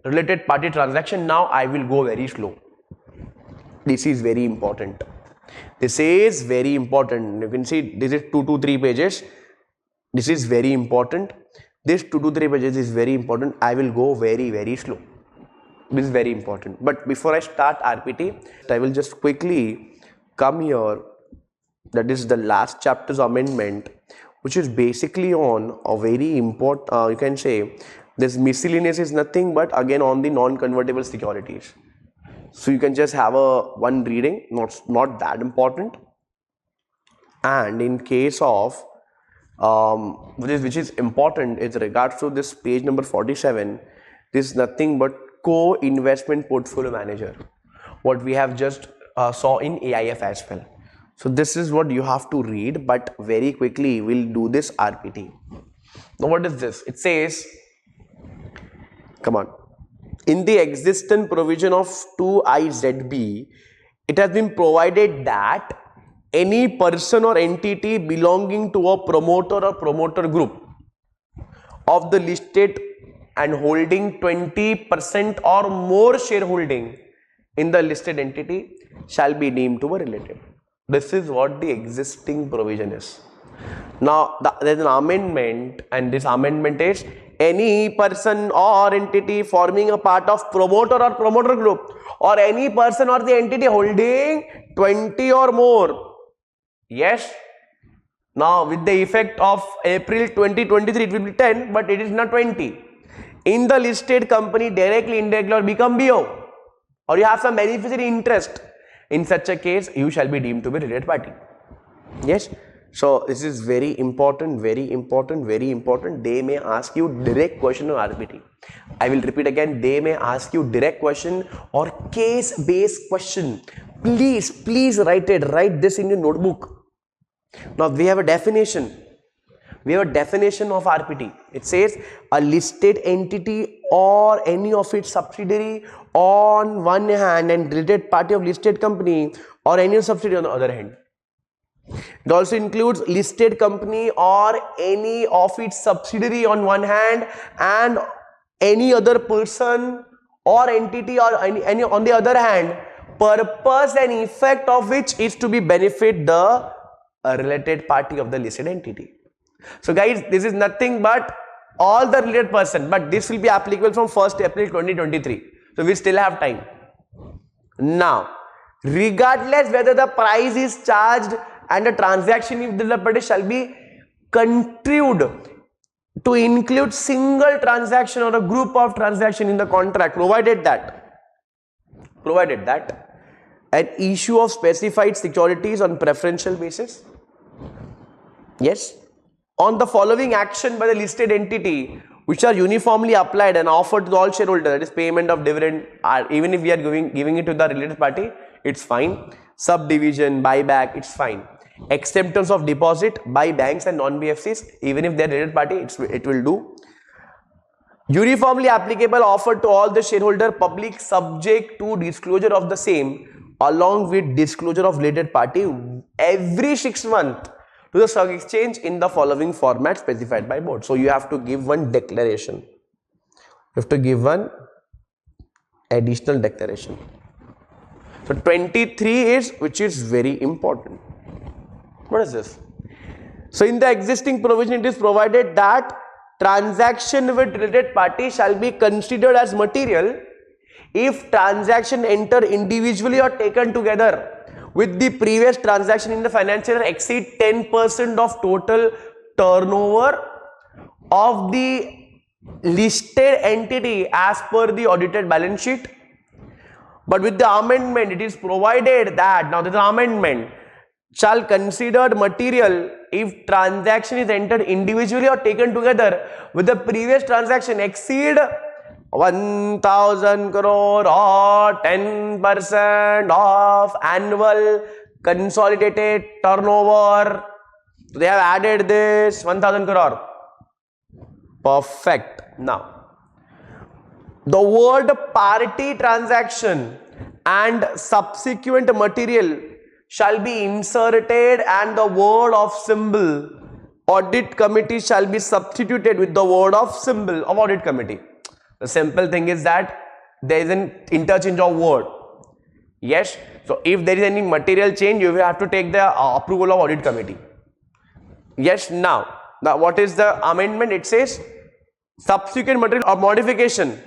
related party transaction. Now, I will go very slow. This is very important. This is very important. You can see this is 2 to 3 pages. This is very important. This 2 to 3 pages is very important. I will go very, very slow. This is very important. But before I start RPT, I will just quickly come here. That is the last chapter's amendment, which is basically on a very important, you can say, this miscellaneous is nothing but again on the non-convertible securities. So you can just have one reading, not that important. And in case of which is important is regards to this page number 47, this is nothing but co-investment portfolio manager, what we have just saw in AIF as well. So this is what you have to read, but very quickly we'll do this RPT. Now what is this? It says, come on, in the existing provision of 2IZB, it has been provided that any person or entity belonging to a promoter or promoter group of the listed and holding 20% or more shareholding in the listed entity shall be deemed to be related. This is what the existing provision is. Now there is an amendment, and this amendment is any person or entity forming a part of promoter or promoter group, or any person or the entity holding 20 or more. Yes. Now with the effect of April 2023, it will be 10, but it is not 20. In the listed company, directly, indirectly, or become BO, or you have some beneficiary interest. In such a case, you shall be deemed to be related party. Yes. So this is very important, very important, very important. They may ask you direct question on RPT. I will repeat again. They may ask you direct question or case-based question. Please write it. Write this in your notebook. Now we have a definition. We have a definition of RPT. It says a listed entity or any of its subsidiary on one hand and related party of listed company or any subsidiary on the other hand. It also includes listed company or any of its subsidiary on one hand and any other person or entity or any on the other hand, purpose and effect of which is to be benefit the related party of the listed entity. So guys, this is nothing but all the related person, but this will be applicable from 1st April 2023. So we still have time. Now, regardless whether the price is charged and a transaction if the party shall be construed to include single transaction or a group of transaction in the contract, provided that an issue of specified securities on preferential basis, yes, on the following action by the listed entity which are uniformly applied and offered to all shareholders, that is payment of dividend, even if we are giving it to the related party, it's fine. Subdivision, buyback, it's fine. Acceptance of deposit by banks and non-BFCs, even if they are related party, it will do. Uniformly applicable offered to all the shareholder public subject to disclosure of the same along with disclosure of related party every 6 months to the stock exchange in the following format specified by board. So you have to give one declaration. You have to give one additional declaration. So 23 is, which is very important. What is this? So in the existing provision, it is provided that transaction with related party shall be considered as material if transaction enter individually or taken together with the previous transaction in the financial year exceed 10% of total turnover of the listed entity as per the audited balance sheet. But with the amendment, it is provided that, now the amendment, shall considered material if transaction is entered individually or taken together with the previous transaction exceed 1000 crore or 10% of annual consolidated turnover. So they have added this 1000 crore. Perfect. Now, the word party transaction and subsequent material shall be inserted and the word of symbol audit committee shall be substituted with the word of symbol of audit committee. The simple thing is that there is an interchange of word. Yes. So if there is any material change, you will have to take the approval of audit committee. Yes. Now what is the amendment? It says subsequent material or modification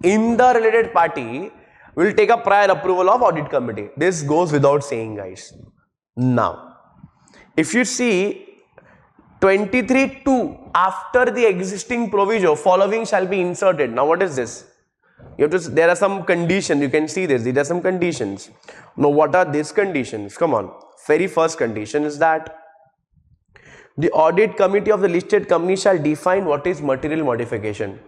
in the related party will take a prior approval of audit committee. This goes without saying, guys. Now, if you see 23(2), after the existing provision, following shall be inserted. Now, what is this? You have to. There are some conditions. You can see this. There are some conditions. Now, what are these conditions? Come on. Very first condition is that the audit committee of the listed company shall define what is material modification.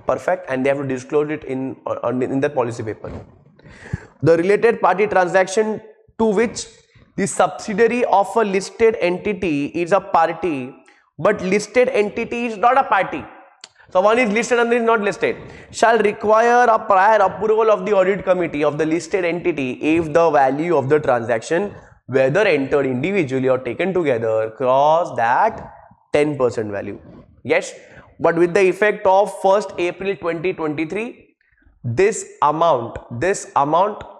Perfect, and they have to disclose it in the policy paper. The related party transaction to which The subsidiary of a listed entity is a party, but listed entity is not a party. So one is listed and is not listed. Shall require a prior approval of the audit committee of the listed entity if the value of the transaction, whether entered individually or taken together, cross that 10% value. Yes, but with the effect of 1st April 2023, this amount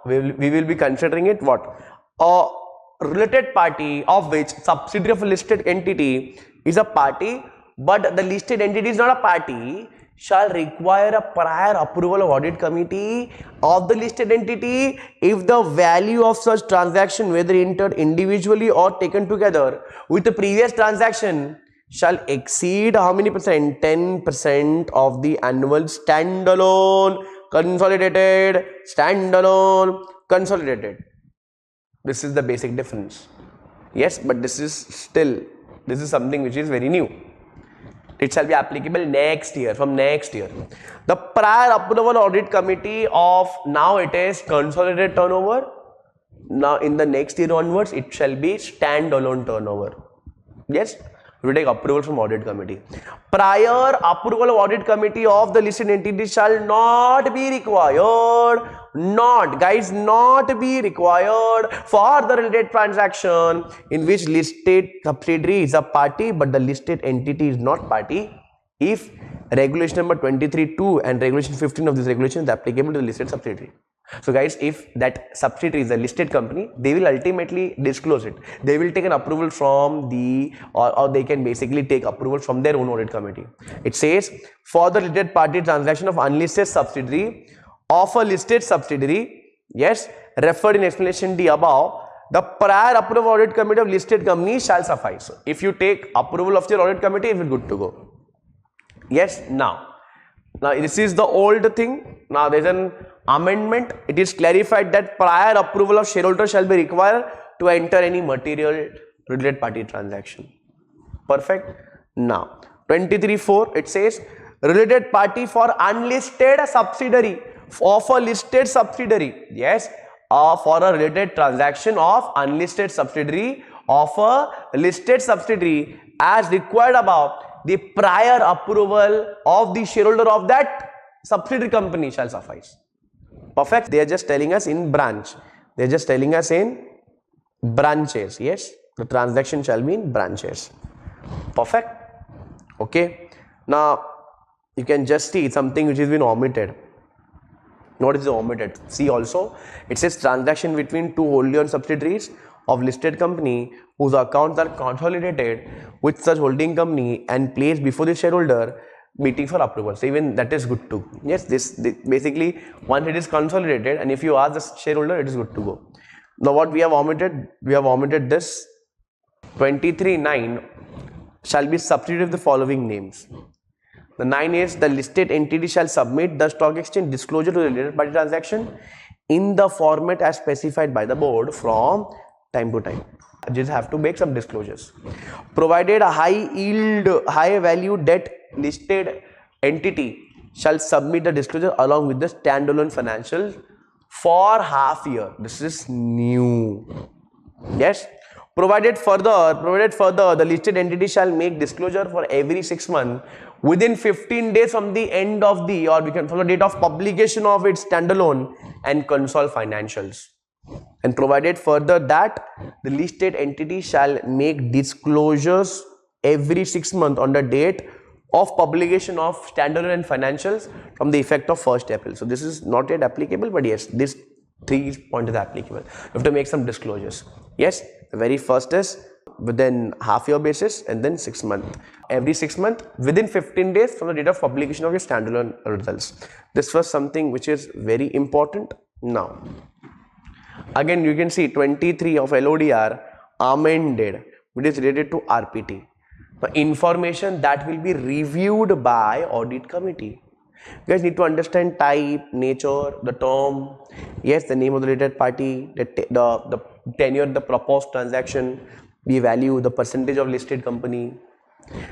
we will be considering it what? A related party of which subsidiary of a listed entity is a party, but the listed entity is not a party, shall require a prior approval of audit committee of the listed entity if the value of such transaction, whether entered individually or taken together with the previous transaction, shall exceed how many percent? 10% of the annual standalone consolidated. This is the basic difference. Yes, but this is something which is very new. It shall be applicable next year, from next year. The prior approval audit committee of, now it is consolidated turnover. Now in the next year onwards, it shall be standalone turnover. Yes, we take approval from audit committee. Prior approval of audit committee of the listed entity shall not be required. Not be required for the related transaction in which listed subsidiary is a party but the listed entity is not party, if regulation number 23(2) and regulation 15 of this regulation is applicable to the listed subsidiary. So guys, if that subsidiary is a listed company, they will ultimately disclose it. They will take an approval from the, or they can basically take approval from their own audit committee. It says, for the related party transaction of unlisted subsidiary of a listed subsidiary, yes, referred in explanation D above, the prior approval audit committee of listed company shall suffice. If you take approval of your audit committee, it will be good to go. Yes, now this is the old thing. Now there is an amendment. It is clarified that prior approval of shareholder shall be required to enter any material related party transaction. Perfect. Now 23(4) it says, related party for unlisted subsidiary of a listed subsidiary. Yes, for a related transaction of unlisted subsidiary of a listed subsidiary as required above, the prior approval of the shareholder of that subsidiary company shall suffice. Perfect. They are just telling us in branch. They are just telling us in branches. Yes, the transaction shall be in branches. Perfect. Okay. Now you can just see something which has been omitted. What is omitted? See also, it says transaction between two wholly owned subsidiaries of listed company whose accounts are consolidated with such holding company and placed before the shareholder meeting for approval. So even that is good too. Yes, this basically once it is consolidated and if you ask the shareholder, it is good to go. Now what we have omitted? We have omitted this 23(9) shall be substituted with the following names. The 9 is, the listed entity shall submit the stock exchange disclosure to the related party transaction in the format as specified by the board from time to time. Just have to make some disclosures. Provided a high yield, high value debt listed entity shall submit the disclosure along with the standalone financials for half year. This is new. Yes. Provided further, the listed entity shall make disclosure for every 6 months within 15 days from the end of the, or we can from the date of publication of its standalone and consolidated financials. And provided further that the listed entity shall make disclosures every 6 months on the date of publication of standalone and financials from the effect of 1st April. So this is not yet applicable, but yes, this 3 points is applicable. You have to make some disclosures. Yes, the very first is within half year basis and then 6 months. Every 6 months within 15 days from the date of publication of your standalone results. This was something which is very important. Now, again you can see 23 of LODR amended, which is related to RPT. The information that will be reviewed by audit committee. You guys need to understand type, nature, the term, yes, the name of the related party, the tenure, the proposed transaction, the value, the percentage of listed company.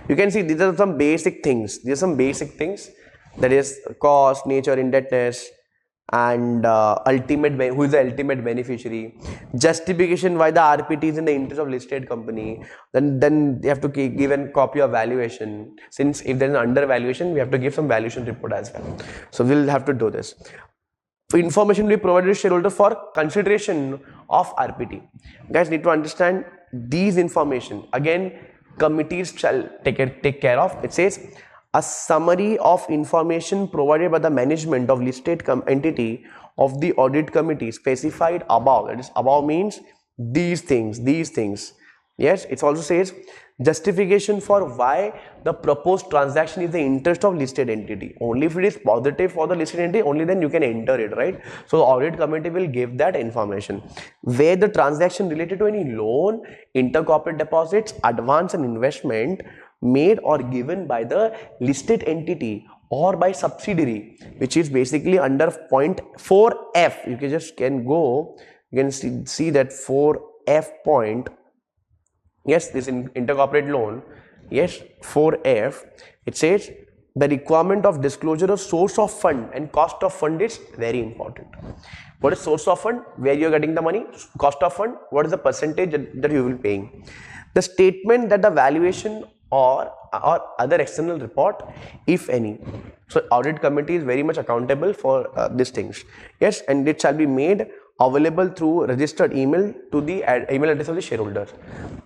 You can see these are some basic things. These are some basic things, that is cost, nature, indebtedness, and who is the ultimate beneficiary, justification why the RPT is in the interest of listed company, then you have to give a copy of valuation. Since if there is an undervaluation, we have to give some valuation report as well. So we'll have to do this. Information will be provided to shareholder for consideration of RPT. Guys need to understand these information. Again, committees shall take care of. It says a summary of information provided by the management of listed entity of the audit committee specified above. That is, above means these things. Yes, it also says justification for why the proposed transaction is the interest of listed entity. Only if it is positive for the listed entity, only then you can enter it, right? So the audit committee will give that information. Where the transaction related to any loan, intercorporate deposits, advance and investment made or given by the listed entity or by subsidiary, which is basically under point 4F. You can see that 4F point. Yes, this intercorporate loan. Yes, 4F. It says the requirement of disclosure of source of fund and cost of fund is very important. What is source of fund? Where you are getting the money. Cost of fund, what is the percentage that you will be paying. The statement that the valuation or other external report, if any. So audit committee is very much accountable for these things. Yes, and it shall be made available through registered email to the email address of the shareholder.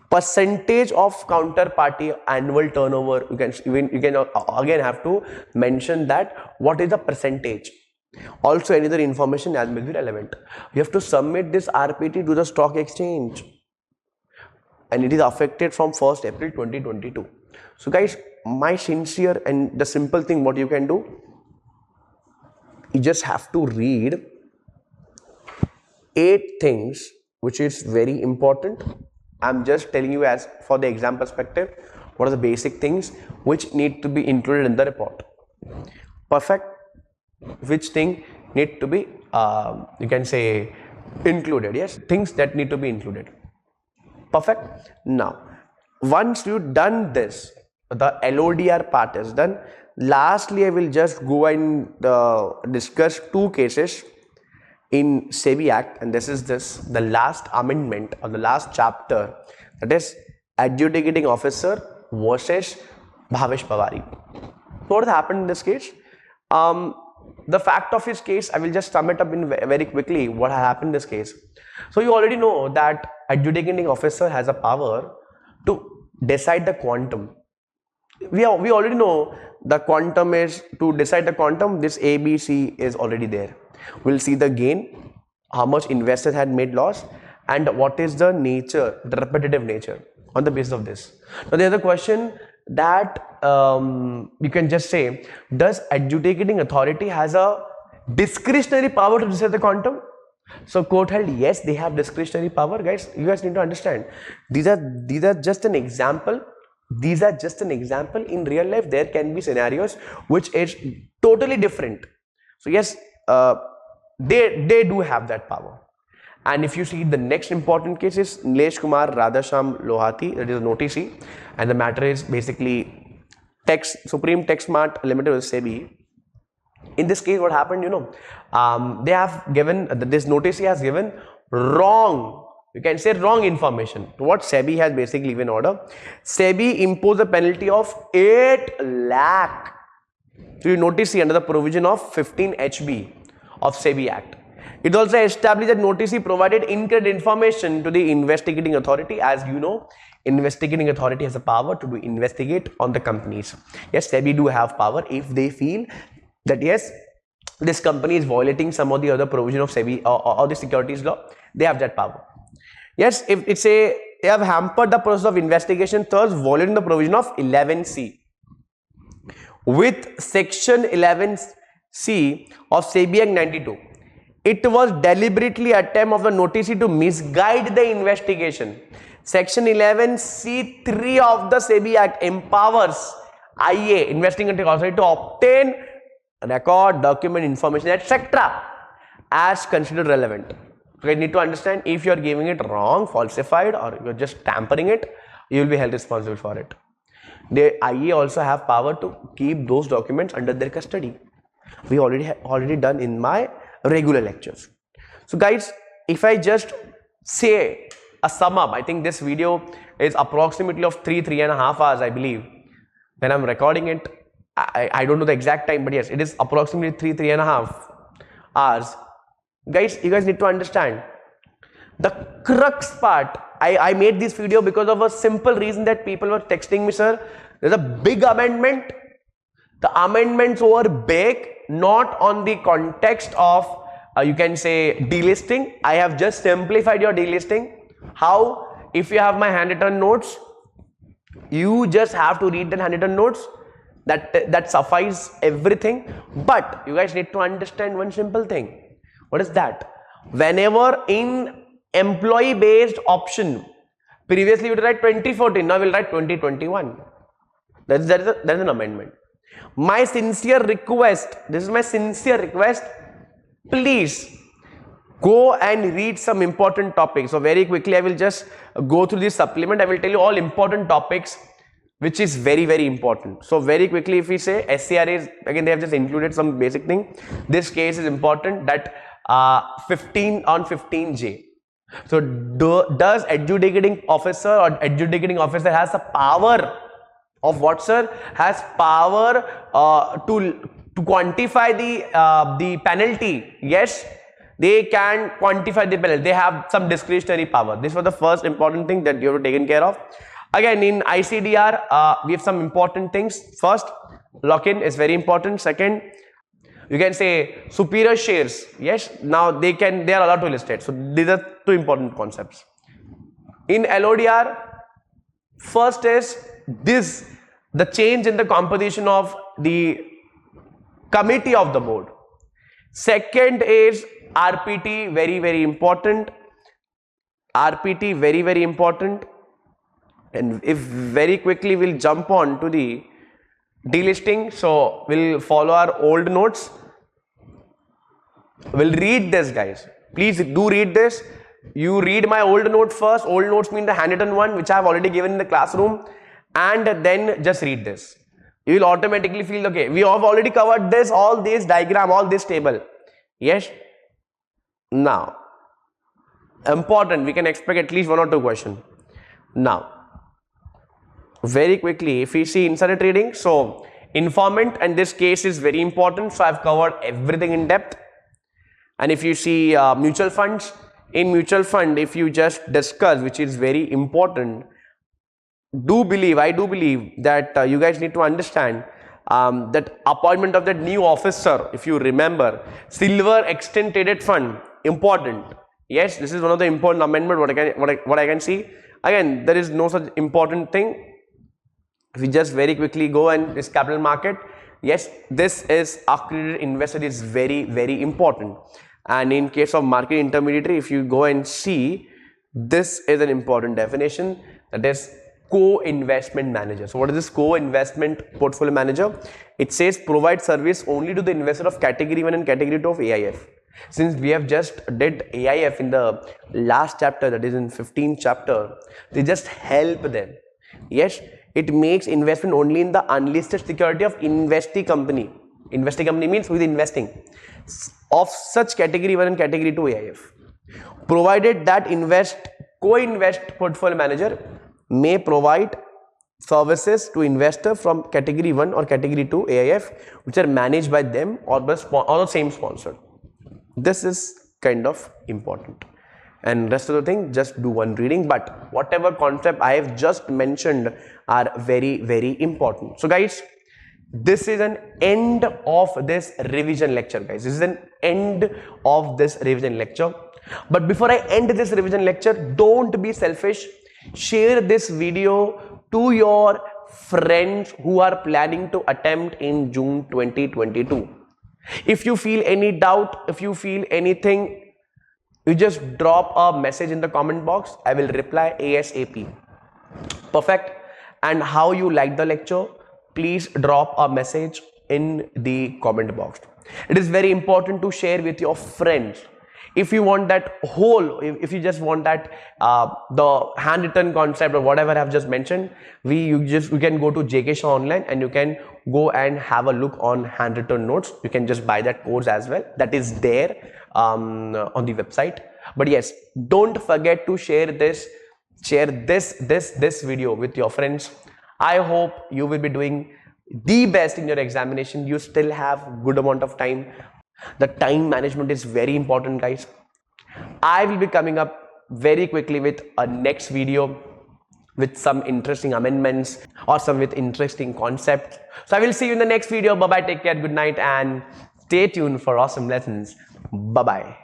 Percentage of counterparty annual turnover. You can again have to mention that what is the percentage. Also, any other information as may be relevant. You have to submit this RPT to the stock exchange, and it is affected from 1st April 2022. So guys, my sincere and the simple thing what you can do, you just have to read 8 things which is very important. I'm just telling you as for the exam perspective, what are the basic things which need to be included in the report. Perfect. Which thing need to be, you can say, included. Yes, things that need to be included. Perfect. Now, once you've done this, the LODR part is done. Lastly, I will just go and discuss 2 cases in Sebi Act, and this is the last amendment or the last chapter, that is adjudicating officer versus Bhavesh Pawari. So what has happened in this case? The fact of his case, I will just sum it up in very quickly what happened in this case. So you already know that adjudicating officer has a power to decide the quantum. We already know the quantum is, to decide the quantum, this ABC is already there. We'll see the gain, how much investor had made loss, and what is the nature, the repetitive nature on the basis of this. Now there's a question that you can just say, does adjudicating authority has a discretionary power to decide the quantum? So court held yes, they have discretionary power. Guys, you guys need to understand, these are just an example. These are just an example. In real life there can be scenarios which is totally different. So yes, they do have that power. And if you see, the next important case is Nilesh Kumar Radhasham Lohati, that is a noticee, and the matter is basically Supreme Text Mart Limited with Sebi. In this case, what happened, they have given, this noticee has given wrong, you can say wrong information to what Sebi has basically given order. Sebi imposed a penalty of 8 lakh to noticee under the provision of 15 HB of Sebi Act. It also established that noticee provided incorrect information to the investigating authority. As you know, investigating authority has a power to investigate on the companies. Yes, Sebi do have power if they feel that yes, this company is violating some of the other provision of Sebi or the securities law. They have that power. Yes, if it's they have hampered the process of investigation, thus violating the provision of 11C. With section 11C of Sebi Act 92, it was deliberately attempt of the noticee to misguide the investigation. Section 11C3 of the Sebi Act empowers IA, investigating authority, to obtain record, document, information, etc. as considered relevant. So you need to understand, if you are giving it wrong, falsified, or you are just tampering it, you will be held responsible for it. The IA also have power to keep those documents under their custody. We already done in my regular lectures. So guys, if I just say a sum up, I think this video is approximately of 3.5 hours, I believe. When I'm recording it, I don't know the exact time, but yes, it is approximately 3.5 hours. Guys, you guys need to understand the crux part. I made this video because of a simple reason that people were texting me, sir, there's a big amendment. The amendments were big, not on the context of you can say delisting. I have just simplified your delisting. How? If you have my handwritten notes, you just have to read the handwritten notes. That suffices everything. But you guys need to understand one simple thing. What is that? Whenever in employee based option, previously we would write 2014, now we'll write 2021. That's an amendment. My sincere request, this is my sincere request, please go and read some important topics. So very quickly I will just go through this supplement. I will tell you all important topics which is very, very important. So very quickly, if we say SCR is, again they have just included some basic thing. This case is important, that 15 on 15J. So does adjudicating officer or adjudicating officer has the power of what, sir? Has power to quantify the penalty? Yes, they can quantify the penalty. They have some discretionary power. This was the first important thing that you have taken care of. Again, in ICDR, we have some important things. First, lock-in is very important. Second, you can say superior shares. Yes, now they are allowed to list it. So these are two important concepts. In LODR, first is the change in the composition of the committee of the board. Second is RPT, very, very important. RPT, very, very important. And if very quickly we'll jump on to the delisting, so we'll follow our old notes. We'll read this, guys. Please do read this. You read my old note first. Old notes mean the handwritten one, which I have already given in the classroom, and then just read this. You will automatically feel, okay, we have already covered this, all this diagram, all this table. Yes. Now, important, we can expect at least 1 or 2 questions. Now, very quickly, if we see insider trading, so informant, and this case is very important. So I've covered everything in depth. And if you see mutual funds, in mutual fund, if you just discuss, which is very important, I do believe that you guys need to understand that appointment of that new officer, if you remember, silver extend traded fund, important. Yes, this is one of the important amendment what I can see. Again, there is no such important thing. If we just very quickly go and this capital market, yes, this is accredited investor is very, very important. And in case of market intermediary, if you go and see, this is an important definition, that is co-investment manager. So what is this co-investment portfolio manager? It says provide service only to the investor of category 1 and category 2 of AIF. Since we have just did AIF in the last chapter, that is in 15th chapter, they just help them. Yes, it makes investment only in the unlisted security of investee company. Investee company means with investing of such category 1 and category 2 AIF. Provided that co-invest portfolio manager may provide services to investor from category 1 or category 2 AIF which are managed by them or the same sponsor. This is kind of important. And rest of the thing, just do one reading, but whatever concept I have just mentioned are very, very important. So guys, this is an end of this revision lecture, guys. This is an end of this revision lecture. But before I end this revision lecture, don't be selfish. Share this video to your friends who are planning to attempt in June 2022. If you feel any doubt, if you feel anything, you just drop a message in the comment box. I will reply ASAP. Perfect. And how you like the lecture, please drop a message in the comment box. It is very important to share with your friends. If you want that whole, if you just want that the handwritten concept or whatever I have just mentioned, you can go to JK Shah Online and you can go and have a look on handwritten notes. You can just buy that course as well, that is there on the website. But yes, don't forget to share this video with your friends. I hope you will be doing the best in your examination. You still have good amount of time. The time management is very important, guys. I will be coming up very quickly with a next video with some interesting amendments or some with interesting concepts. So I will see you in the next video. Bye bye, take care, good night, and stay tuned for awesome lessons. Bye bye.